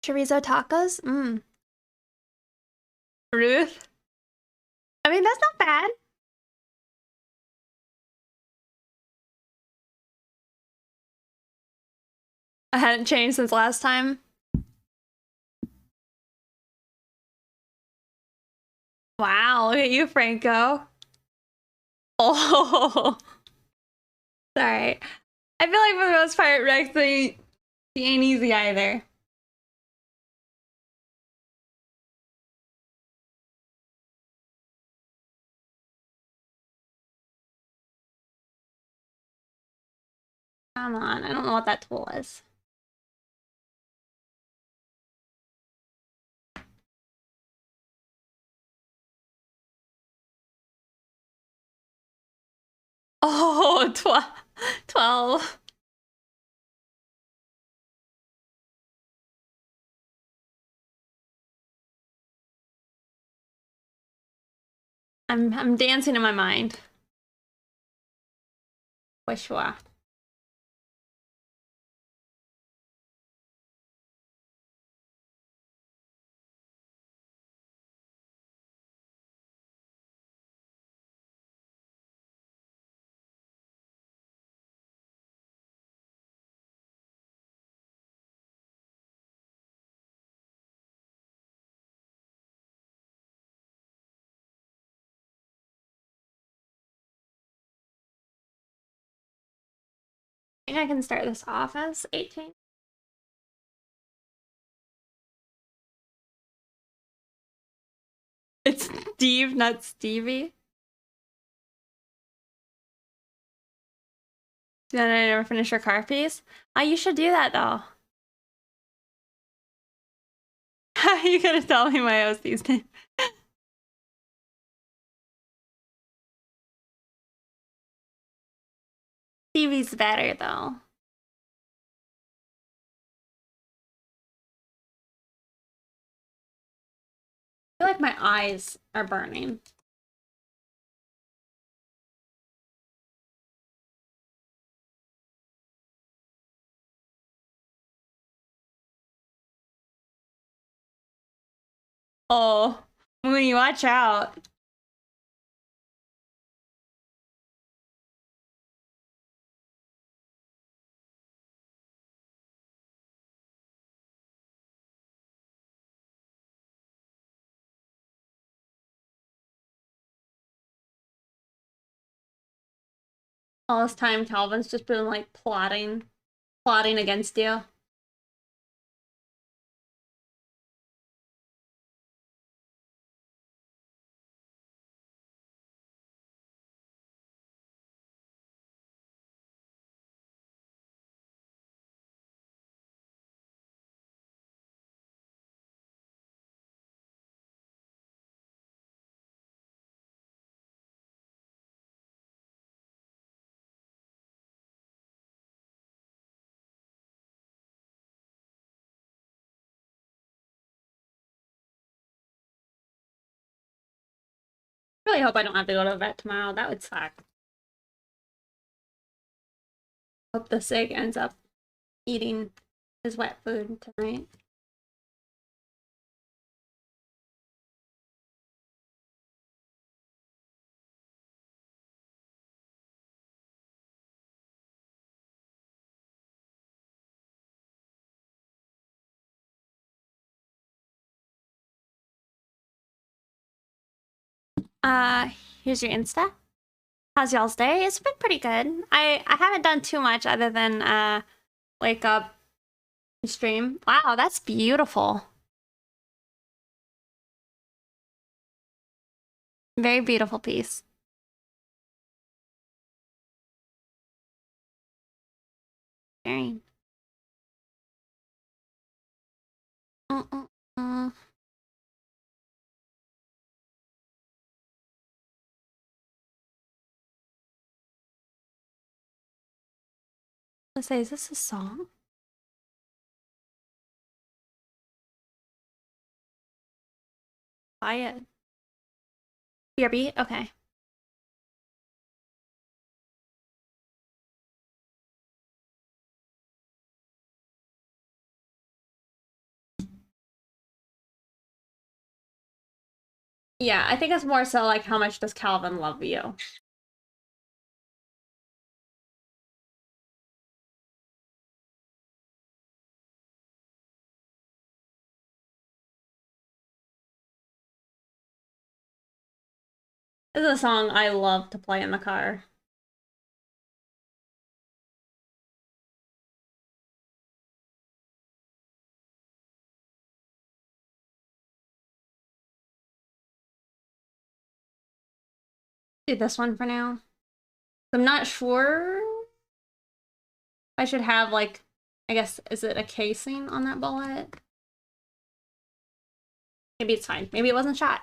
Chorizo tacos? Mmm. Ruth? I mean, that's not bad. I hadn't changed since last time. Wow, look at you, Franco. Oh. Sorry. I feel like for the most part, Rex, he ain't easy either. Come on, I don't know what that tool is. Oh, 12. I'm dancing in my mind. For sure. I think I can start this off as 18. It's Steve, not Stevie. Then I never finish your car piece. Oh, you should do that though. How are you gonna tell me my OC's name? Stevie's better though. I feel like my eyes are burning. Oh, Mooney, watch out. All this time, Calvin's just been like plotting against you. I really hope I don't have to go to the vet tomorrow. That would suck. Hope the Sig ends up eating his wet food tonight. Here's your Insta. How's y'all's day? It's been pretty good. I haven't done too much other than wake up and stream. Wow, that's beautiful. Very beautiful piece. Very. Mm. Let's say, is this a song? Buy it. BRB? Okay. Yeah, I think it's more so like how much does Calvin love you? This is a song I love to play in the car. Do this one for now. I'm not sure I should have like, I guess, is it a casing on that bullet? Maybe it's fine. Maybe it wasn't shot.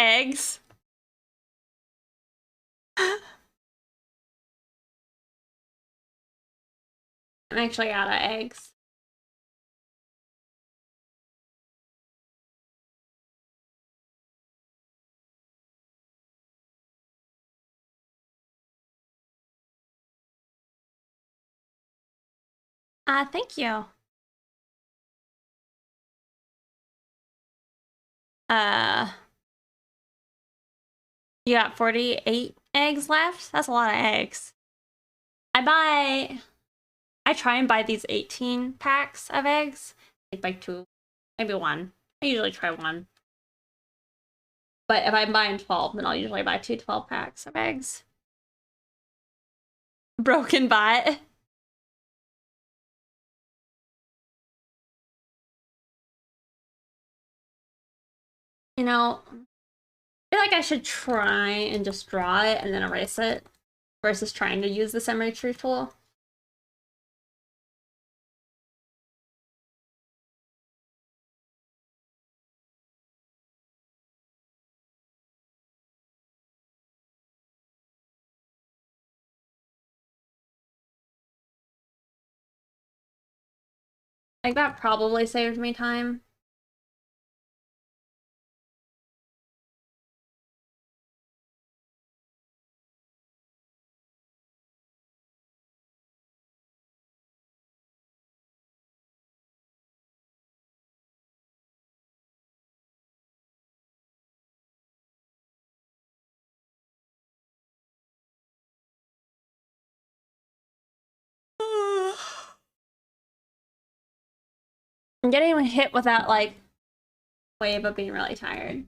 Eggs. I'm actually out of eggs. Thank you. You got 48 eggs left? That's a lot of eggs. I try and buy these 18 packs of eggs. Like buy 2, maybe 1. I usually try 1. But if I'm buying 12, then I'll usually buy 2 12-packs of eggs. Broken bot. You know, I feel like I should try and just draw it and then erase it versus trying to use the symmetry tool. Like, that probably saved me time. I'm getting hit with that, like, wave of being really tired.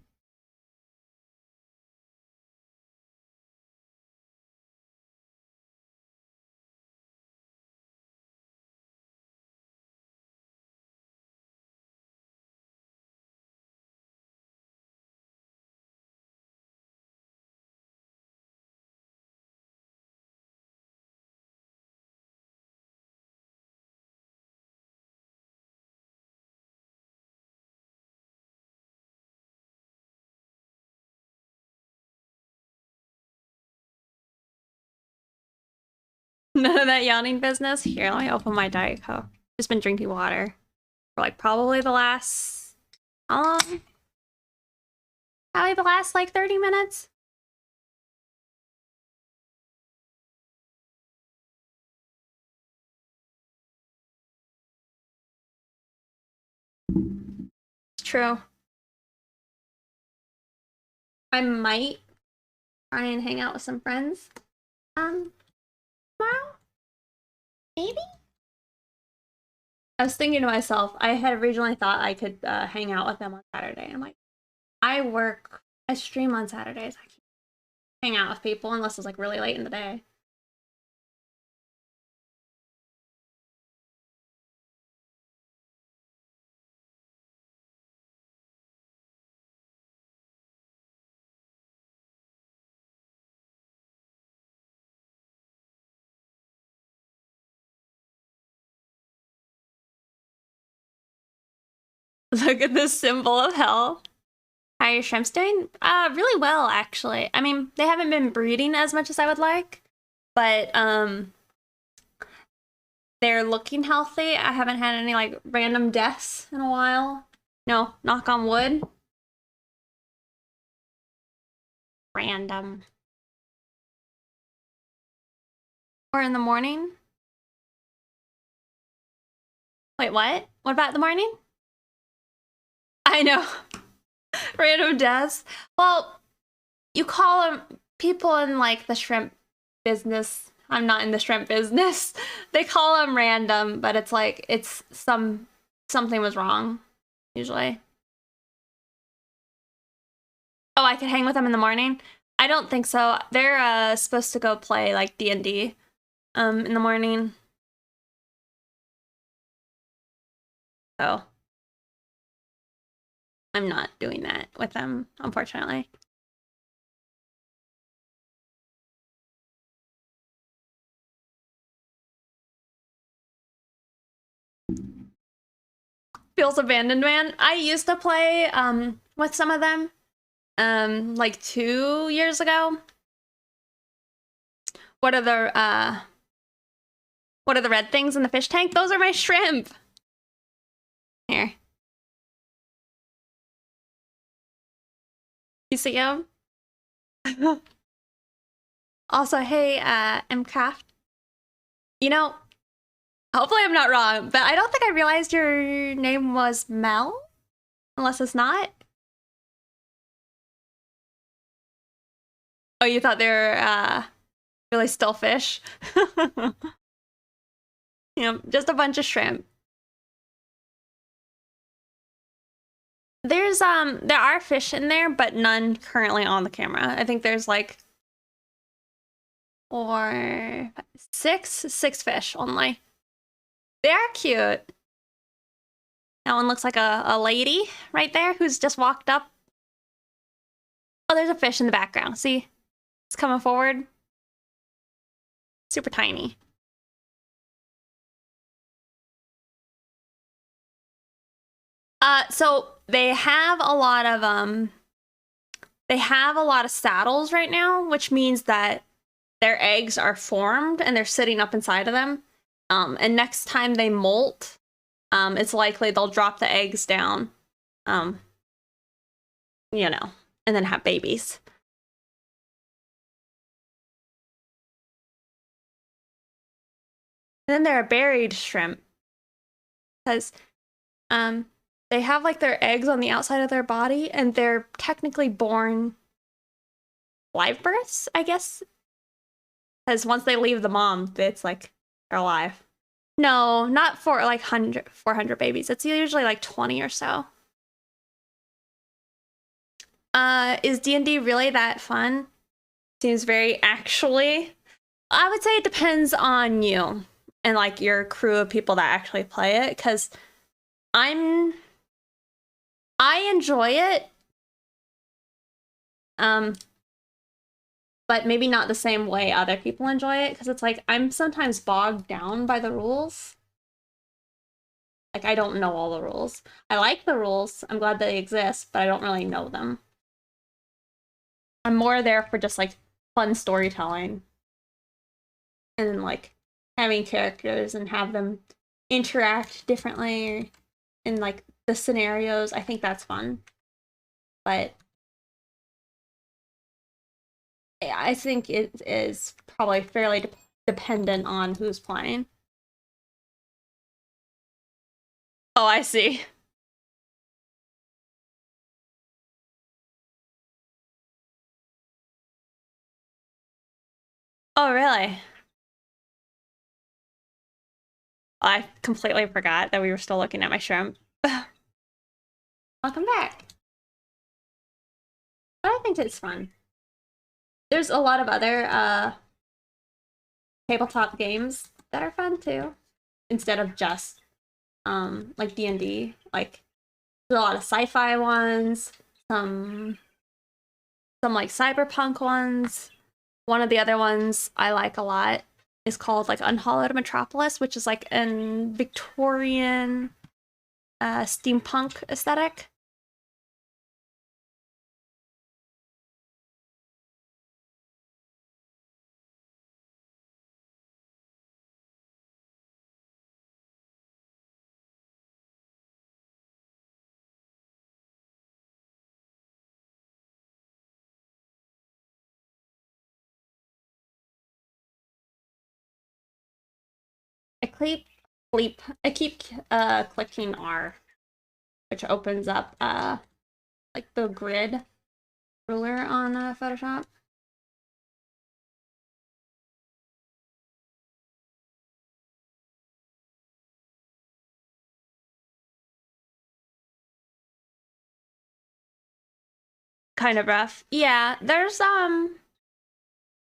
None of that yawning business. Here, let me open my Diet Coke. Just been drinking water for like probably the last, how long? Probably the last like 30 minutes. It's true. I might try and hang out with some friends tomorrow. Maybe? I was thinking to myself, I had originally thought I could hang out with them on Saturday. I'm like, I stream on Saturdays. I can't hang out with people unless it's like really late in the day. Look at this symbol of hell. How are your shrimps doing? Really well, actually. I mean, they haven't been breeding as much as I would like, but they're looking healthy. I haven't had any like random deaths in a while. No, knock on wood. Random. Or in the morning. Wait, what? What about the morning? I know. Random deaths. Well, you call them people in like the shrimp business. I'm not in the shrimp business. They call them random, but it's like something was wrong usually. Oh, I could hang with them in the morning? I don't think so. They're supposed to go play like D&D in the morning. So I'm not doing that with them, unfortunately. Feels abandoned, man. I used to play with some of them. like 2 years ago. What are the red things in the fish tank? Those are my shrimp. Here. You see them? Also, hey, mcraft. You know, hopefully I'm not wrong, but I don't think I realized your name was Mel, unless it's not. Oh, you thought they were really still fish? You know, just a bunch of shrimp. There are fish in there, but none currently on the camera. I think there's like 6 fish only. They are cute. That one looks like a lady right there who's just walked up. Oh, there's a fish in the background. See? It's coming forward. Super tiny. So they have a lot of saddles right now, which means that their eggs are formed and they're sitting up inside of them. And next time they molt, it's likely they'll drop the eggs down, you know, and then have babies. And then there are buried shrimp, because they have like their eggs on the outside of their body, and they're technically born live births, I guess. Because once they leave the mom, it's like they're alive. No, not for like 400 babies. It's usually like 20 or so. Is D&D really that fun? Seems very actually. I would say it depends on you and like your crew of people that actually play it, because I enjoy it. But maybe not the same way other people enjoy it, because it's like I'm sometimes bogged down by the rules. Like, I don't know all the rules. I like the rules. I'm glad they exist, but I don't really know them. I'm more there for just like fun storytelling and like having characters and have them interact differently in like the scenarios. I think that's fun. But I think it is probably fairly dependent on who's playing. Oh, I see. Oh, really? I completely forgot that we were still looking at my shrimp. Welcome back. But I think it's fun. There's a lot of other tabletop games that are fun too, instead of just like D&D. Like, there's a lot of sci-fi ones, some like cyberpunk ones. One of the other ones I like a lot is called like Unhallowed Metropolis, which is like an Victorian steampunk aesthetic. I keep clicking R, which opens up like the grid ruler on Photoshop. Kind of rough. Yeah, there's a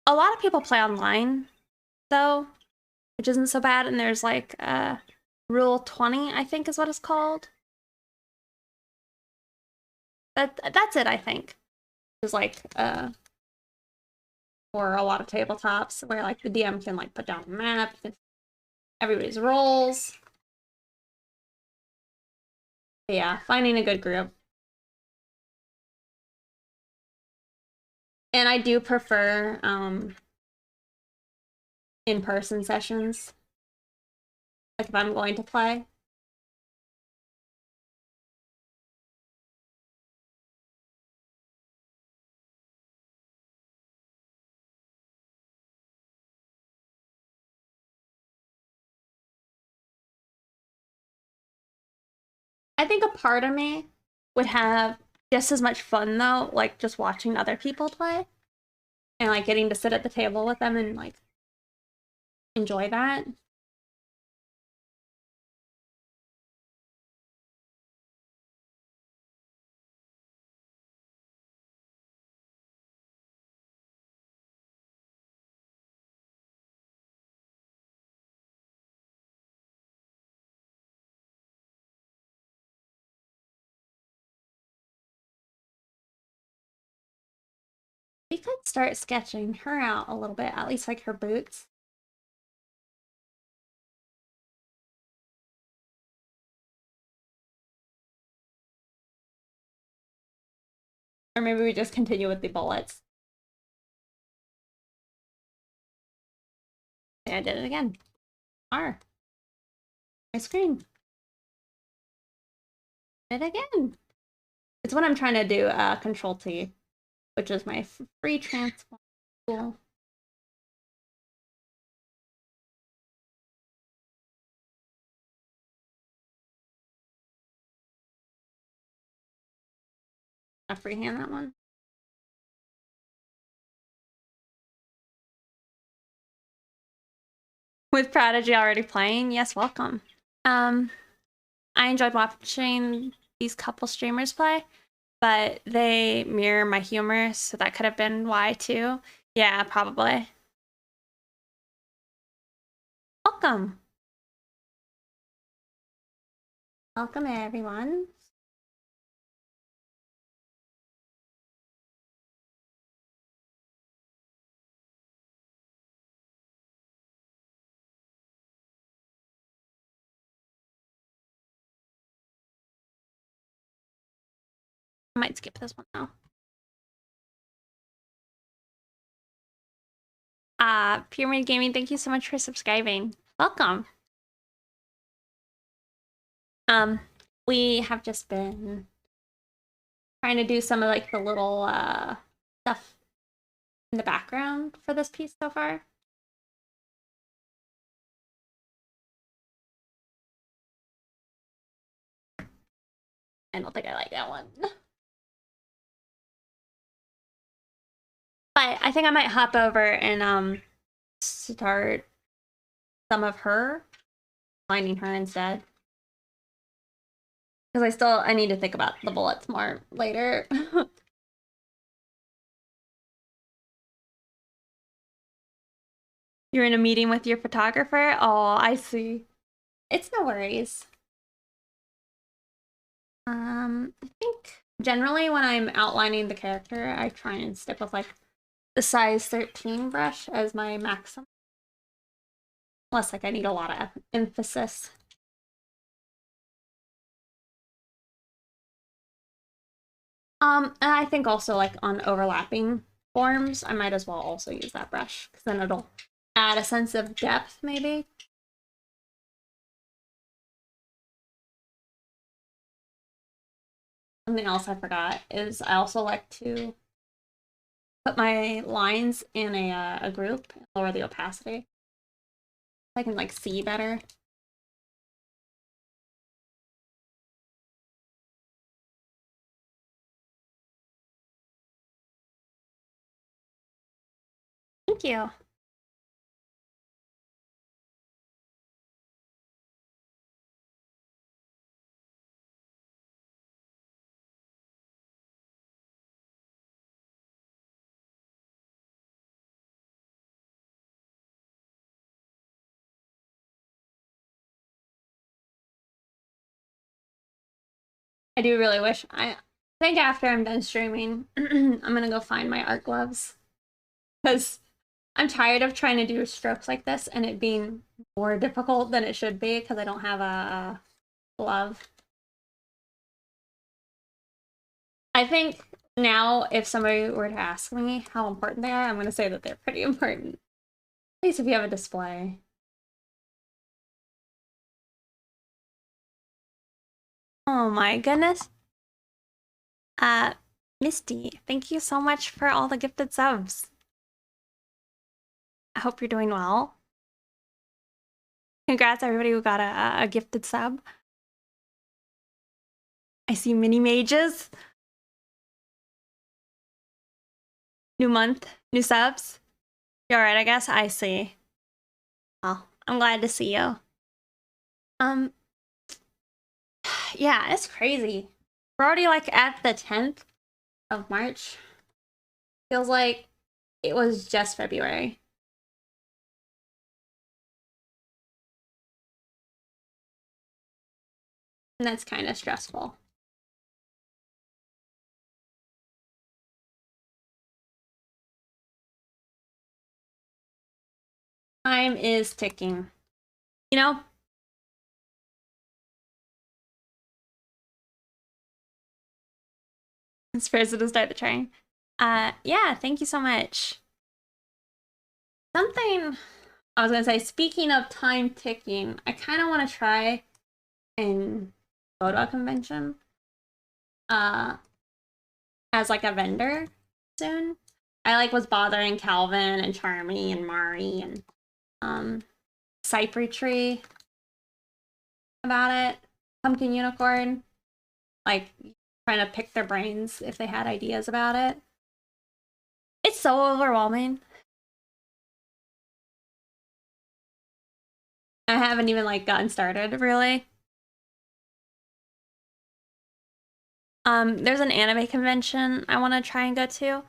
lot of people play online though, which isn't so bad, and there's like Rule 20, I think is what it's called. That's it, I think. It's like for a lot of tabletops where like the DM can like put down a map, everybody's roles. But yeah, finding a good group. And I do prefer in-person sessions. Like if I'm going to play. I think a part of me would have just as much fun though, like just watching other people play and like getting to sit at the table with them and like enjoy that. We could start sketching her out a little bit, at least like her boots. Or maybe we just continue with the bullets. Yeah, I did it again. R. My screen. Did it again. It's when I'm trying to do Control T, which is my free transform tool. I freehand that one. With Prodigy already playing, yes, welcome. I enjoyed watching these couple streamers play, but they mirror my humor, so that could have been why too. Yeah, probably. Welcome. Welcome everyone. I might skip this one now. Pyramid Gaming, thank you so much for subscribing. Welcome. We have just been trying to do some of like the little stuff in the background for this piece so far. I don't think I like that one. But I think I might hop over and start some of her, finding her instead. Because I need to think about the bullets more later. You're in a meeting with your photographer? Oh, I see. It's no worries. I think generally when I'm outlining the character, I try and stick with like the size 13 brush as my maximum. Unless like I need a lot of emphasis. And I think also like on overlapping forms, I might as well also use that brush because then it'll add a sense of depth maybe. Something else I forgot is I also like to put my lines in a group and lower the opacity. I can like see better. Thank you. I do really wish I think after I'm done streaming, I'm gonna go find my art gloves. Because I'm tired of trying to do strokes like this and it being more difficult than it should be because I don't have a glove. I think now if somebody were to ask me how important they are, I'm going to say that they're pretty important. At least if you have a display. Oh my goodness. Misty, thank you so much for all the gifted subs. I hope you're doing well. Congrats everybody who got a gifted sub. I see mini mages. New month, new subs. You're alright, I guess. I see. Well, I'm glad to see you. Yeah, it's crazy. We're already like at the 10th of March. Feels like it was just February. And that's kind of stressful. Time is ticking. You know? It's first to start the train. Yeah, thank you so much. Something I was gonna say, speaking of time ticking, I kind of want to try and go to a convention as like a vendor soon. I like was bothering Calvin and Charmy and Mari and Cypher Tree about it. Pumpkin Unicorn, like trying to pick their brains if they had ideas about it. It's so overwhelming. I haven't even like gotten started really. There's an anime convention I want to try and go to.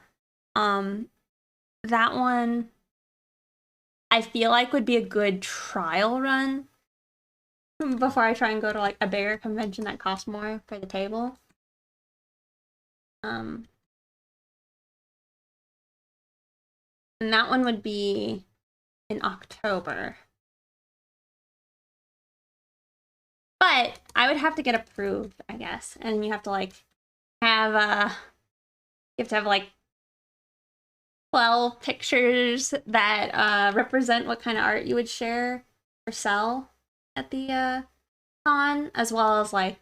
That one I feel like would be a good trial run before I try and go to like a bigger convention that costs more for the table. And that one would be in October. But I would have to get approved, I guess. And you have to like have you have to have like 12 pictures that represent what kind of art you would share or sell at the con, as well as like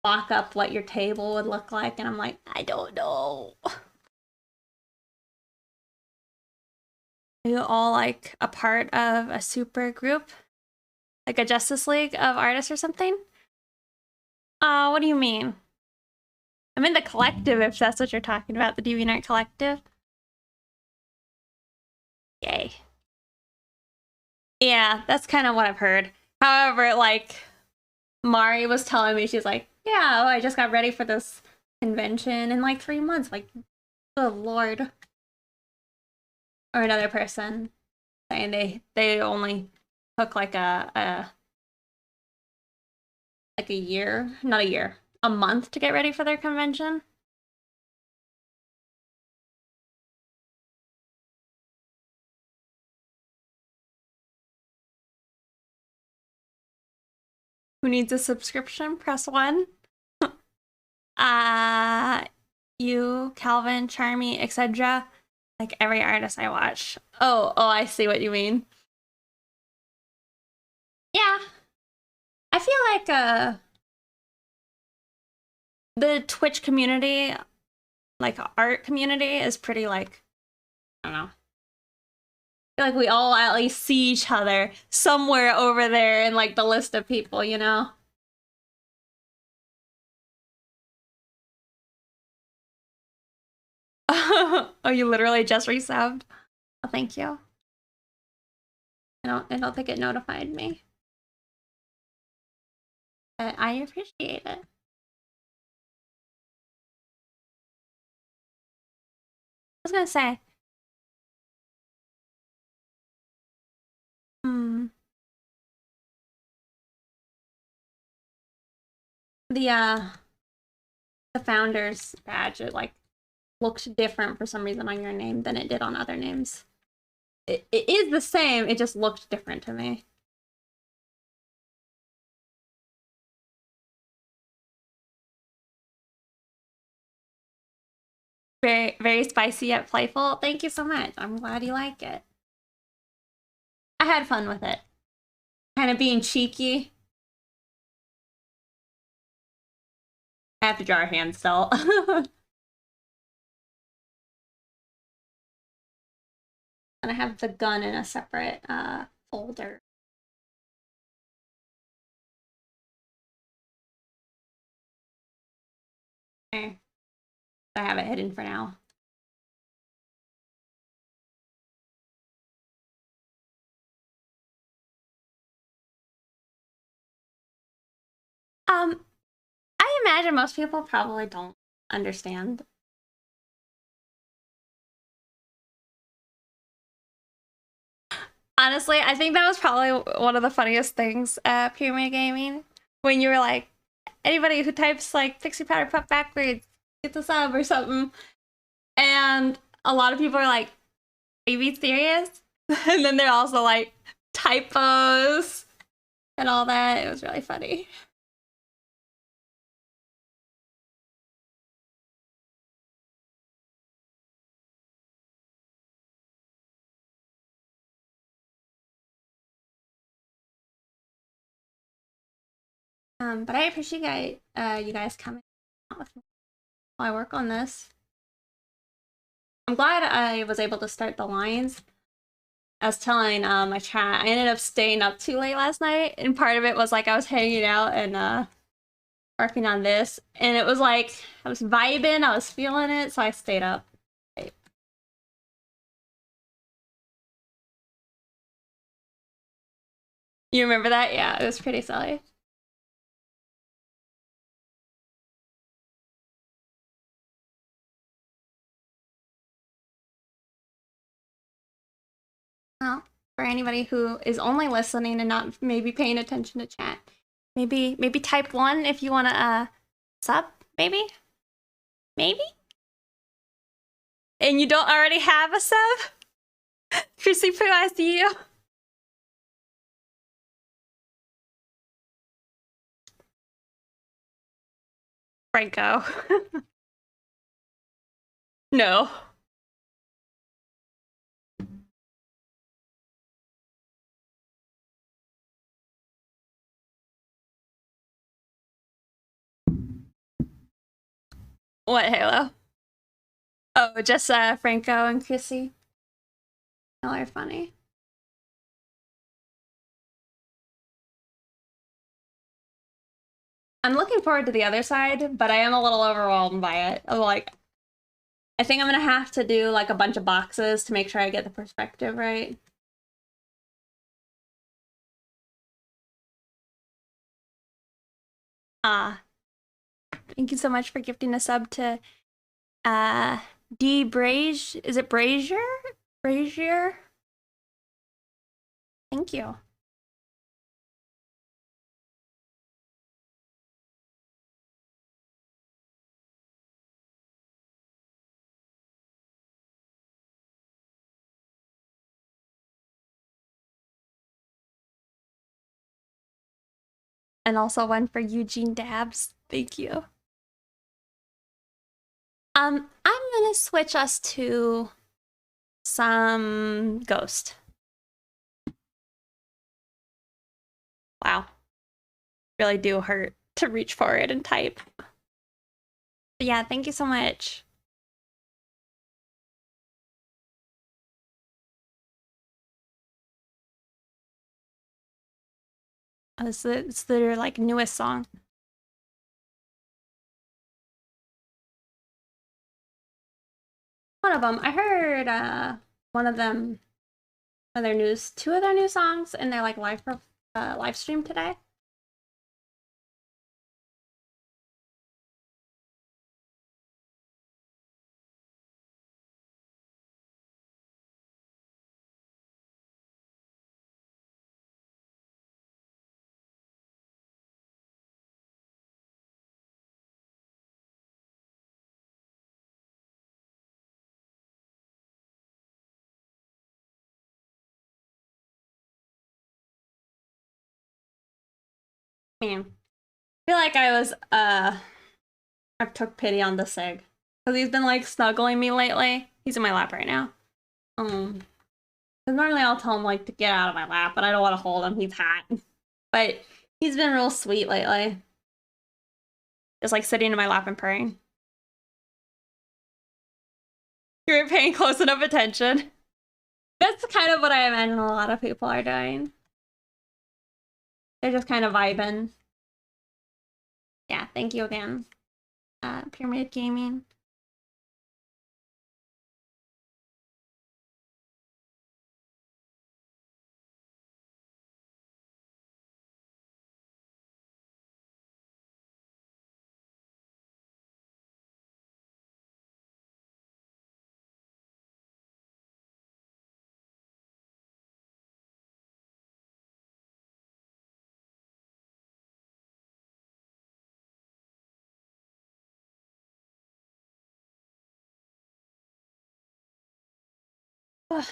mock up what your table would look like. And I'm like, I don't know. Are you all like a part of a super group? Like a Justice League of artists or something? What do you mean? I'm in the collective, if that's what you're talking about, the DeviantArt collective. Yay. Yeah, that's kind of what I've heard. However, like, Mari was telling me, she's like, yeah, I just got ready for this convention in like 3 months. Like, good lord. Or another person saying they only took like a year, not a year, a month to get ready for their convention. Who needs a subscription? Press 1. You, Calvin, Charmy, etc. Like every artist I watch. Oh, I see what you mean. Yeah. I feel like the Twitch community, like art community, is pretty like, I don't know. I feel like we all at least see each other somewhere over there in like the list of people, you know? Oh, you literally just resubbed? Oh, thank you. I don't think it notified me. But I appreciate it. I was gonna say. The founder's badge, it like looked different for some reason on your name than it did on other names. It is the same, it just looked different to me. Very, very spicy yet playful. Thank you so much. I'm glad you like it. I had fun with it. Kind of being cheeky. I have to draw her hand still. And I have the gun in a separate folder. Okay. I have it hidden for now. I imagine most people probably don't understand. Honestly, I think that was probably one of the funniest things at Pyramid Gaming. When you were like, anybody who types like Pixie Powder Puff backwards, get the sub or something. And a lot of people are like, are you being serious? And then they're also like, typos and all that. It was really funny. But I appreciate you guys coming out with me while I work on this. I'm glad I was able to start the lines. I was telling my chat, I ended up staying up too late last night, and part of it was like I was hanging out and working on this, and it was like I was vibing, I was feeling it, so I stayed up. You remember that? Yeah, it was pretty silly. Well, for anybody who is only listening and not maybe paying attention to chat, maybe type 1 if you want to sub, maybe? Maybe? And you don't already have a sub? Chrissy Poo, I see you. Franco. No. What, Halo? Oh, just Franco and Chrissy. Y'all are funny. I'm looking forward to the other side, but I am a little overwhelmed by it. I'm like, I think I'm gonna have to do like a bunch of boxes to make sure I get the perspective right. Thank you so much for gifting a sub to D Brage. Is it Brazier? Brazier? Thank you. And also one for Eugene Dabs. Thank you. I'm gonna switch us to some Ghost. Wow. Really do hurt to reach for it and type. But yeah, thank you so much. It's their like newest song. One of them. I heard one of them, two of their new songs in their like live stream today. Man, I feel like I took pity on the Sig. Because he's been like snuggling me lately. He's in my lap right now. Because normally I'll tell him like to get out of my lap, but I don't want to hold him. He's hot. But he's been real sweet lately. Just like sitting in my lap and purring. You're paying close enough attention. That's kind of what I imagine a lot of people are doing. They're just kind of vibing. Yeah, thank you again. Pyramid Gaming. Ugh.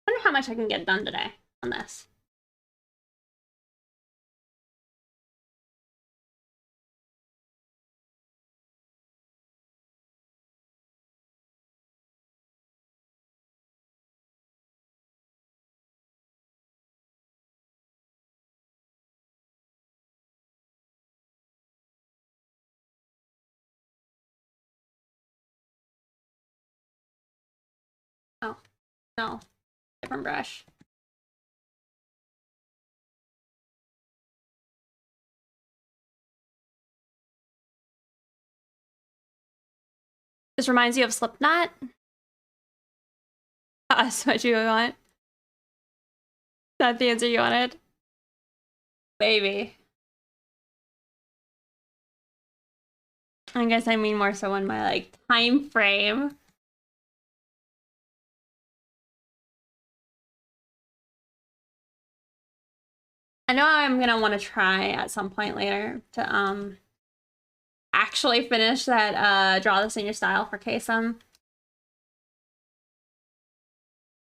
I wonder how much I can get done today on this. Oh, no. Different brush. This reminds you of Slipknot? That's what you want. That's the answer you wanted? Maybe. I guess I mean more so in my, like, time frame. I know I'm gonna want to try at some point later to, actually finish that, Draw This in Your Style for Kaycem.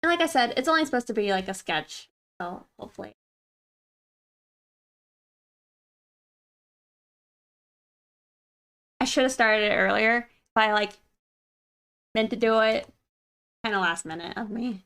And like I said, it's only supposed to be, like, a sketch, so hopefully. I should have started it earlier if I, like, meant to do it. Kind of last minute of me.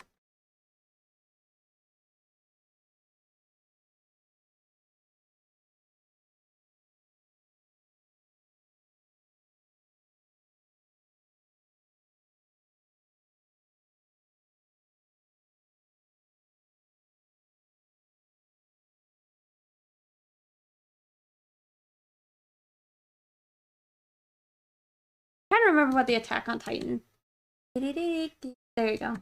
I'm trying to remember what the Attack on Titan. There you go.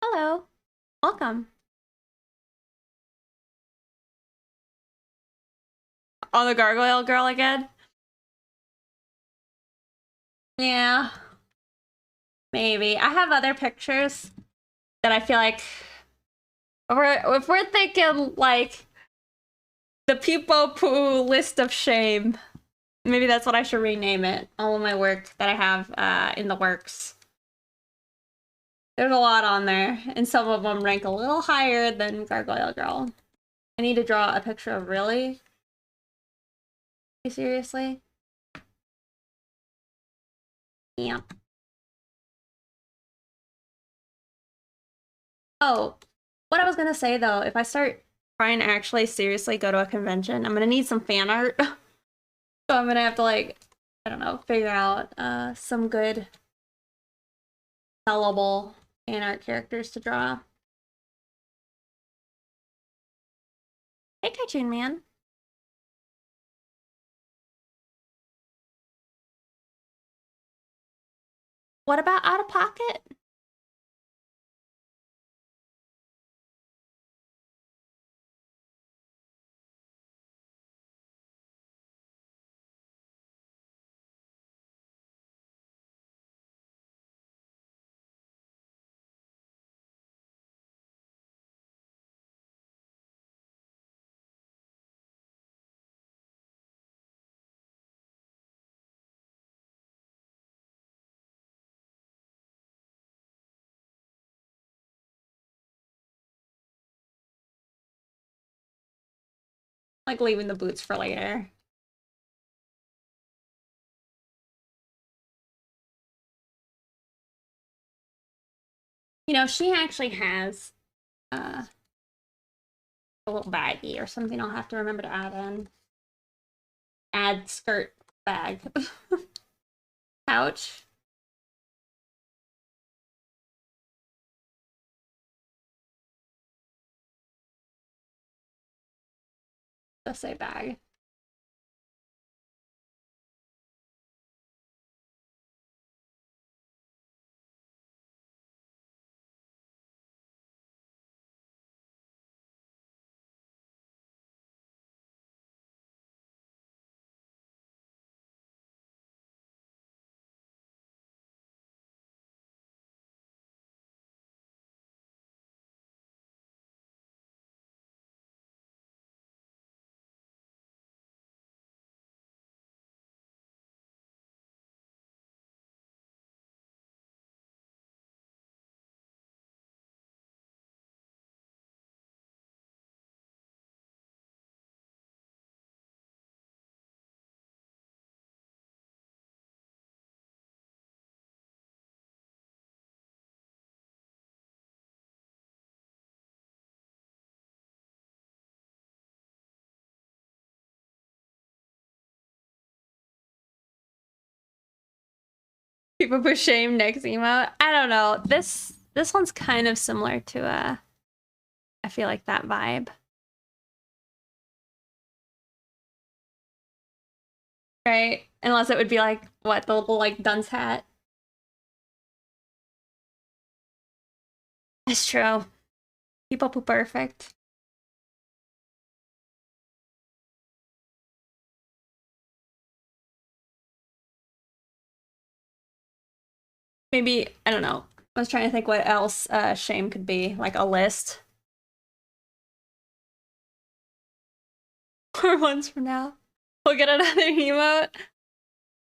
Hello. Welcome. On the Gargoyle Girl again? Yeah. Maybe. I have other pictures that I feel like if we're thinking like the People Poo list of shame, maybe that's what I should rename it. All of my work that I have in the works. There's a lot on there, and some of them rank a little higher than Gargoyle Girl. I need to draw a picture of really? Seriously? Yeah. Oh, what I was gonna say though, if I start trying to actually seriously go to a convention, I'm gonna need some fan art. So I'm gonna have to, like, I don't know, figure out some good sellable fan art characters to draw. Hey, Cartoon Man. What about Out of Pocket? Like leaving the boots for later. You know, she actually has a little baggie or something I'll have to remember to add in. Add skirt bag. Pouch. Just say bag. People put shame next emote. I don't know. This one's kind of similar to I feel like that vibe. Right? Unless it would be like what, the little like dunce hat. It's true. People put perfect. Maybe, I don't know. I was trying to think what else shame could be. Like a list. 4 months from now. We'll get another emote.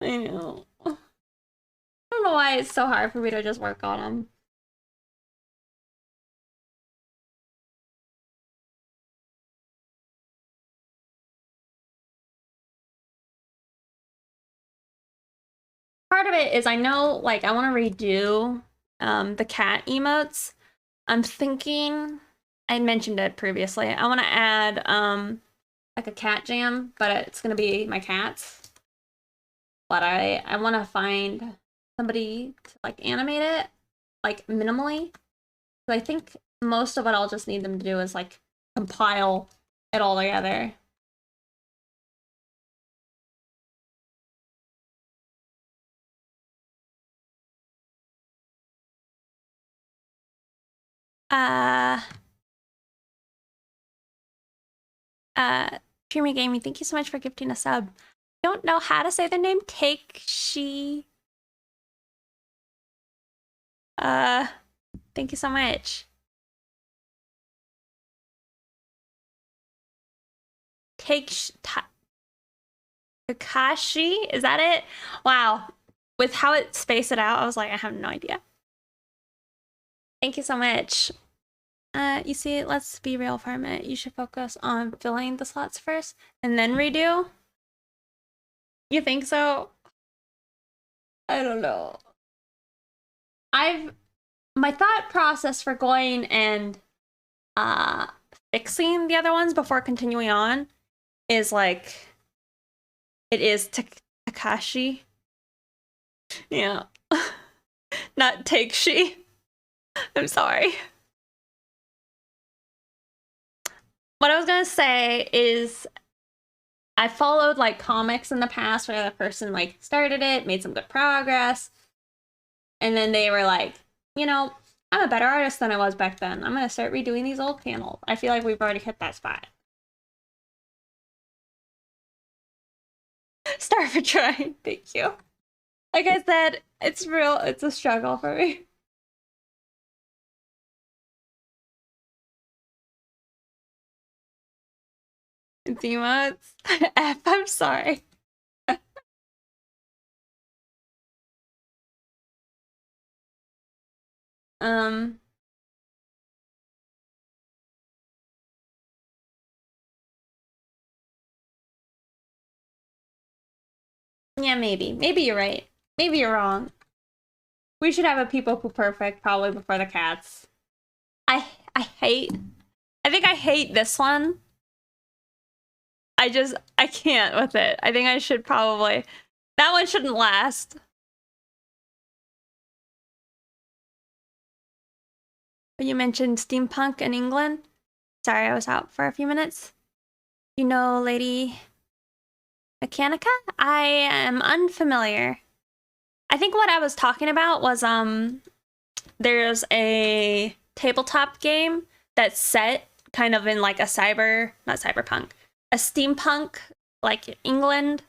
I know. I don't know why it's so hard for me to just work on them. Part of it is I know, like, I want to redo the cat emotes. I'm thinking, I mentioned it previously, I want to add like a cat jam, but it's gonna be my cats. But I want to find somebody to like animate it, like minimally. So I think most of what I'll just need them to do is like compile it all together. Uh, Dreamy Gaming, thank you so much for gifting a sub. Don't know how to say the name. Take she. Thank you so much. Kakashi, is that it? Wow. With how it spaced it out, I was like, I have no idea. Thank you so much. You see, let's be real for a minute. You should focus on filling the slots first and then redo. You think so? I don't know. My thought process for going and fixing the other ones before continuing on is like it is Takashi. Yeah. Not take she. I'm sorry. What I was gonna say is I followed like comics in the past where the person like started it, made some good progress, and then they were like, you know, I'm a better artist than I was back then. I'm gonna start redoing these old panels. I feel like we've already hit that spot. Start for trying. Thank you. Like I said, it's real. It's a struggle for me. Dima, F, I'm sorry. Um, Yeah, maybe. Maybe you're right. Maybe you're wrong. We should have a People Poo Perfect probably before the cats. I think I hate this one. I can't with it. I think I should probably... That one shouldn't last. You mentioned steampunk in England. Sorry, I was out for a few minutes. You know Lady Mechanica? I am unfamiliar. I think what I was talking about was there's a tabletop game that's set kind of in like a not cyberpunk, a steampunk, like England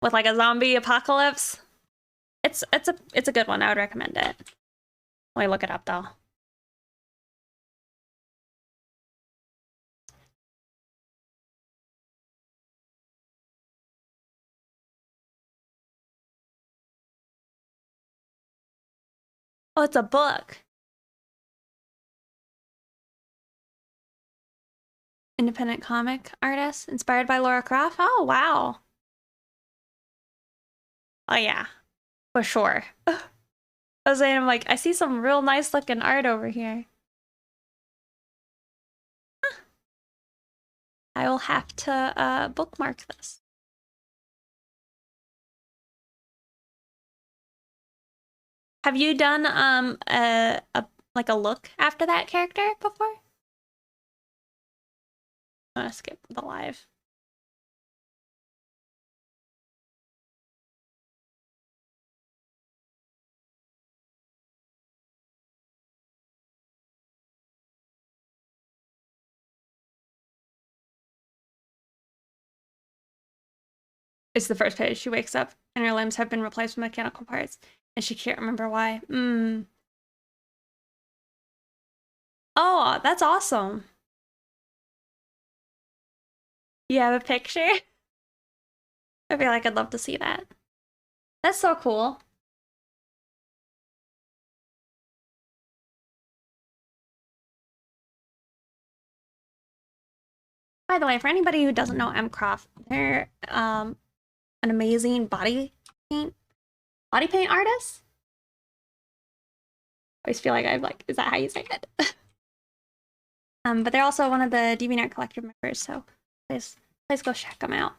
with like a zombie apocalypse. It's a good one. I would recommend it. Let me look it up though. Oh, it's a book. Independent comic artist inspired by Laura Croft. Oh, wow. Oh, yeah, for sure. I was saying, I'm like, I see some real nice looking art over here. Huh. I will have to bookmark this. Have you done like a look after that character before? I'm gonna skip the live. It's the first page. She wakes up and her limbs have been replaced with mechanical parts, and she can't remember why. Oh, that's awesome. You have a picture? I feel like I'd love to see that. That's so cool. By the way, for anybody who doesn't know M. Croft, they're an amazing body paint artist. I always feel like I'm like, is that how you say it? But they're also one of the DeviantArt Collective members, so please go check them out.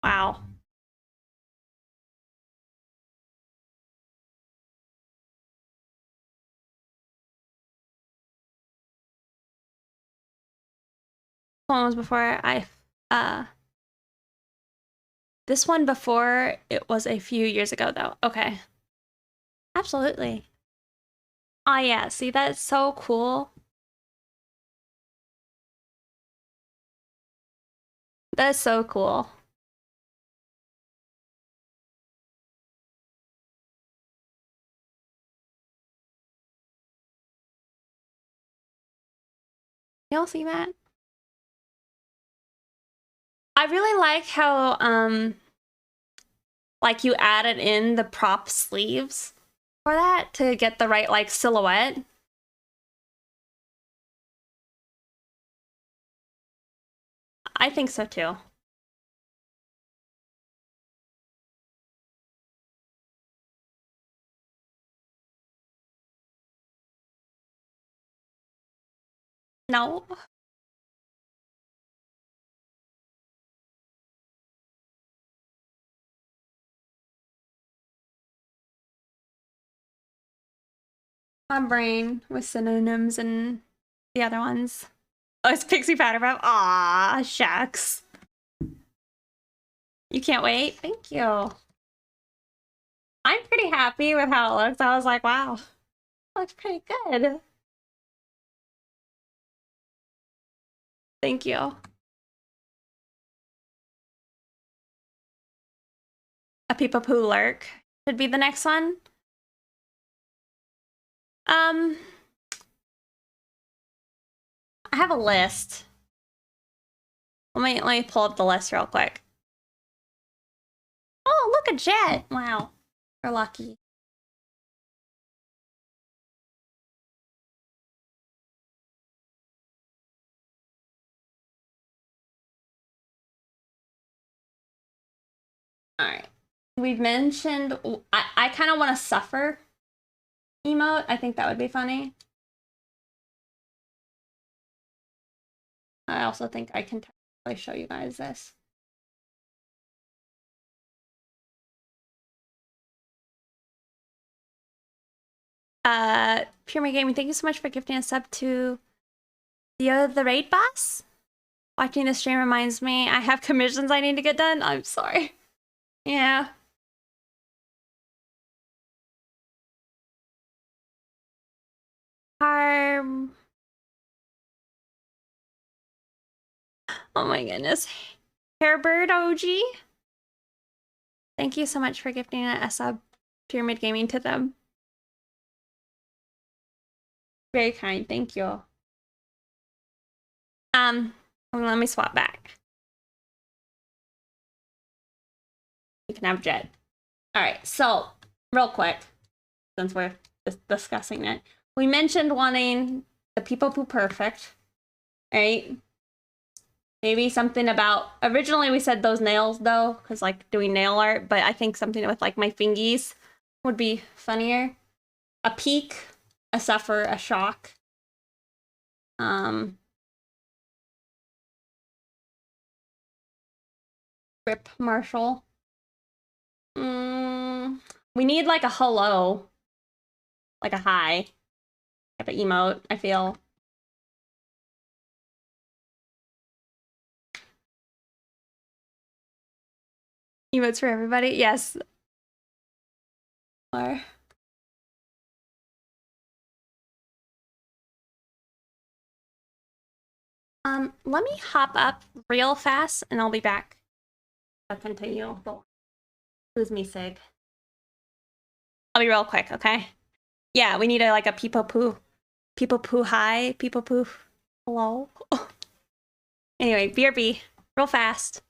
Wow. One was before this one before it was a few years ago though. Okay. Absolutely. Oh yeah, see that's so cool. That's so cool. Y'all see that? I really like how like you added in the prop sleeves for that to get the right like silhouette. I think so too. No. My brain with synonyms and the other ones. Oh, it's Pixie Powder Puff. Aw, shucks. You can't wait? Thank you. I'm pretty happy with how it looks. I was like, wow, looks pretty good. Thank you. A Peepa Poo Lurk should be the next one. I have a list. Let me pull up the list real quick. Oh, look, a jet. Wow. We're lucky. right. We've mentioned, I kind of want to suffer emote. I think that would be funny. I also think I can show you guys this. Pyramid Gaming, thank you so much for gifting a sub to the raid boss. Watching the stream reminds me I have commissions I need to get done. I'm sorry. Yeah. Harm. Oh my goodness. Hairbird OG. Thank you so much for gifting a sub Pyramid Gaming to them. Very kind. Thank you. Let me swap back. You can have Jet. All right. So real quick, since we're discussing it, we mentioned wanting the People Poo Perfect, right? Maybe something about, originally we said those nails though, because like doing nail art, but I think something with like my fingies would be funnier. A peak, a suffer, a shock. Rip Marshall. We need like a hello, like a hi type of emote, I feel. Emotes for everybody? Yes. Or let me hop up real fast and I'll be back. I'll continue. Who's me, Sig? I'll be real quick, okay? Yeah, we need like a people poo hi, people poo hello. Anyway, BRB, real fast.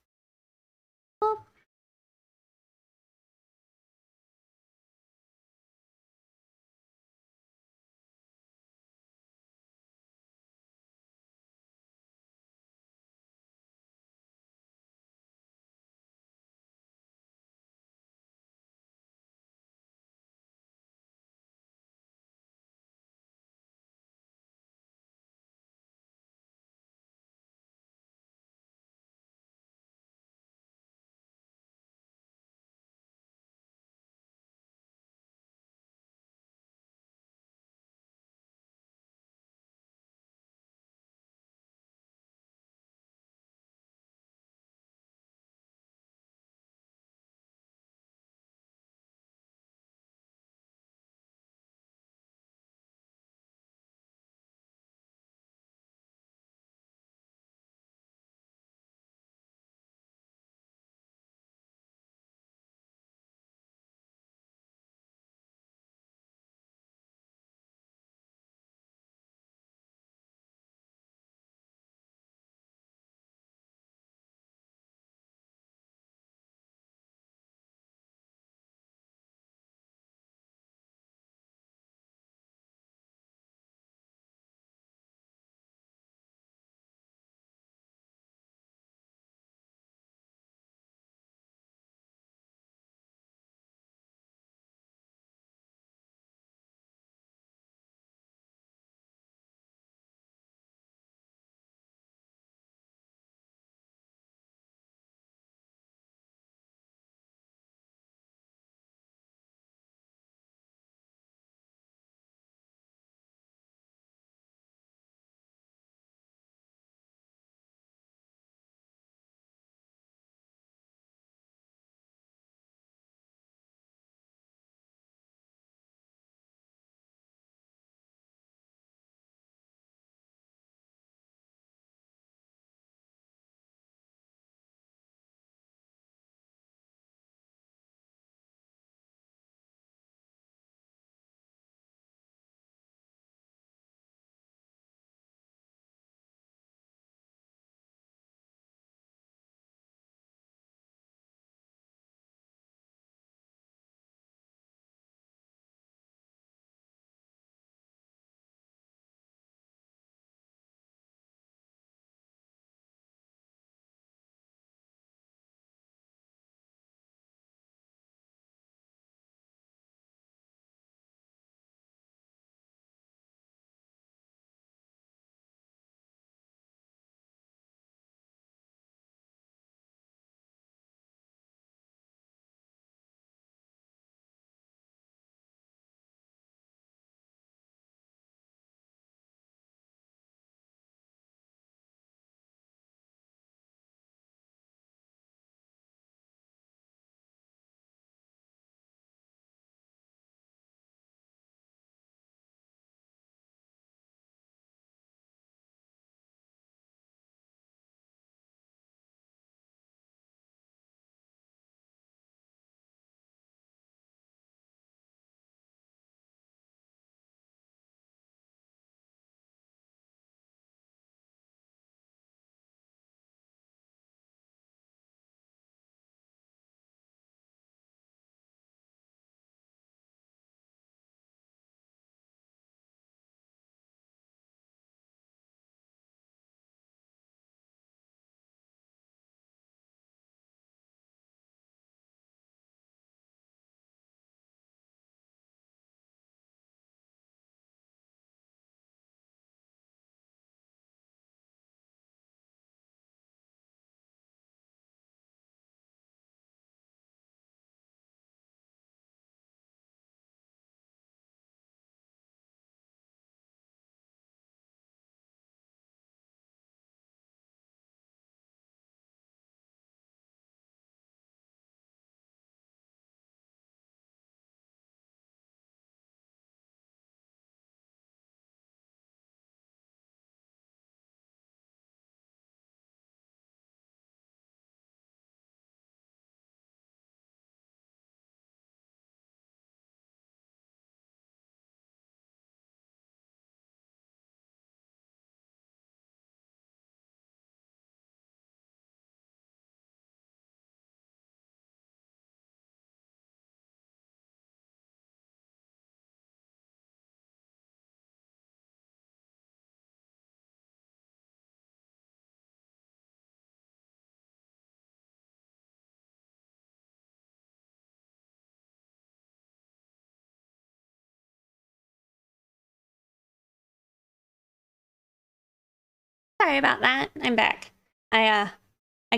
Sorry about that. I'm back. I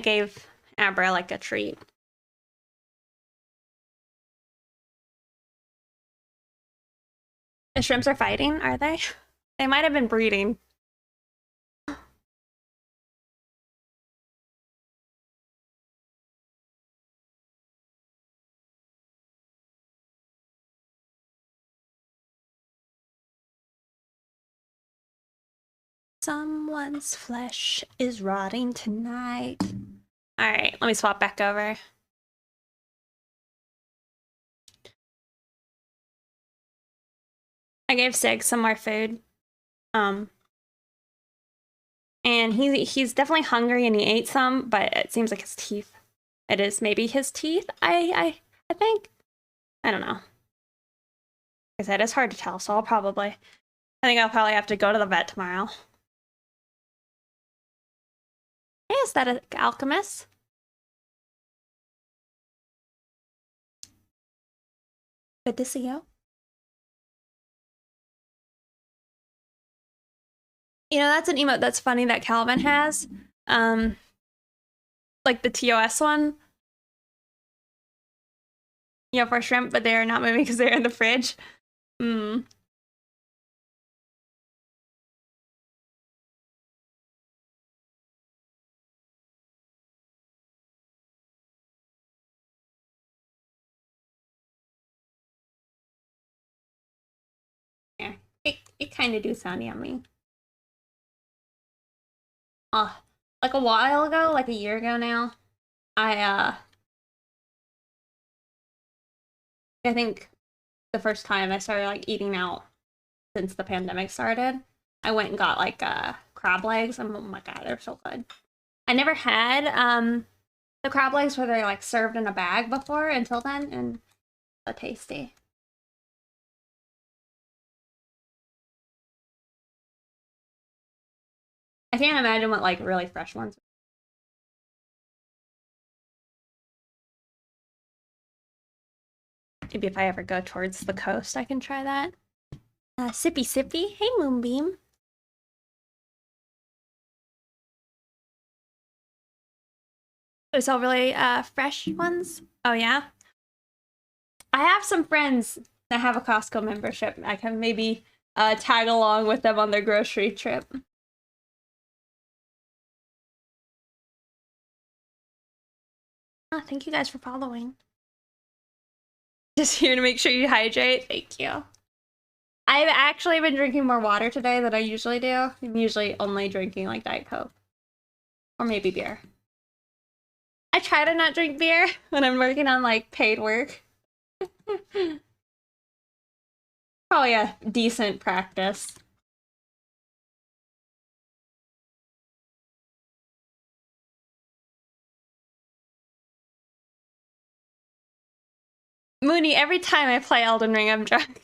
gave Abra like a treat. The shrimps are fighting, are they? They might have been breeding. Someone's flesh is rotting tonight. All right, let me swap back over. I gave Sig some more food. And he's definitely hungry and he ate some, but it seems like his teeth. It is maybe his teeth, I think. I don't know. Like I said, it's hard to tell, so I think I'll probably have to go to the vet tomorrow. Hey, aesthetic alchemist. Good to see you. You know, that's an emote that's funny that Calvin has. Like the TOS one. You know, for shrimp, but they're not moving because they're in the fridge. Yeah, it kind of do sound yummy. Like a while ago, like a year ago now, I think the first time I started like eating out since the pandemic started, I went and got like crab legs, and oh my god, they're so good. I never had the crab legs where they're like served in a bag before until then, and so tasty. I can't imagine what like really fresh ones. Maybe if I ever go towards the coast, I can try that. Sippy Sippy. Hey, Moonbeam. It's all really fresh ones. Oh, yeah? I have some friends that have a Costco membership. I can maybe tag along with them on their grocery trip. Oh, thank you guys for following. Just here to make sure you hydrate. Thank you. I've actually been drinking more water today than I usually do. I'm usually only drinking like Diet Coke. Or maybe beer. I try to not drink beer when I'm working on like paid work. Probably a decent practice. Mooney, every time I play Elden Ring, I'm drunk.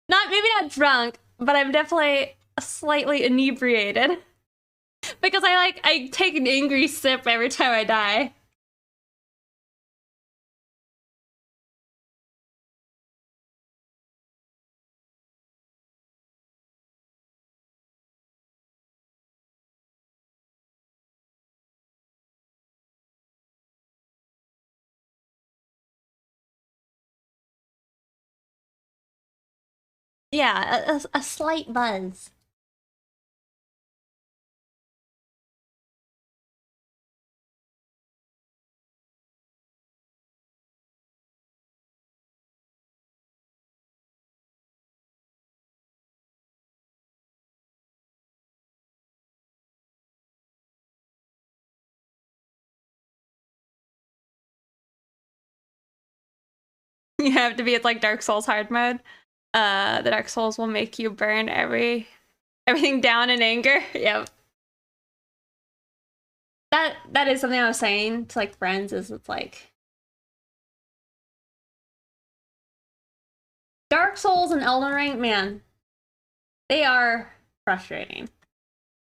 Maybe not drunk, but I'm definitely slightly inebriated. Because I take an angry sip every time I die. Yeah, a slight buzz. You have to be at like Dark Souls hard mode. The Dark Souls will make you burn everything down in anger. Yep. That is something I was saying to like friends, is it's like Dark Souls and Elden Ring, man, they are frustrating.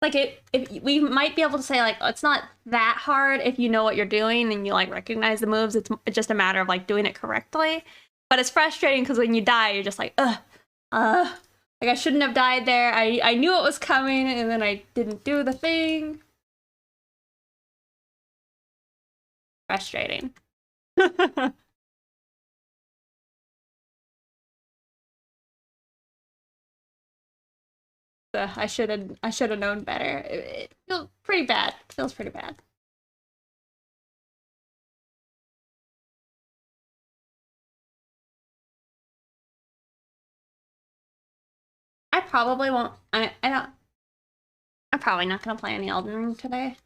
Like we might be able to say like it's not that hard if you know what you're doing and you like recognize the moves. It's just a matter of like doing it correctly. But it's frustrating because when you die, you're just like, ugh. Like, I shouldn't have died there. I knew it was coming, and then I didn't do the thing. Frustrating. I should have known better. It feels pretty bad. It feels pretty bad. I probably won't. I don't. I'm probably not gonna play any Elden Ring today.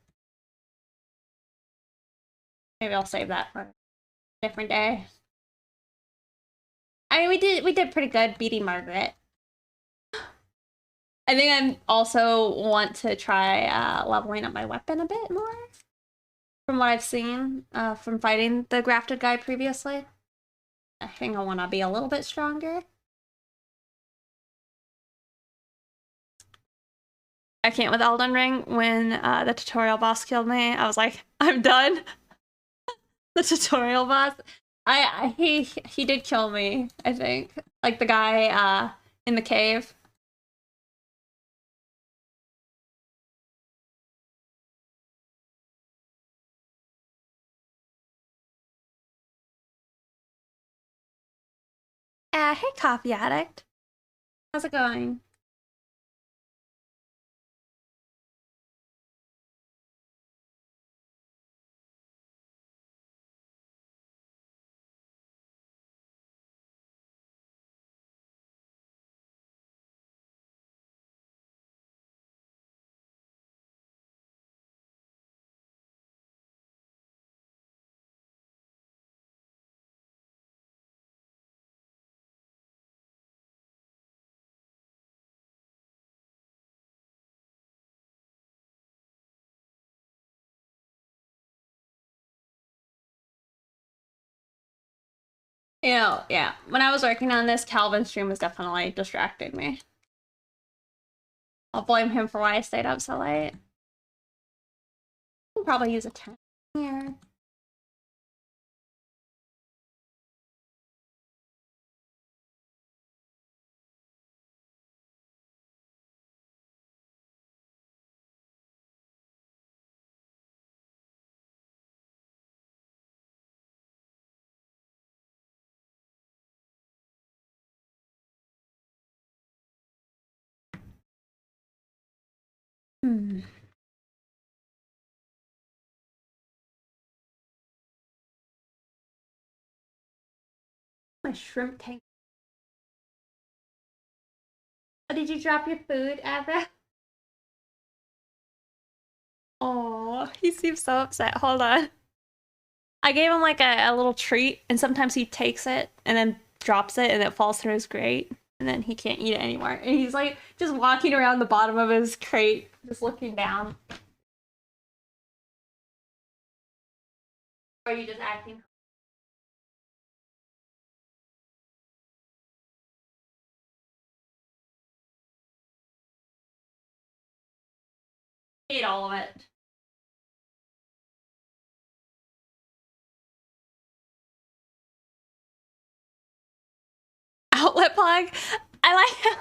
Maybe I'll save that for a different day. I mean, we did pretty good beating Margaret. I think I also want to try leveling up my weapon a bit more. From what I've seen from fighting the grafted guy previously. I think I want to be a little bit stronger. I can't with Elden Ring. When the tutorial boss killed me, I was like, I'm done. The tutorial boss. He did kill me, I think. Like the guy in the cave. Hey, Coffee Addict. How's it going? You know, yeah. When I was working on this, Calvin's stream was definitely distracting me. I'll blame him for why I stayed up so late. I'll probably use a 10 here. My shrimp tank. Oh, did you drop your food, Abra? Oh, he seems so upset. Hold on. I gave him like a little treat, and sometimes he takes it and then drops it, and it falls through his grate, and then he can't eat it anymore. And he's like just walking around the bottom of his crate, just looking down. Or are you just acting? Ate all of it. Outlet plug? I like.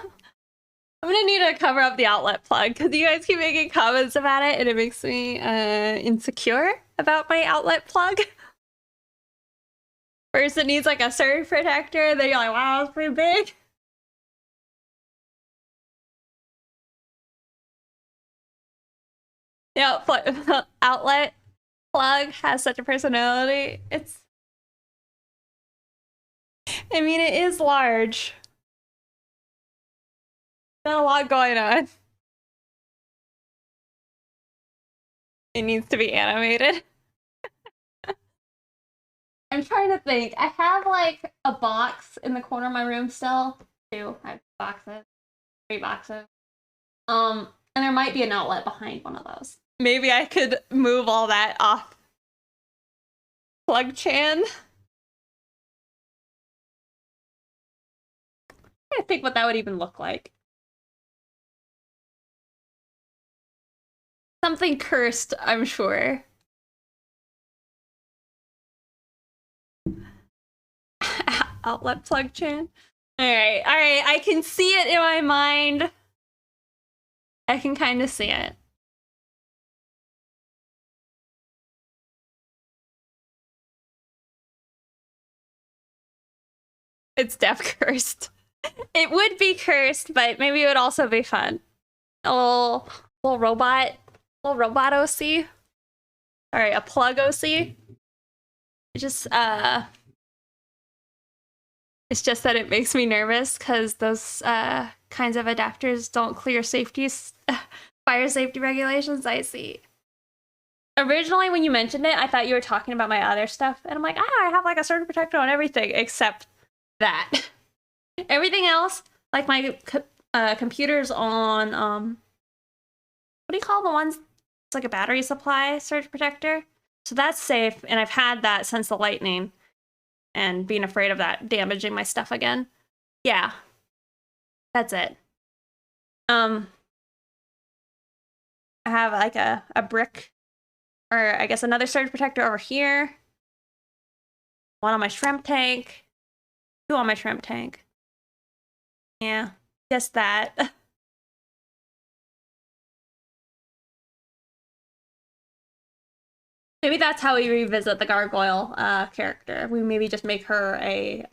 I'm gonna need to cover up the outlet plug because you guys keep making comments about it and it makes me insecure about my outlet plug. First it needs like a surge protector, then you're like, wow, it's pretty big. Yeah, outlet plug has such a personality. I mean, it is large. Got a lot going on. It needs to be animated. I'm trying to think. I have like a box in the corner of my room still. Two. I have boxes. 3 boxes. And there might be an outlet behind one of those. Maybe I could move all that off plug chan. I think what that would even look like. Something cursed, I'm sure. Outlet plug chan. Alright, alright, I can see it in my mind. I can kind of see it. It's def cursed. It would be cursed, but maybe it would also be fun. A little robot OC. Alright, a plug OC. It's just that it makes me nervous because those kinds of adapters don't clear fire safety regulations. I see. Originally, when you mentioned it, I thought you were talking about my other stuff, and I'm like, I have like a surge protector on everything except that. Everything else, like my computer's on what do you call the ones? It's like a battery supply surge protector. So that's safe, and I've had that since the lightning. And being afraid of that damaging my stuff again. Yeah. That's it. I have like a brick, or I guess another surge protector over here. One on my shrimp tank. Two on my shrimp tank. Yeah, just that. Maybe that's how we revisit the gargoyle character. We maybe just make her a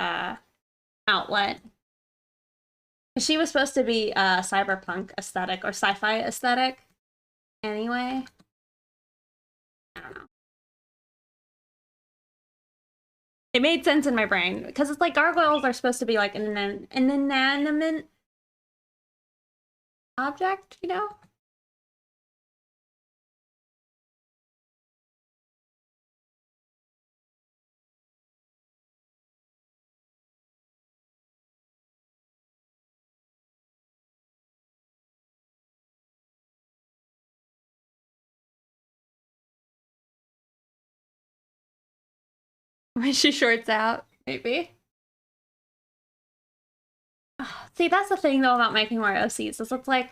outlet. She was supposed to be a cyberpunk aesthetic or sci-fi aesthetic. Anyway, I don't know. It made sense in my brain because it's like gargoyles are supposed to be like an inanimate object, you know? When she shorts out, maybe. See, that's the thing though about making more OCs is it's like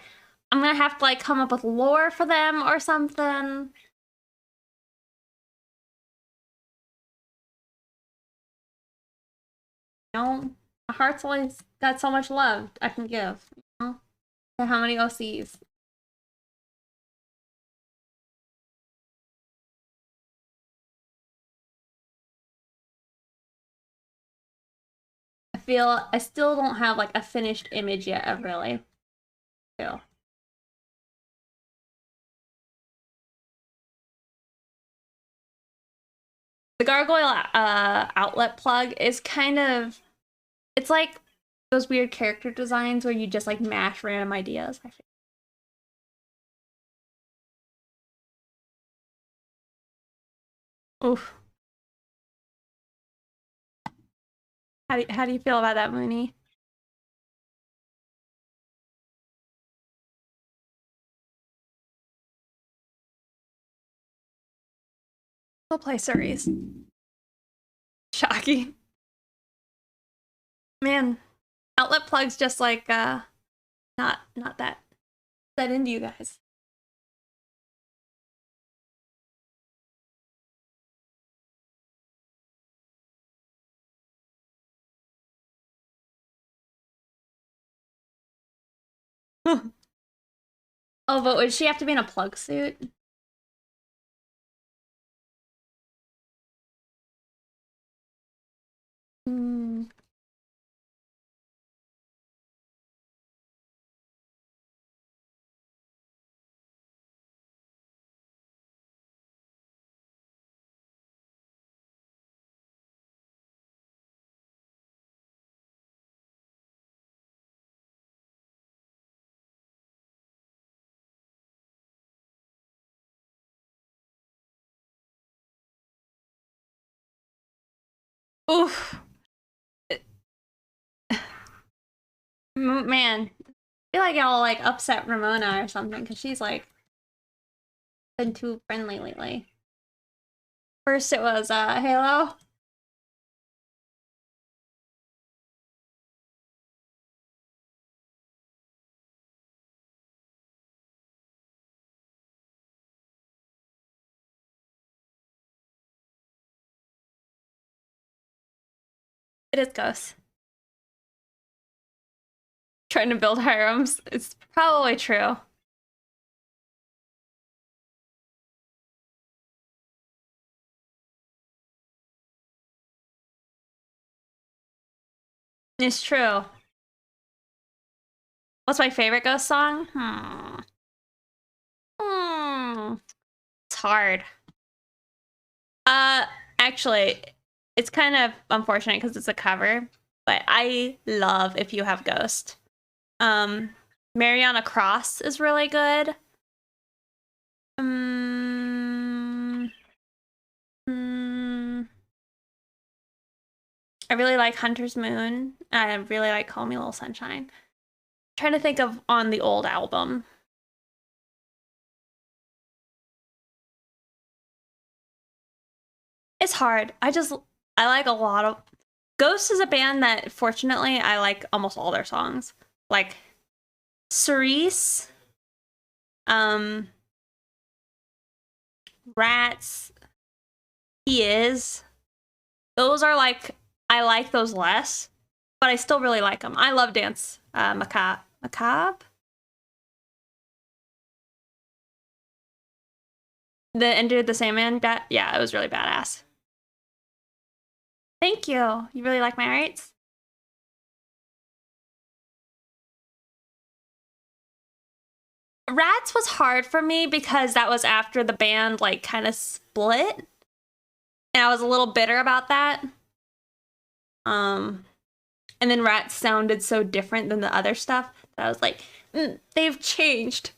I'm gonna have to like come up with lore for them or something. You know, my heart's always got so much love I can give. You know, to how many OCs? I feel I still don't have like a finished image yet of really. Feel. The gargoyle outlet plug is kind of, it's like those weird character designs where you just like mash random ideas. I think. Oof. How do you feel about that, Mooney? We'll play Surreys. Shocking. Man, outlet plugs just like not that into you guys. Oh, but would she have to be in a plug suit? Hmm. Oof. Man, I feel like I'll like upset Ramona or something because she's like been too friendly lately. First it was Halo. It is Ghost. trying to build harems. It's probably true. It's true. What's my favorite ghost song? It's hard. Actually, it's kind of unfortunate because it's a cover, but I love If You Have Ghost. Mariana Cross is really good. I really like Hunter's Moon. I really like Call Me Little Sunshine. I'm trying to think of on the old album. It's hard. I like a lot of... Ghost is a band that, fortunately, I like almost all their songs. Like, Cerise, Rats, He Is. Those are like, I like those less, but I still really like them. I love Dance Macabre. Macabre? The Enter the Sandman, yeah, it was really badass. Thank you. You really like my arts? Rats was hard for me because that was after the band like kind of split. And I was a little bitter about that. And then Rats sounded so different than the other stuff that I was like, they've changed.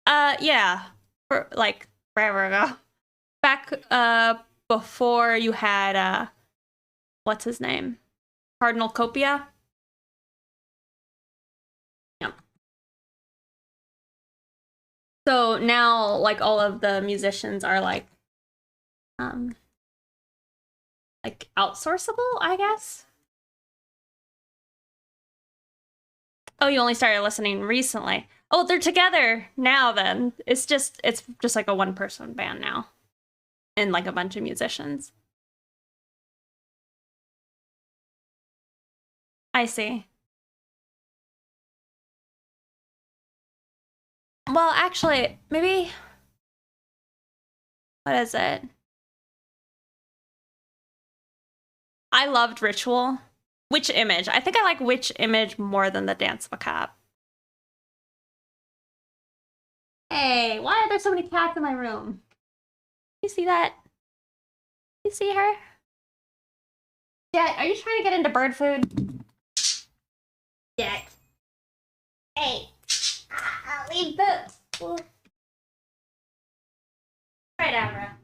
Yeah. For like forever ago. Back before you had what's his name? Cardinal Copia. Yeah. So now like all of the musicians are like outsourceable, I guess. Oh, you only started listening recently. Oh, they're together now then. It's just like a one-person band now. And like a bunch of musicians. I see. Well, actually, maybe what is it? I loved Ritual. Which Image? I think I like Which Image more than the Dance Macabre. Hey, why are there so many cats in my room? You see that? You see her? Jet, are you trying to get into bird food? Jet. Hey. I'll leave the... Right, Abra.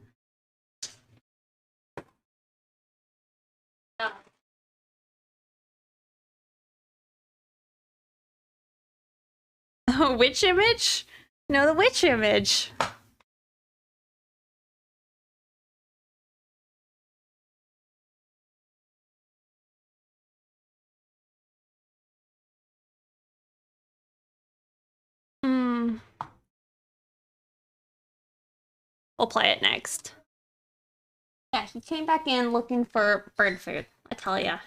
Oh. Which Image? No, the Which Image. We'll play it next. Yeah, he came back in looking for bird food, I tell ya.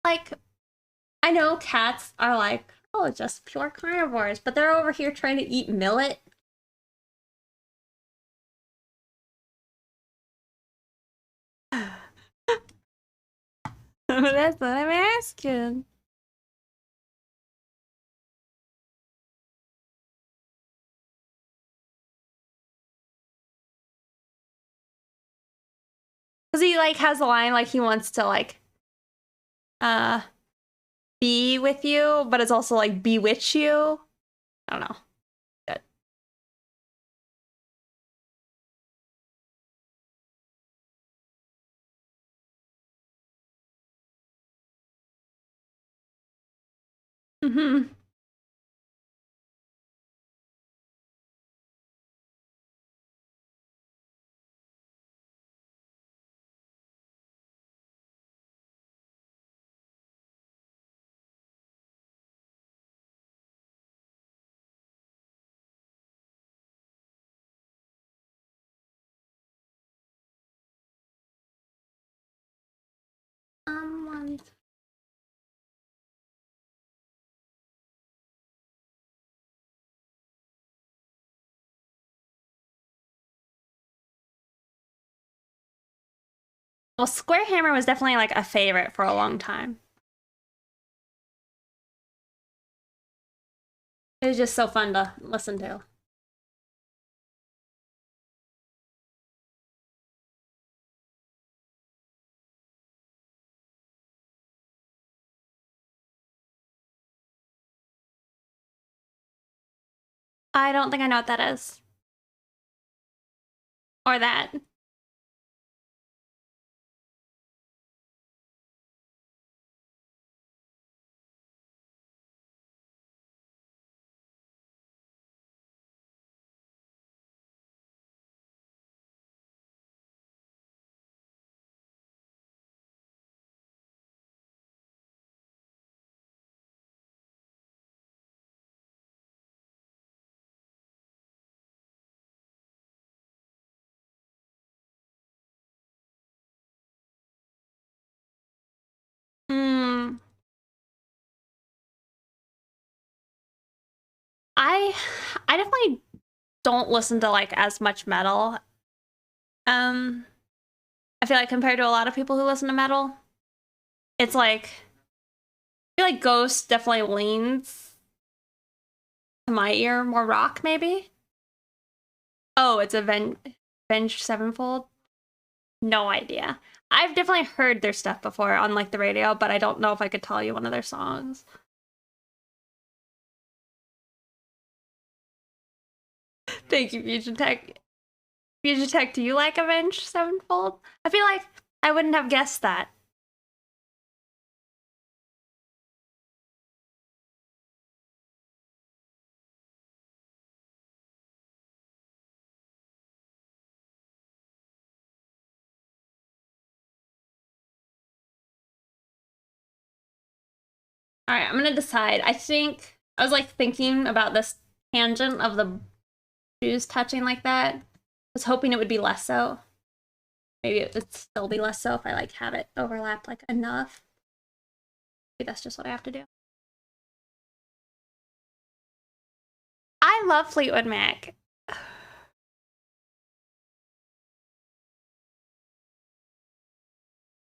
Like, I know cats are like, oh, just pure carnivores, but they're over here trying to eat millet. That's what I'm asking. Because he like has a line like he wants to like be with you, but it's also like bewitch you. I don't know. Good. Mm-hmm. on. Well, Square Hammer was definitely like a favorite for a long time. It was just so fun to listen to. I don't think I know what that is. Or that. Hmm. I definitely don't listen to like as much metal. I feel like compared to a lot of people who listen to metal, it's like I feel like Ghost definitely leans to my ear more rock, maybe. Oh, it's Avenged Sevenfold. No idea. I've definitely heard their stuff before on like the radio, but I don't know if I could tell you one of their songs. Thank you, Fusion Tech. Fusion Tech, do you like Avenged Sevenfold? I feel like I wouldn't have guessed that. All right, I'm gonna decide. I think I was like thinking about this tangent of the shoes touching like that. I was hoping it would be less so. Maybe it would still be less so if I like have it overlap like enough. Maybe that's just what I have to do. I love Fleetwood Mac.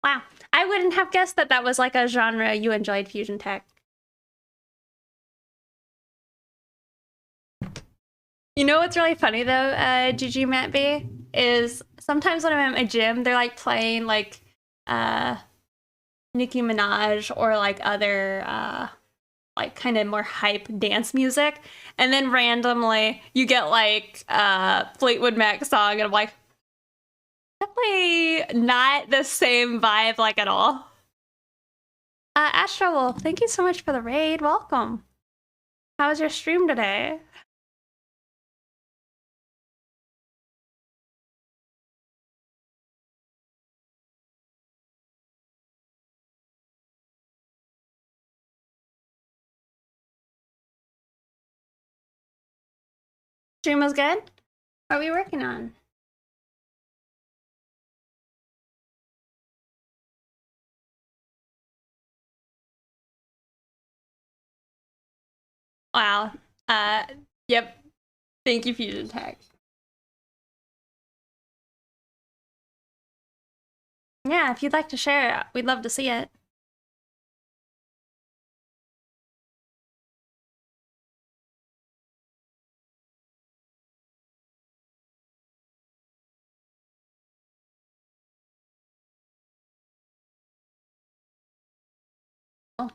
Wow. I wouldn't have guessed that that was like a genre you enjoyed, Fusion Tech. You know what's really funny though, GG Matt B, is sometimes when I'm at my gym, they're like playing like uh Nicki Minaj or like other like kind of more hype dance music, and then randomly you get like Fleetwood Mac song, and I'm like, definitely not the same vibe like at all. Astro Wolf, thank you so much for the raid. Welcome. How was your stream today? Stream was good? What are we working on? Wow. Uh, yep. Thank you, Fusion Tech. Yeah, if you'd like to share it, we'd love to see it. Oh.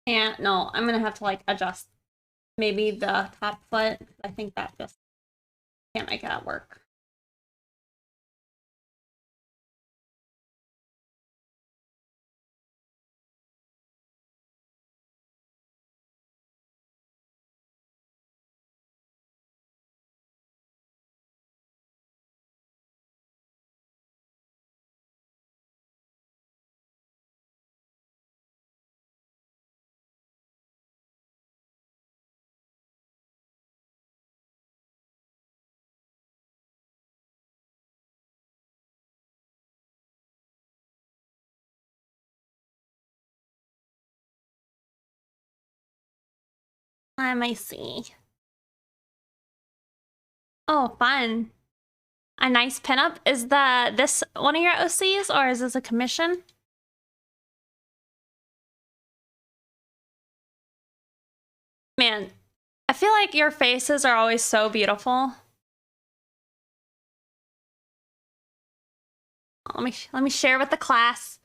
Yeah, no, I'm gonna have to like adjust maybe the top foot. I think that just can't make that work. Let me see. Oh, fun. A nice pinup. Is this one of your OCs or is this a commission? Man, I feel like your faces are always so beautiful. Let me share with the class.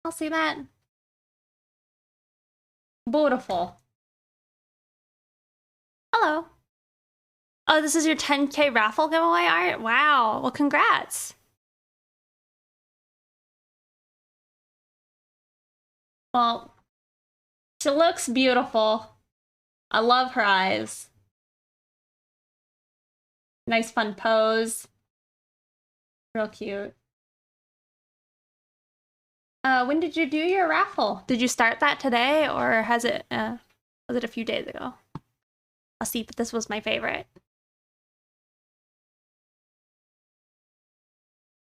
I'll see that. Beautiful. Hello. Oh, this is your 10K raffle giveaway art? Wow. Well, congrats. Well, she looks beautiful. I love her eyes. Nice fun pose. Real cute. When did you do your raffle? Did you start that today or was it a few days ago? I'll see, but this was my favorite.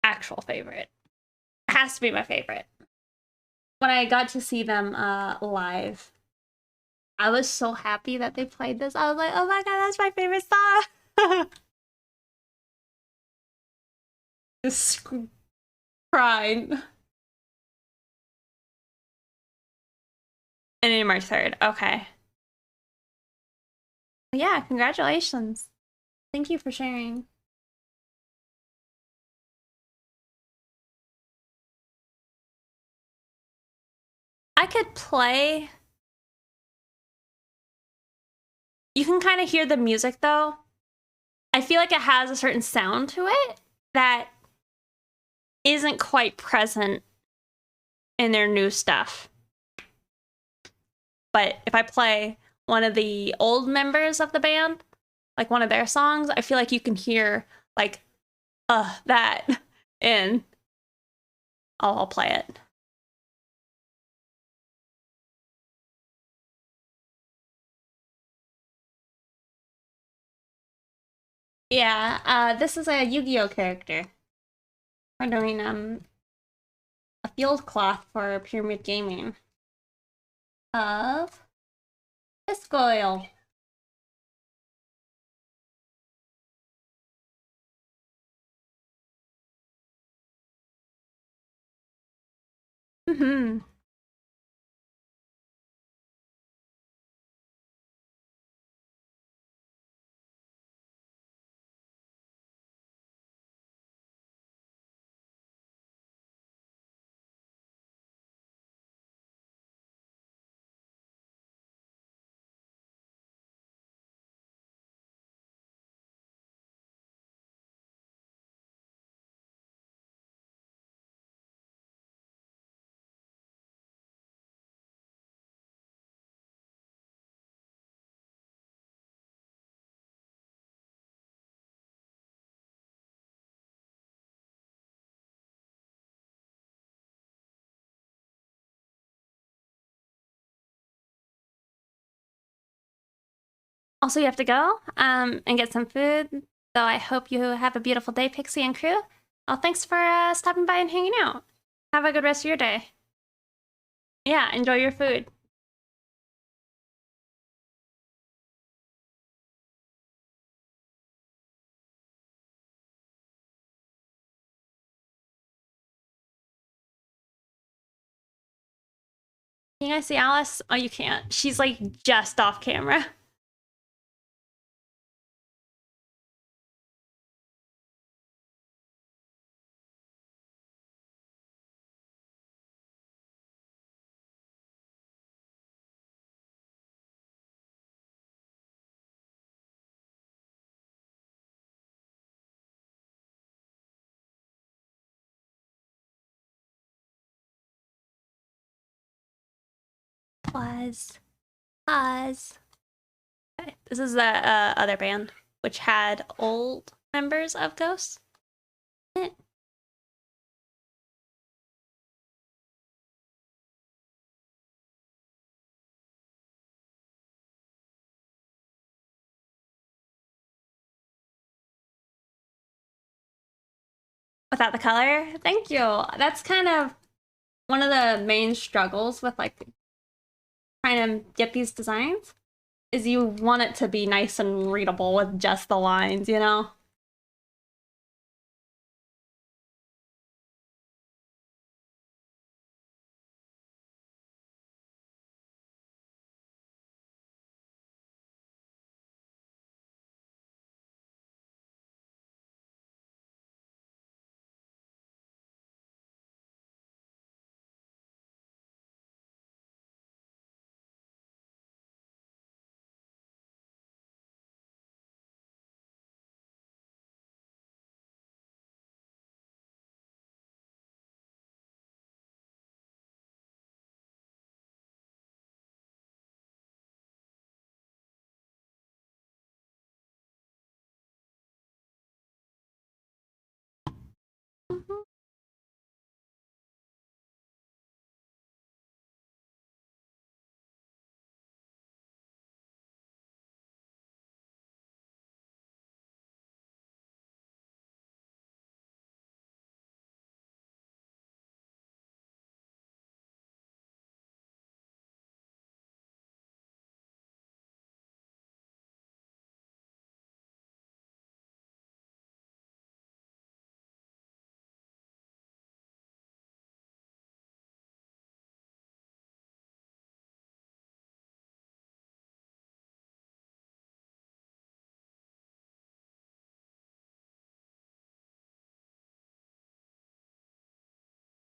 Actual favorite. It has to be my favorite. When I got to see them live, I was so happy that they played this. I was like, oh my god, that's my favorite song. Just crying. And in March 3rd. Okay. Yeah, congratulations. Thank you for sharing. I could play. You can kind of hear the music though. I feel like it has a certain sound to it that isn't quite present in their new stuff. But if I play one of the old members of the band, like one of their songs, I feel like you can hear like that, and I'll play it. Yeah, this is a Yu-Gi-Oh character. We're doing a field cloth for Pyramid Gaming of Escoil. Mm-hmm. Also, you have to go and get some food. So I hope you have a beautiful day, Pixie and crew. Oh, thanks for stopping by and hanging out. Have a good rest of your day. Yeah, enjoy your food. Can you guys see Alice? Oh, you can't. She's like just off camera. Pause. Pause. Okay. This is the other band, which had old members of Ghosts. Without the color? Thank you. That's kind of one of the main struggles with like trying to get these designs is you want it to be nice and readable with just the lines, you know?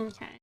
Okay.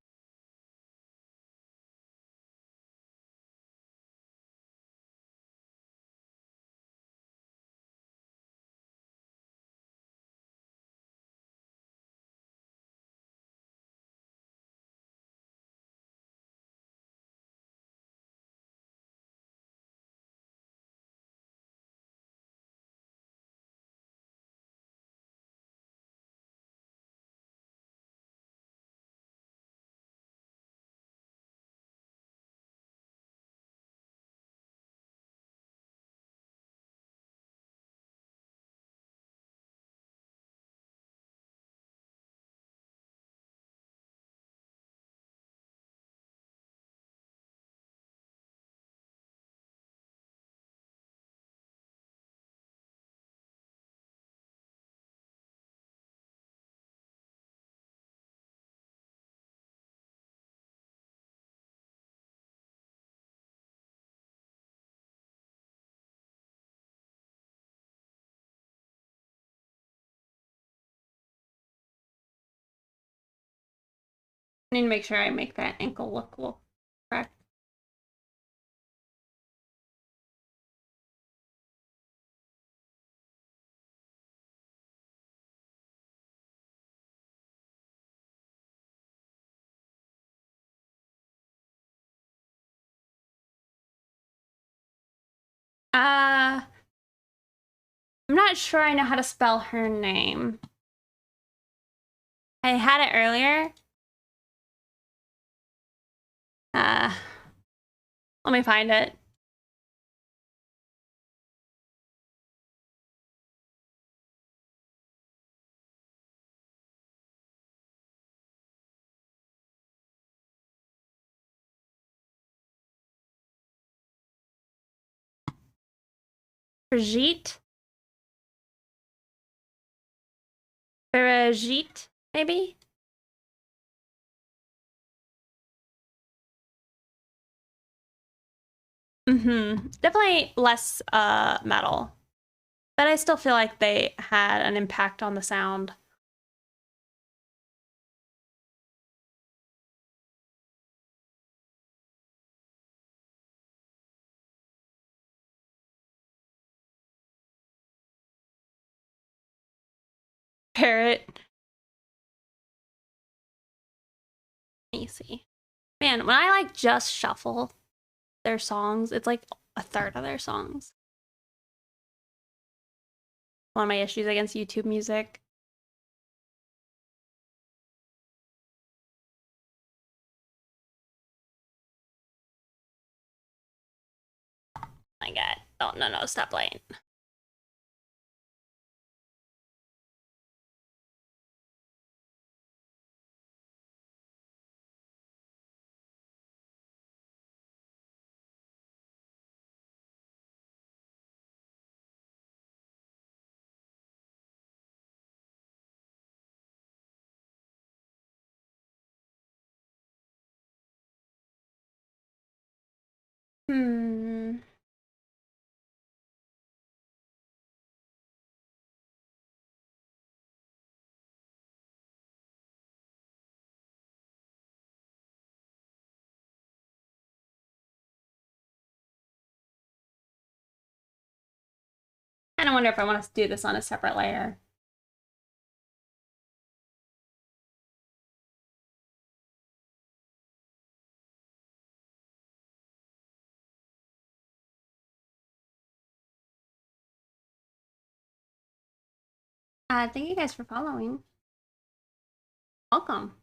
I need to make sure I make that ankle look correct. I'm not sure I know how to spell her name. I had it earlier. Let me find it. Brigitte? Brigitte, maybe? Definitely less metal. But I still feel like they had an impact on the sound. Parrot. Let me see. Man, when I like just shuffle their songs, it's like a third of their songs. One of my issues against YouTube music. My god. Oh, no, stop playing. Hmm. I wonder if I want to do this on a separate layer. Thank you guys for following. Welcome.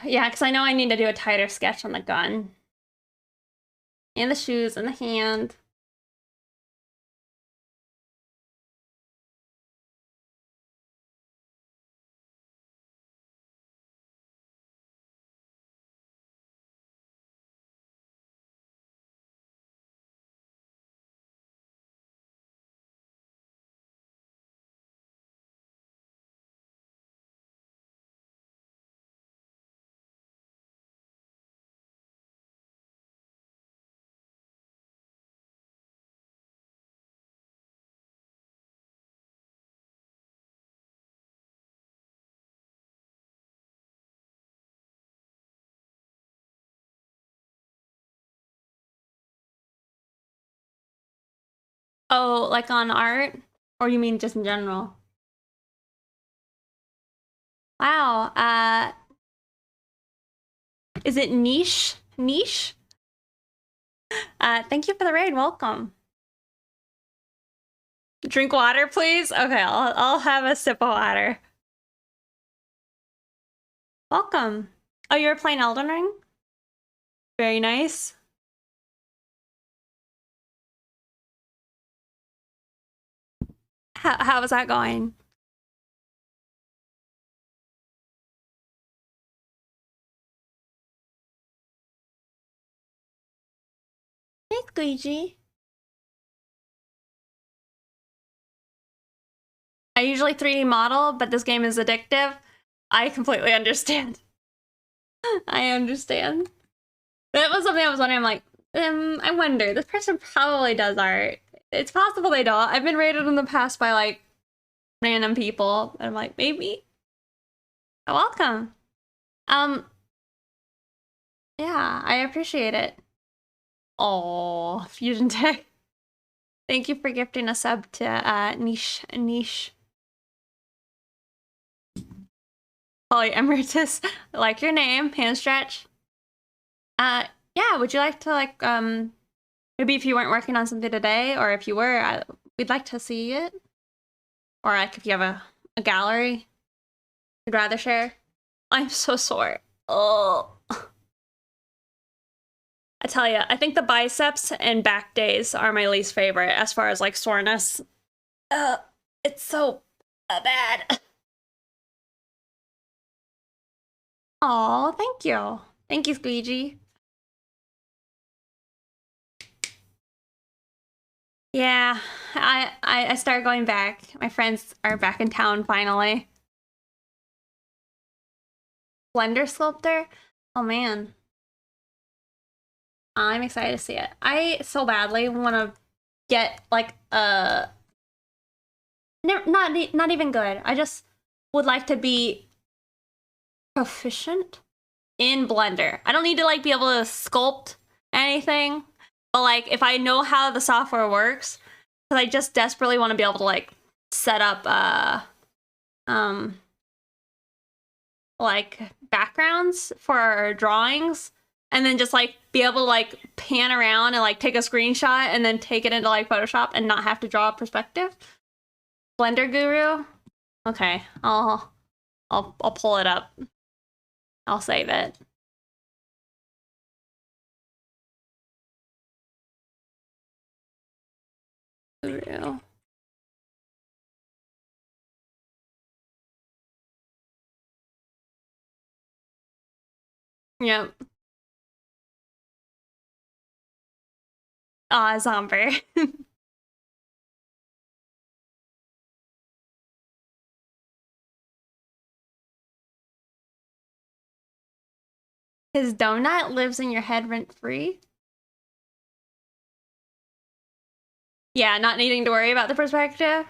Yeah, because I know I need to do a tighter sketch on the gun. And the shoes and the hand. Oh, like on art? Or you mean just in general? Wow. Is it niche? Niche? Thank you for the raid. Welcome. Drink water, please. Okay, I'll have a sip of water. Welcome. Oh, you're playing Elden Ring? Very nice. How was that going? Hey, Squeegee. I usually 3D model, but this game is addictive. I completely understand. I understand. That was something I was wondering. I'm like, I wonder, this person probably does art. It's possible they don't. I've been rated in the past by like random people. And I'm like, maybe. Welcome. Yeah, I appreciate it. Oh, Fusion Tech. Thank you for gifting a sub to niche. Polyemeritus, like your name, hand stretch. Yeah, would you like to like maybe if you weren't working on something today, or if you were, we'd like to see it. Or like if you have a gallery you'd rather share. I'm so sore. Oh. I tell you, I think the biceps and back days are my least favorite as far as like soreness. It's so bad. Oh, thank you. Thank you, Squeegee. Yeah, I started going back. My friends are back in town finally. Blender sculptor? Oh man. I'm excited to see it. I so badly want to get like not even good. I just would like to be proficient in Blender. I don't need to like be able to sculpt anything, but like if I know how the software works, because I just desperately want to be able to like set up like backgrounds for drawings and then just like be able to like pan around and like take a screenshot and then take it into like Photoshop and not have to draw a perspective. Blender Guru. Okay, I'll pull it up. I'll save it. Guru. Yep. Aw, Zomber. His donut lives in your head rent-free? Yeah, not needing to worry about the perspective.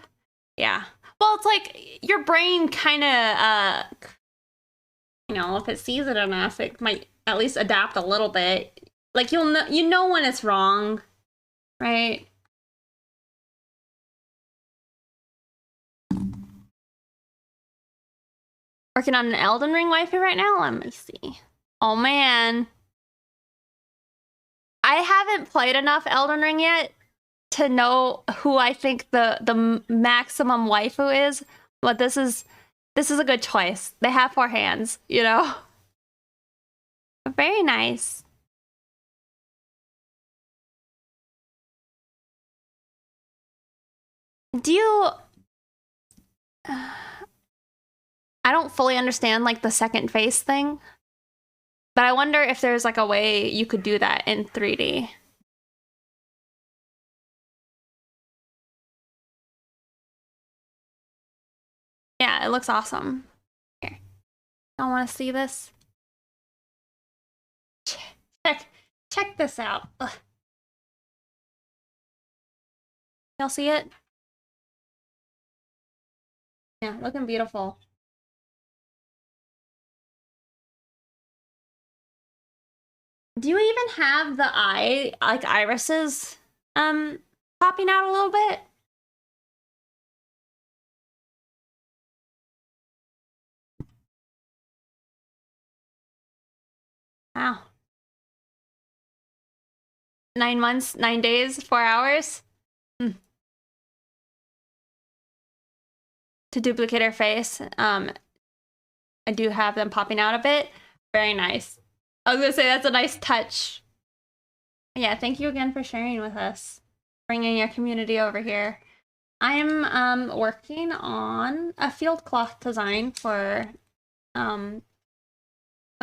Yeah. Well, it's like your brain kind of, you know, if it sees it enough, it might at least adapt a little bit. Like you know when it's wrong, right? Working on an Elden Ring waifu right now? Let me see. Oh man. I haven't played enough Elden Ring yet to know who I think the maximum waifu is, but this is a good choice. They have 4 hands, you know? Very nice. Do you... I don't fully understand, like, the second face thing, but I wonder if there's, like, a way you could do that in 3D. Yeah, it looks awesome. Here. I want to see this. Check this out. Ugh. Y'all see it? Yeah, looking beautiful. Do you even have the eye, like irises, popping out a little bit? Wow. 9 months, 9 days, 4 hours? To duplicate her face. I do have them popping out a bit. Very nice. I was gonna say that's a nice touch. Yeah, thank you again for sharing with us, bringing your community over here. I'm working on a field cloth design for a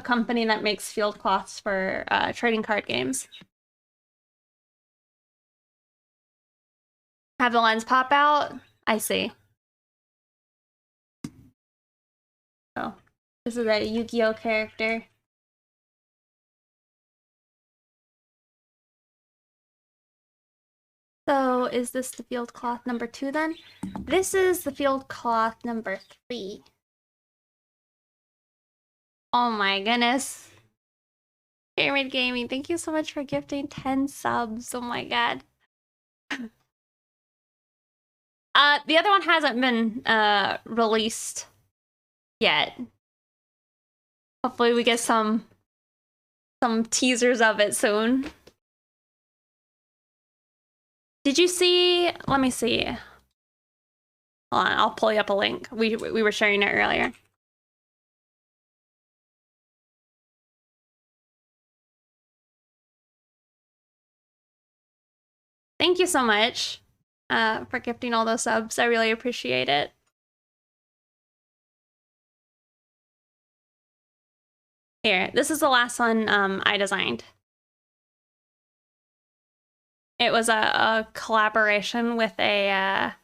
company that makes field cloths for trading card games. Have the lens pop out? I see. Oh, this is a Yu-Gi-Oh character. So is this the field cloth number 2 then? This is the field cloth number 3. Oh my goodness. Pyramid Gaming, thank you so much for gifting 10 subs. Oh my god. The other one hasn't been released yet. Hopefully we get some teasers of it soon. Did you see, let me see. Hold on, I'll pull you up a link. We were sharing it earlier. Thank you so much for gifting all those subs. I really appreciate it. Here, this is the last one I designed. It was a collaboration with a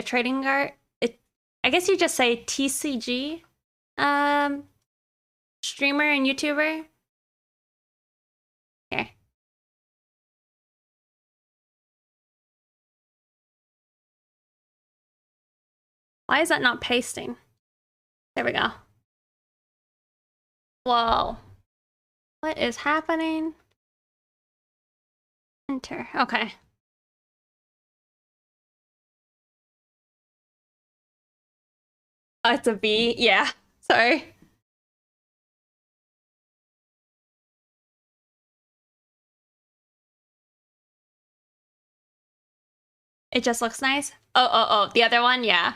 trading card. I guess you just say TCG streamer and YouTuber. Here. Why is that not pasting? There we go. Whoa. What is happening? Enter. Okay. Oh, it's a B? Yeah. Sorry. It just looks nice. Oh, the other one? Yeah.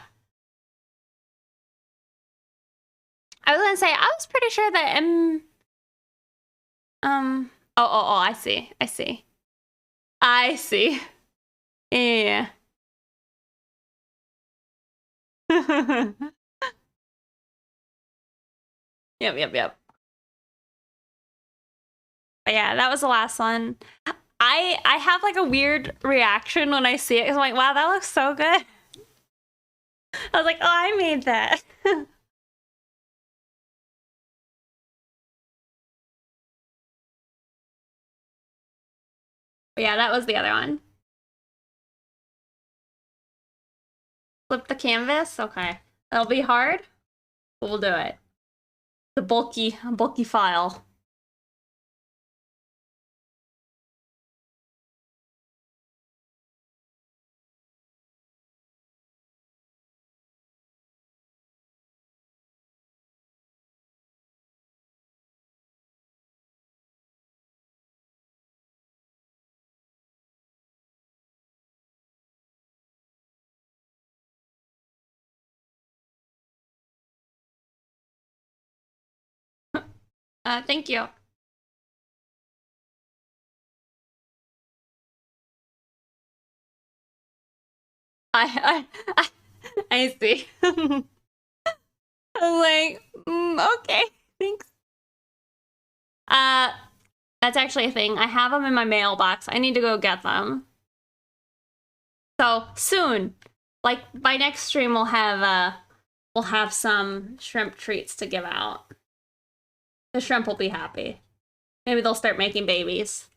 I was gonna say, I was pretty sure that oh, I see. I see. I see. Yeah. Yep. Yeah, that was the last one. I have like a weird reaction when I see it because I'm like, wow, that looks so good. I was like, oh, I made that. But yeah, that was the other one. Flip the canvas. Okay. It'll be hard, but we'll do it. The bulky file. Thank you. I I see. I'm like, okay, thanks. That's actually a thing. I have them in my mailbox. I need to go get them. So soon, like by next stream, we'll have some shrimp treats to give out. The shrimp will be happy. Maybe they'll start making babies.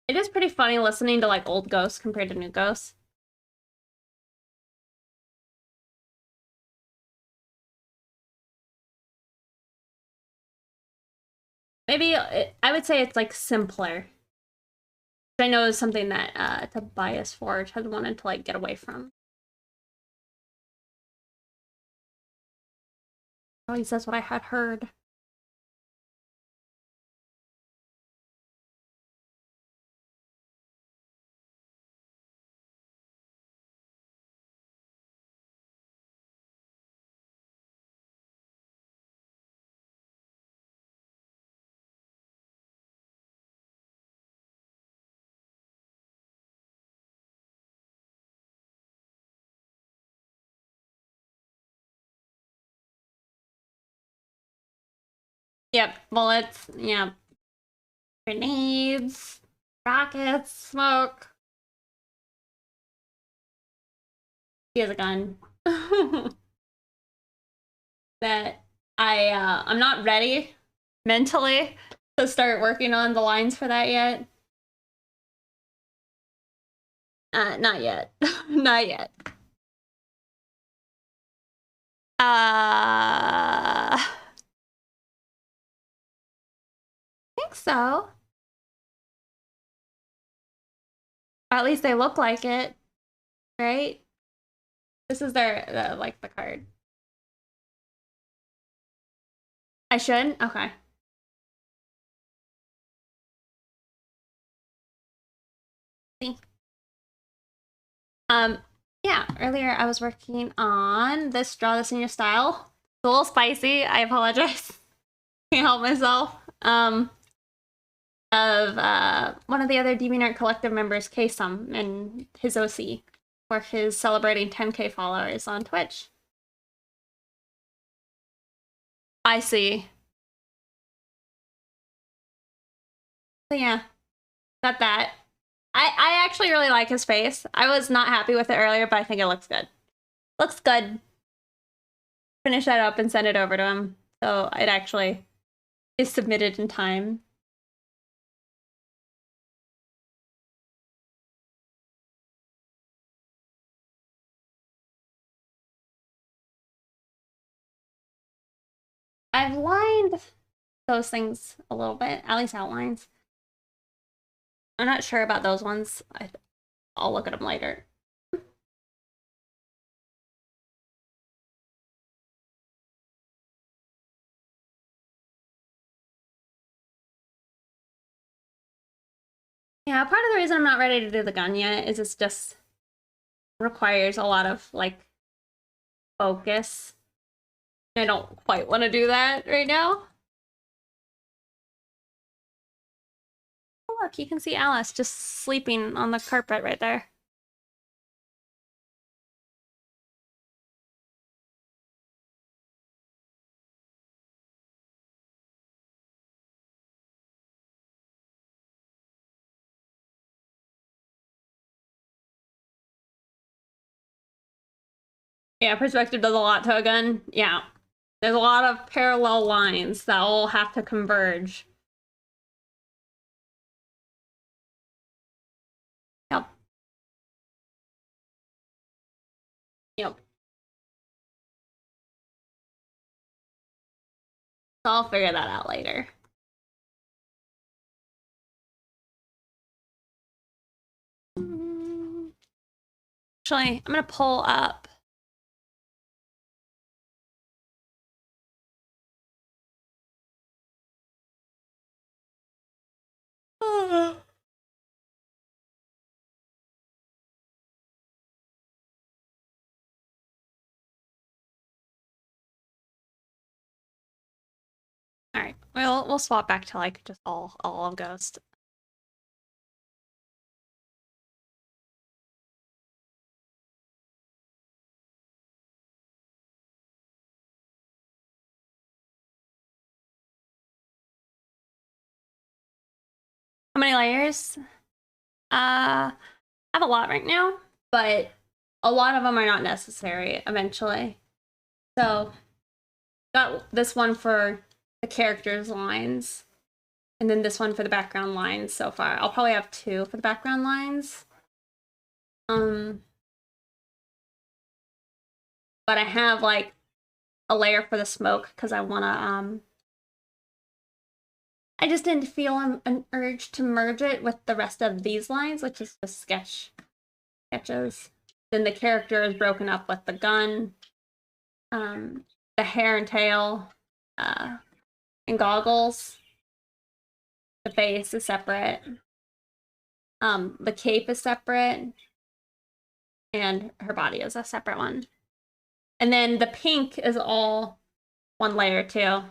It is pretty funny listening to like old ghosts compared to new ghosts. Maybe I would say it's like simpler. I know it's something that Tobias Forge had wanted to like get away from. At least that's what I had heard. Yep, bullets, yeah. Grenades, rockets, smoke. He has a gun. That I'm not ready mentally to start working on the lines for that yet. Not yet. Not yet. I think so. Or at least they look like it, right? This is their like the card. I should? Okay. See. Yeah, earlier I was working on this Draw This in Your Style. It's a little spicy, I apologize. Can't help myself. Of one of the other DeviantArt Collective members, Kaycem, and his OC for his celebrating 10K followers on Twitch. I see. So yeah, got that. I actually really like his face. I was not happy with it earlier, but I think it looks good. Looks good. Finish that up and send it over to him. So it actually is submitted in time. I've lined those things a little bit, at least outlines. I'm not sure about those ones. I'll look at them later. Yeah, part of the reason I'm not ready to do the gun yet is it's just requires a lot of, like, focus. I don't quite want to do that right now. Oh, look, you can see Alice just sleeping on the carpet right there. Yeah, perspective does a lot to a gun. Yeah. There's a lot of parallel lines that all have to converge. Yep. Yep. So I'll figure that out later. Actually, I'm gonna pull up. All right, we'll swap back to like just all of Ghost. How many layers? I have a lot right now, but a lot of them are not necessary eventually. So, got this one for the characters' lines, and then this one for the background lines so far. I'll probably have 2 for the background lines. But I have like a layer for the smoke because I wanna I just didn't feel an urge to merge it with the rest of these lines, which is just sketches. Then the character is broken up with the gun, the hair and tail, and goggles. The face is separate. The cape is separate, and her body is a separate one. And then the pink is all one layer too.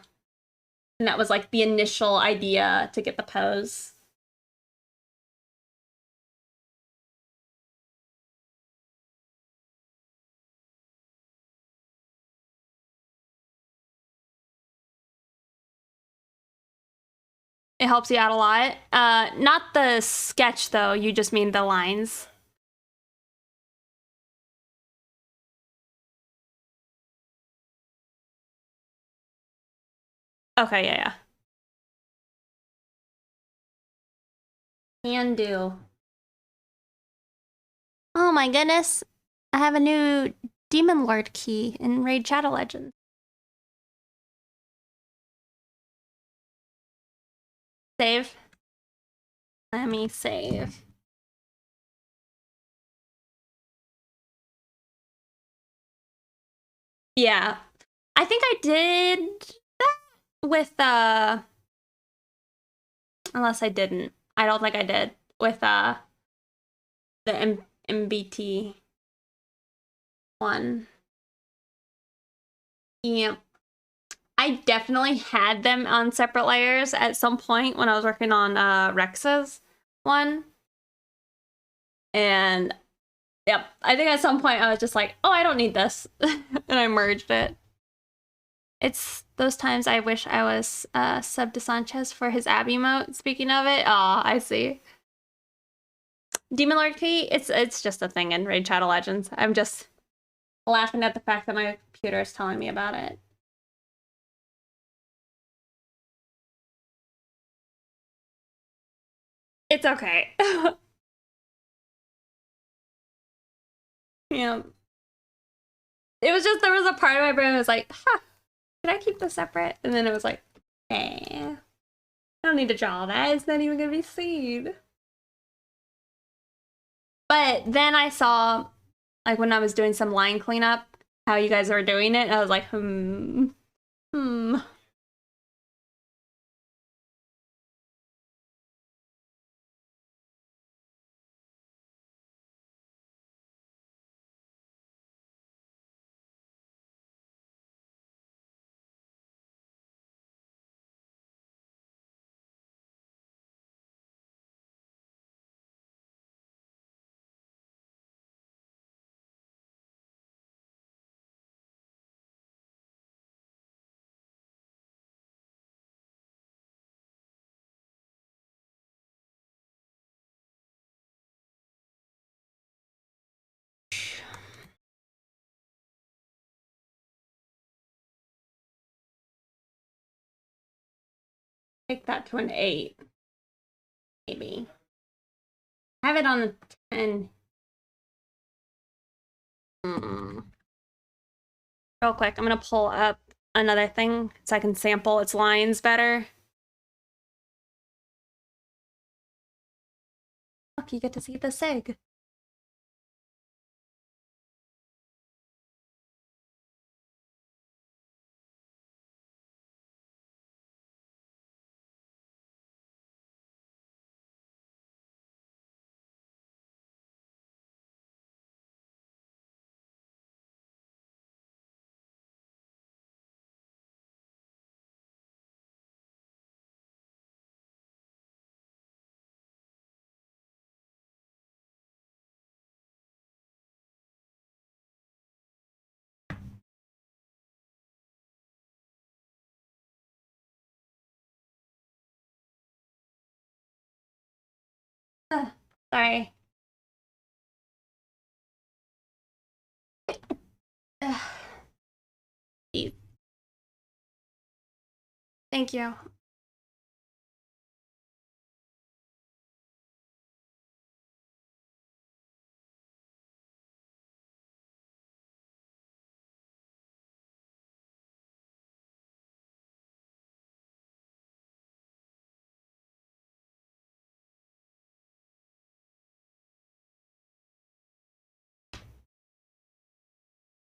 And that was like the initial idea to get the pose. It helps you out a lot. Not the sketch though, you just mean the lines. Okay, yeah. Can do. Oh my goodness. I have a new Demon Lord key in Raid Shadow Legends. Save. Let me save. Yeah. I think I did that with unless I didn't. I don't think I did with the MBT one. Yep. I definitely had them on separate layers at some point when I was working on Rex's one. And yep, I think at some point I was just like, oh, I don't need this. And I merged it. It's those times I wish I was sub to Sanchez for his ab emote. Speaking of it, oh, I see. Demon Lord key, it's just a thing in Raid Shadow Legends. I'm just laughing at the fact that my computer is telling me about it. It's okay. Yeah. It was just, there was a part of my brain that was like, huh, can I keep this separate? And then it was like, I don't need to draw that. It's not even gonna be seen. But then I saw, like when I was doing some line cleanup, how you guys were doing it. And I was like, take that to an 8. Maybe. Have it on a 10. Real quick, I'm gonna pull up another thing so I can sample its lines better. Look, you get to see the sig. Sorry. Thank you.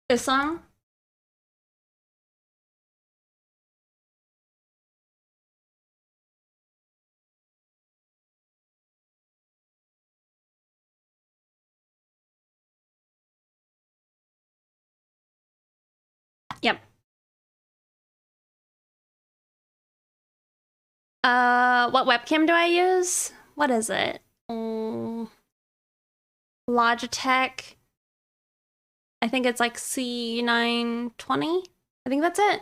This song? Yep. What webcam do I use? What is it? Logitech. I think it's like C920. I think that's it.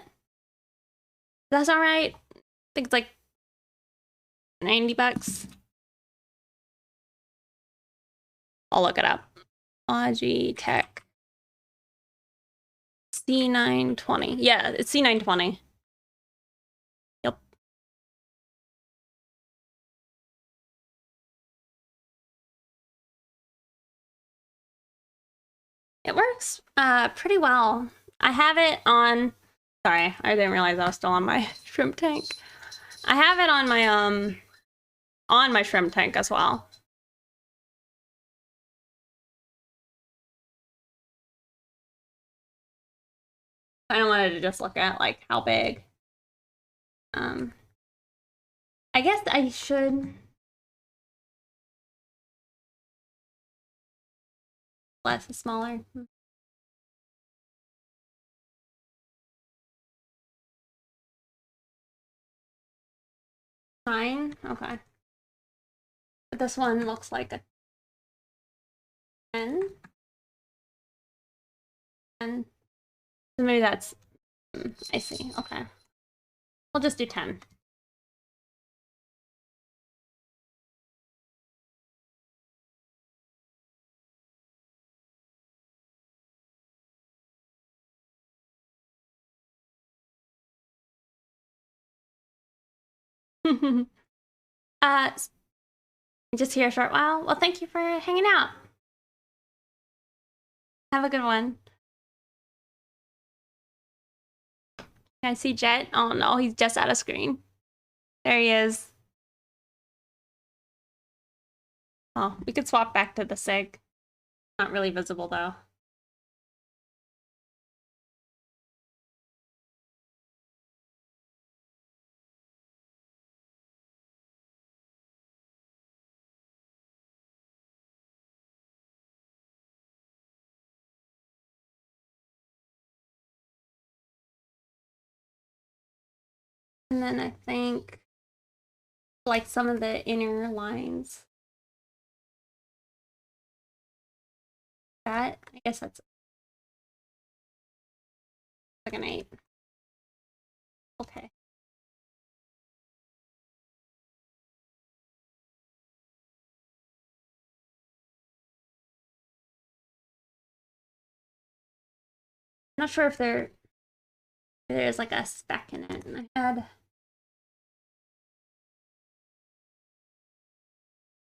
That's all right. I think it's like 90 bucks. I'll look it up. Logitech. C920. Yeah, it's C920. Yep. It works pretty well. I have it on, sorry, I didn't realize I was still on my shrimp tank. I have it on my shrimp tank as well. I don't wanted to just look at like how big. I guess I should less smaller. Fine. Okay. But this one looks like a 10. And so maybe that's, I see. Okay. We'll just do 10. Just here a short while. Well, thank you for hanging out. Have a good one. Can I see Jet? Oh no, he's just out of screen. There he is. Oh, we could swap back to the SIG. Not really visible though. And then I think like some of the inner lines. That, I guess that's like an 8. Okay. I'm not sure if there's like a speck in it. And I had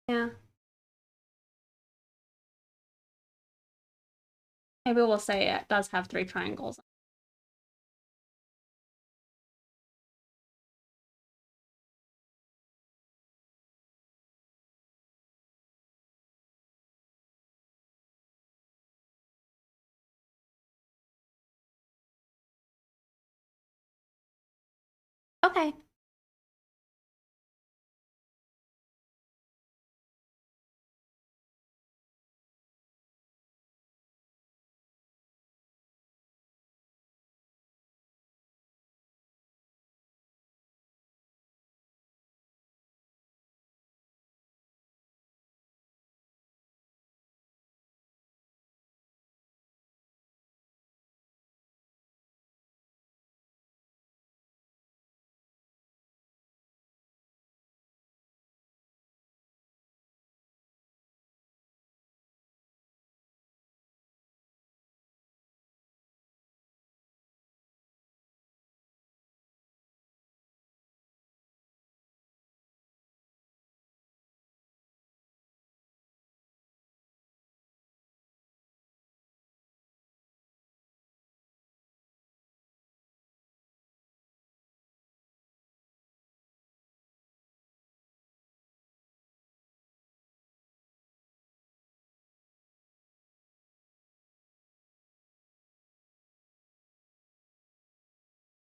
Yeah. Maybe we'll say it does have 3 triangles. Okay.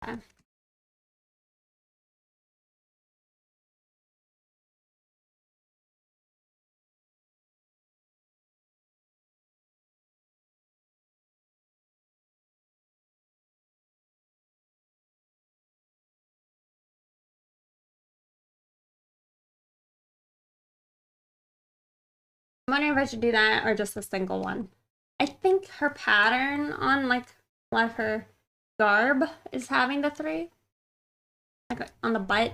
Okay. I'm wondering if I should do that or just a single one. I think her pattern on like what her garb is having the 3. Like on the butt,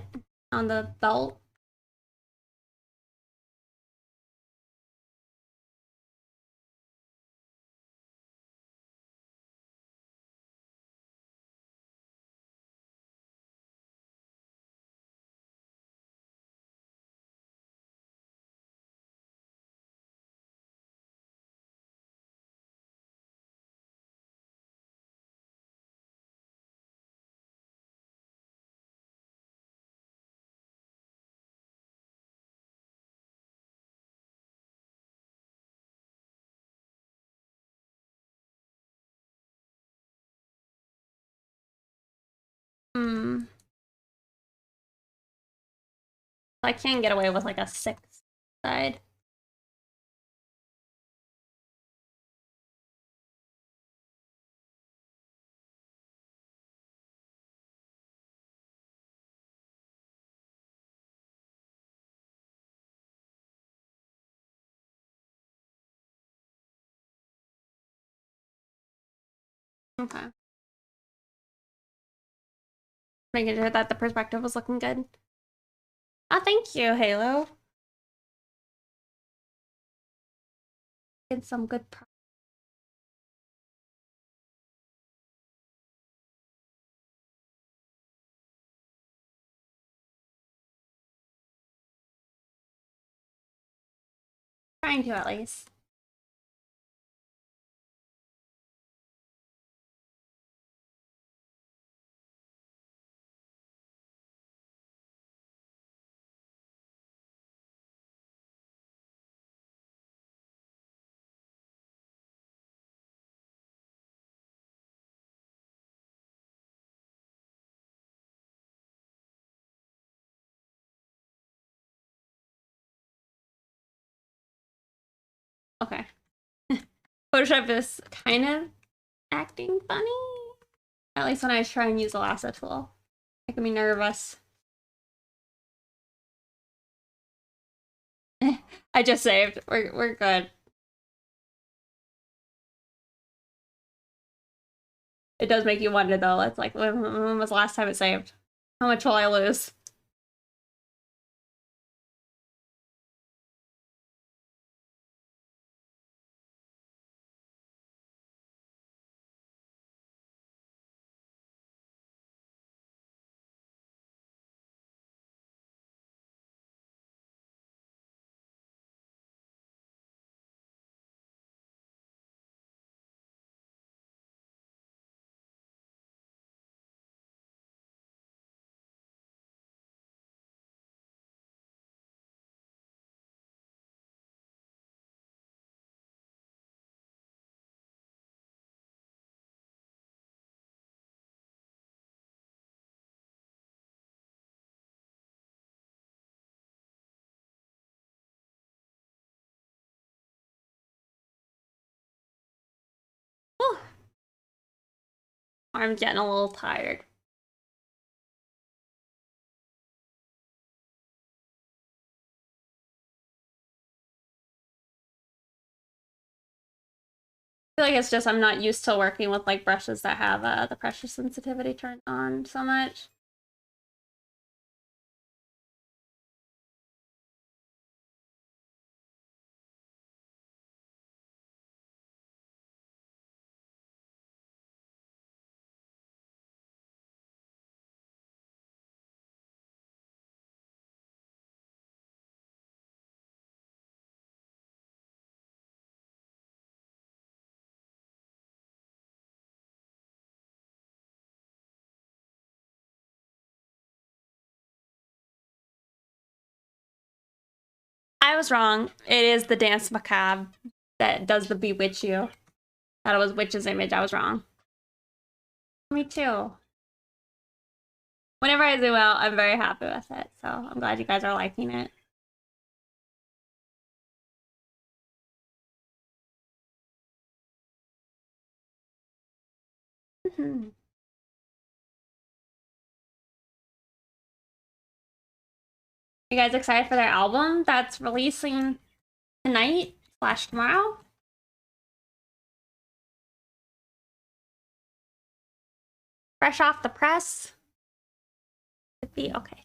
on the belt. Hmm. I can't get away with like a 6 side. Okay. Making sure that the perspective was looking good. Oh, thank you, Halo. Did some good trying to at least. Okay. Photoshop is kind of acting funny. At least when I try and use the lasso tool. Making me nervous. I just saved. We're good. It does make you wonder though. It's like when was the last time it saved? How much will I lose? I'm getting a little tired. I feel like it's just I'm not used to working with like brushes that have the pressure sensitivity turned on so much. I was wrong. It is the Dance Macabre that does the Bewitch You. Thought it was Witch's Image. I was wrong. Me too. Whenever I do well, I'm very happy with it. So I'm glad you guys are liking it. You guys excited for their album that's releasing tonight / tomorrow? Fresh off the press? Could be okay.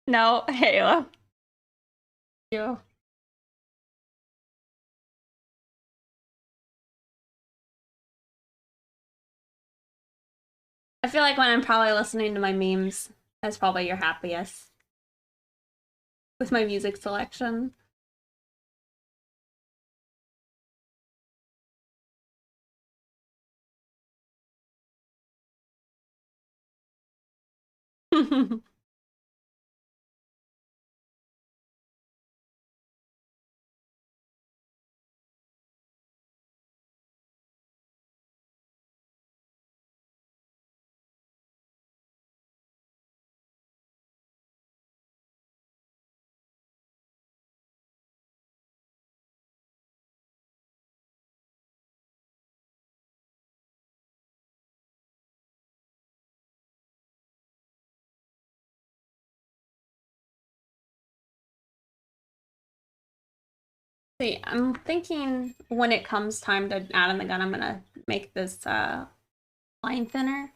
No, Halo. You. I feel like when I'm probably listening to my memes, that's probably your happiest. With my music selection. See, I'm thinking when it comes time to add in the gun, I'm gonna make this line thinner.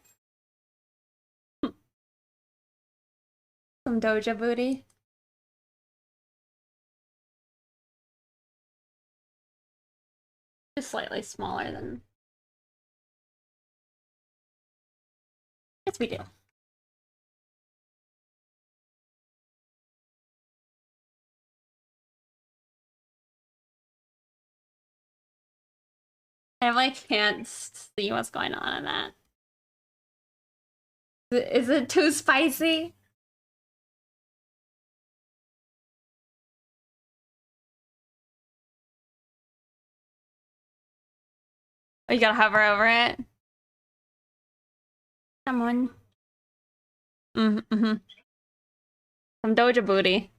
Some Doja booty. Just slightly smaller than. Yes, we do. I like can't see what's going on in that. Is it too spicy? Oh, you gotta hover over it. Someone. Mm-hmm. Some Doja booty.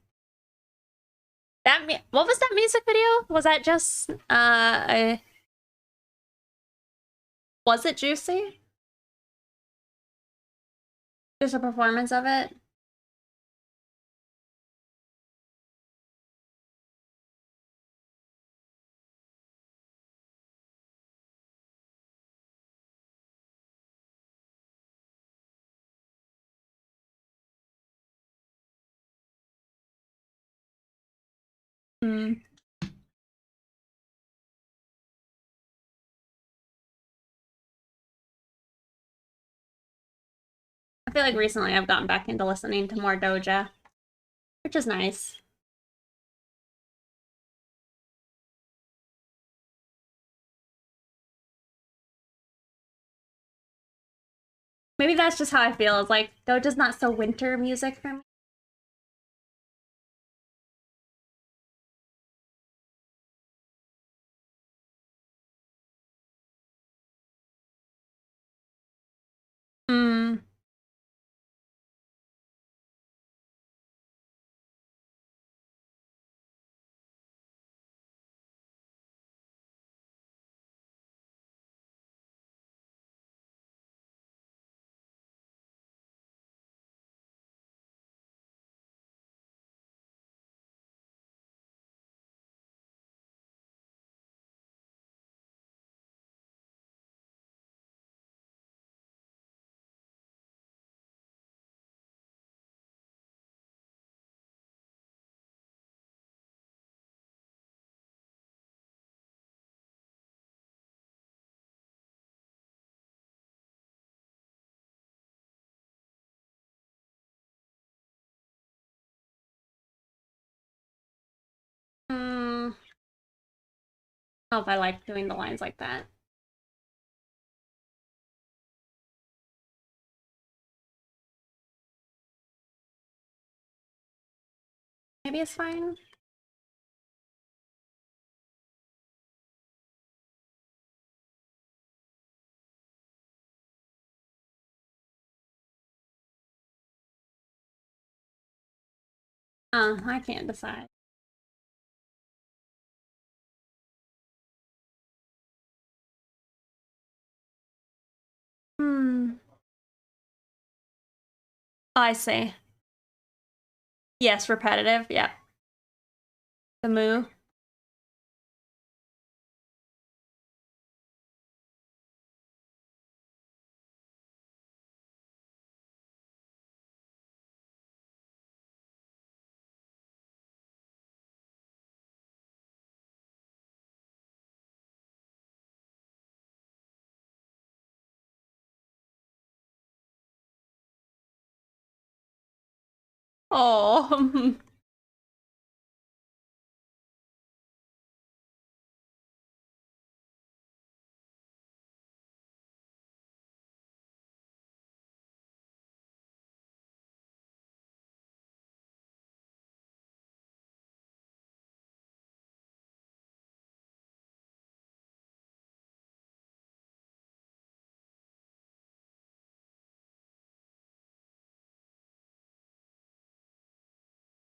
What was that music video? Was that just was it juicy? Just a performance of it? Hmm. I feel like recently I've gotten back into listening to more Doja, which is nice. Maybe that's just how I feel. It's like Doja's not so winter music for me. I don't know if I like doing the lines like that. Maybe it's fine. I can't decide. Oh, I see. Yes, repetitive. Yeah. The moo. Oh.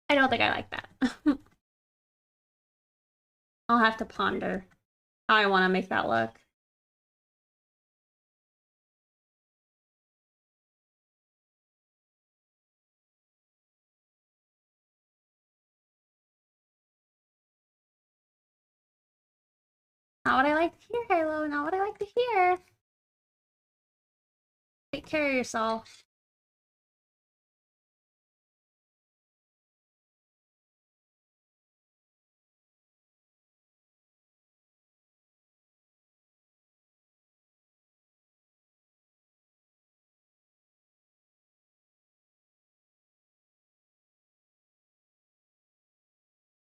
I don't think I like that. I'll have to ponder how I want to make that look. Not what I like to hear, Halo. Not what I like to hear. Take care of yourself.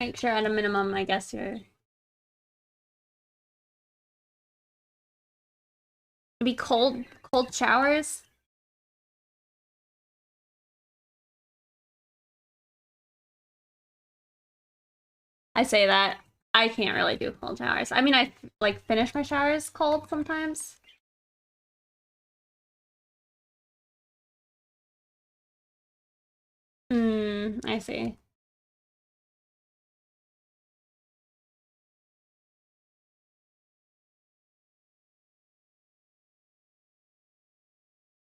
Make sure at a minimum, I guess you're... Maybe cold showers? I say that. I can't really do cold showers. I mean, I like finish my showers cold sometimes. I see.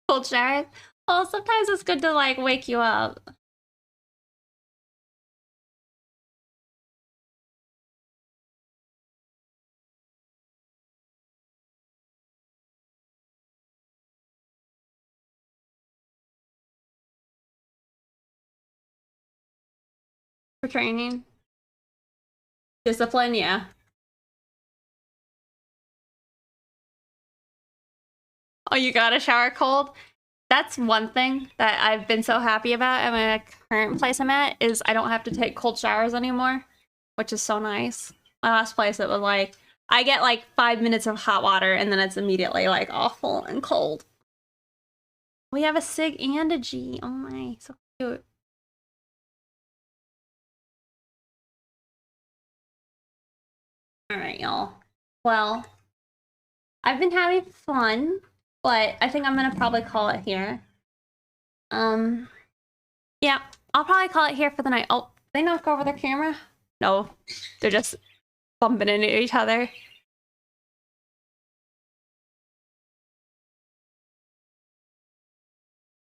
Cold showers? Well, sometimes it's good to like wake you up. For training. Discipline, yeah. Oh, you got a shower cold? That's one thing that I've been so happy about at my current place I'm at is I don't have to take cold showers anymore, which is so nice. My last place, it was like, I get like 5 minutes of hot water and then it's immediately like awful and cold. We have a SIG and a G. Oh my, so cute. All right, y'all. Well, I've been having fun, but I think I'm gonna probably call it here. Yeah, I'll probably call it here for the night. Oh, they knock over their camera? No, they're just bumping into each other.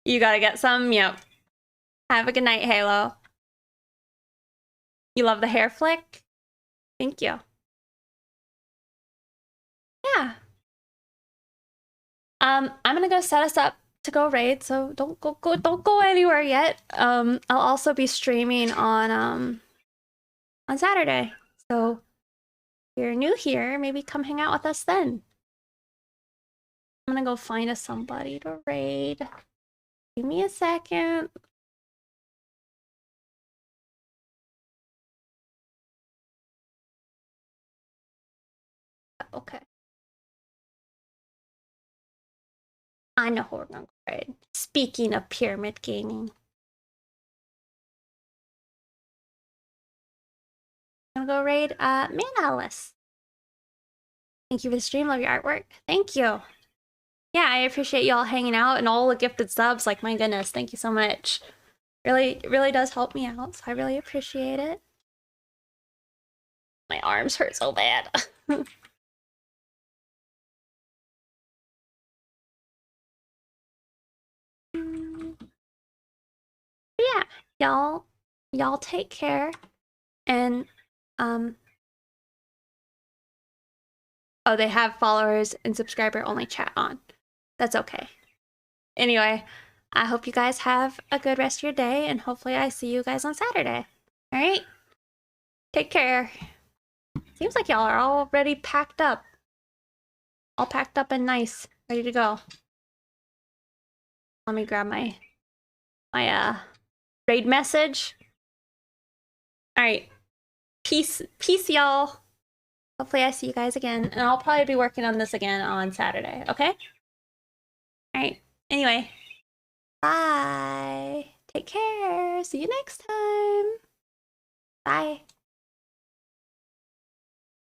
You gotta get some? Yep. Have a good night, Halo. You love the hair flick? Thank you. Yeah. I'm gonna go set us up to go raid, so don't go anywhere yet. I'll also be streaming on Saturday. So if you're new here, maybe come hang out with us then. I'm gonna go find us somebody to raid. Give me a second. Okay. I know who we're gonna go raid. Speaking of pyramid gaming. I'm gonna go raid Man Alice. Thank you for the stream. Love your artwork. Thank you. Yeah, I appreciate y'all hanging out and all the gifted subs. Like, my goodness, thank you so much. It really does help me out, so I really appreciate it. My arms hurt so bad. Yeah, y'all take care. And oh, they have followers and subscriber only chat on. That's okay. Anyway, I hope you guys have a good rest of your day, and hopefully I see you guys on Saturday. All right? Take care. Seems like y'all are already packed up. All packed up and nice, ready to go. Let me grab my raid message. All right. Peace, y'all. Hopefully I see you guys again, and I'll probably be working on this again on Saturday, okay? All right. Anyway, bye. Take care. See you next time. Bye.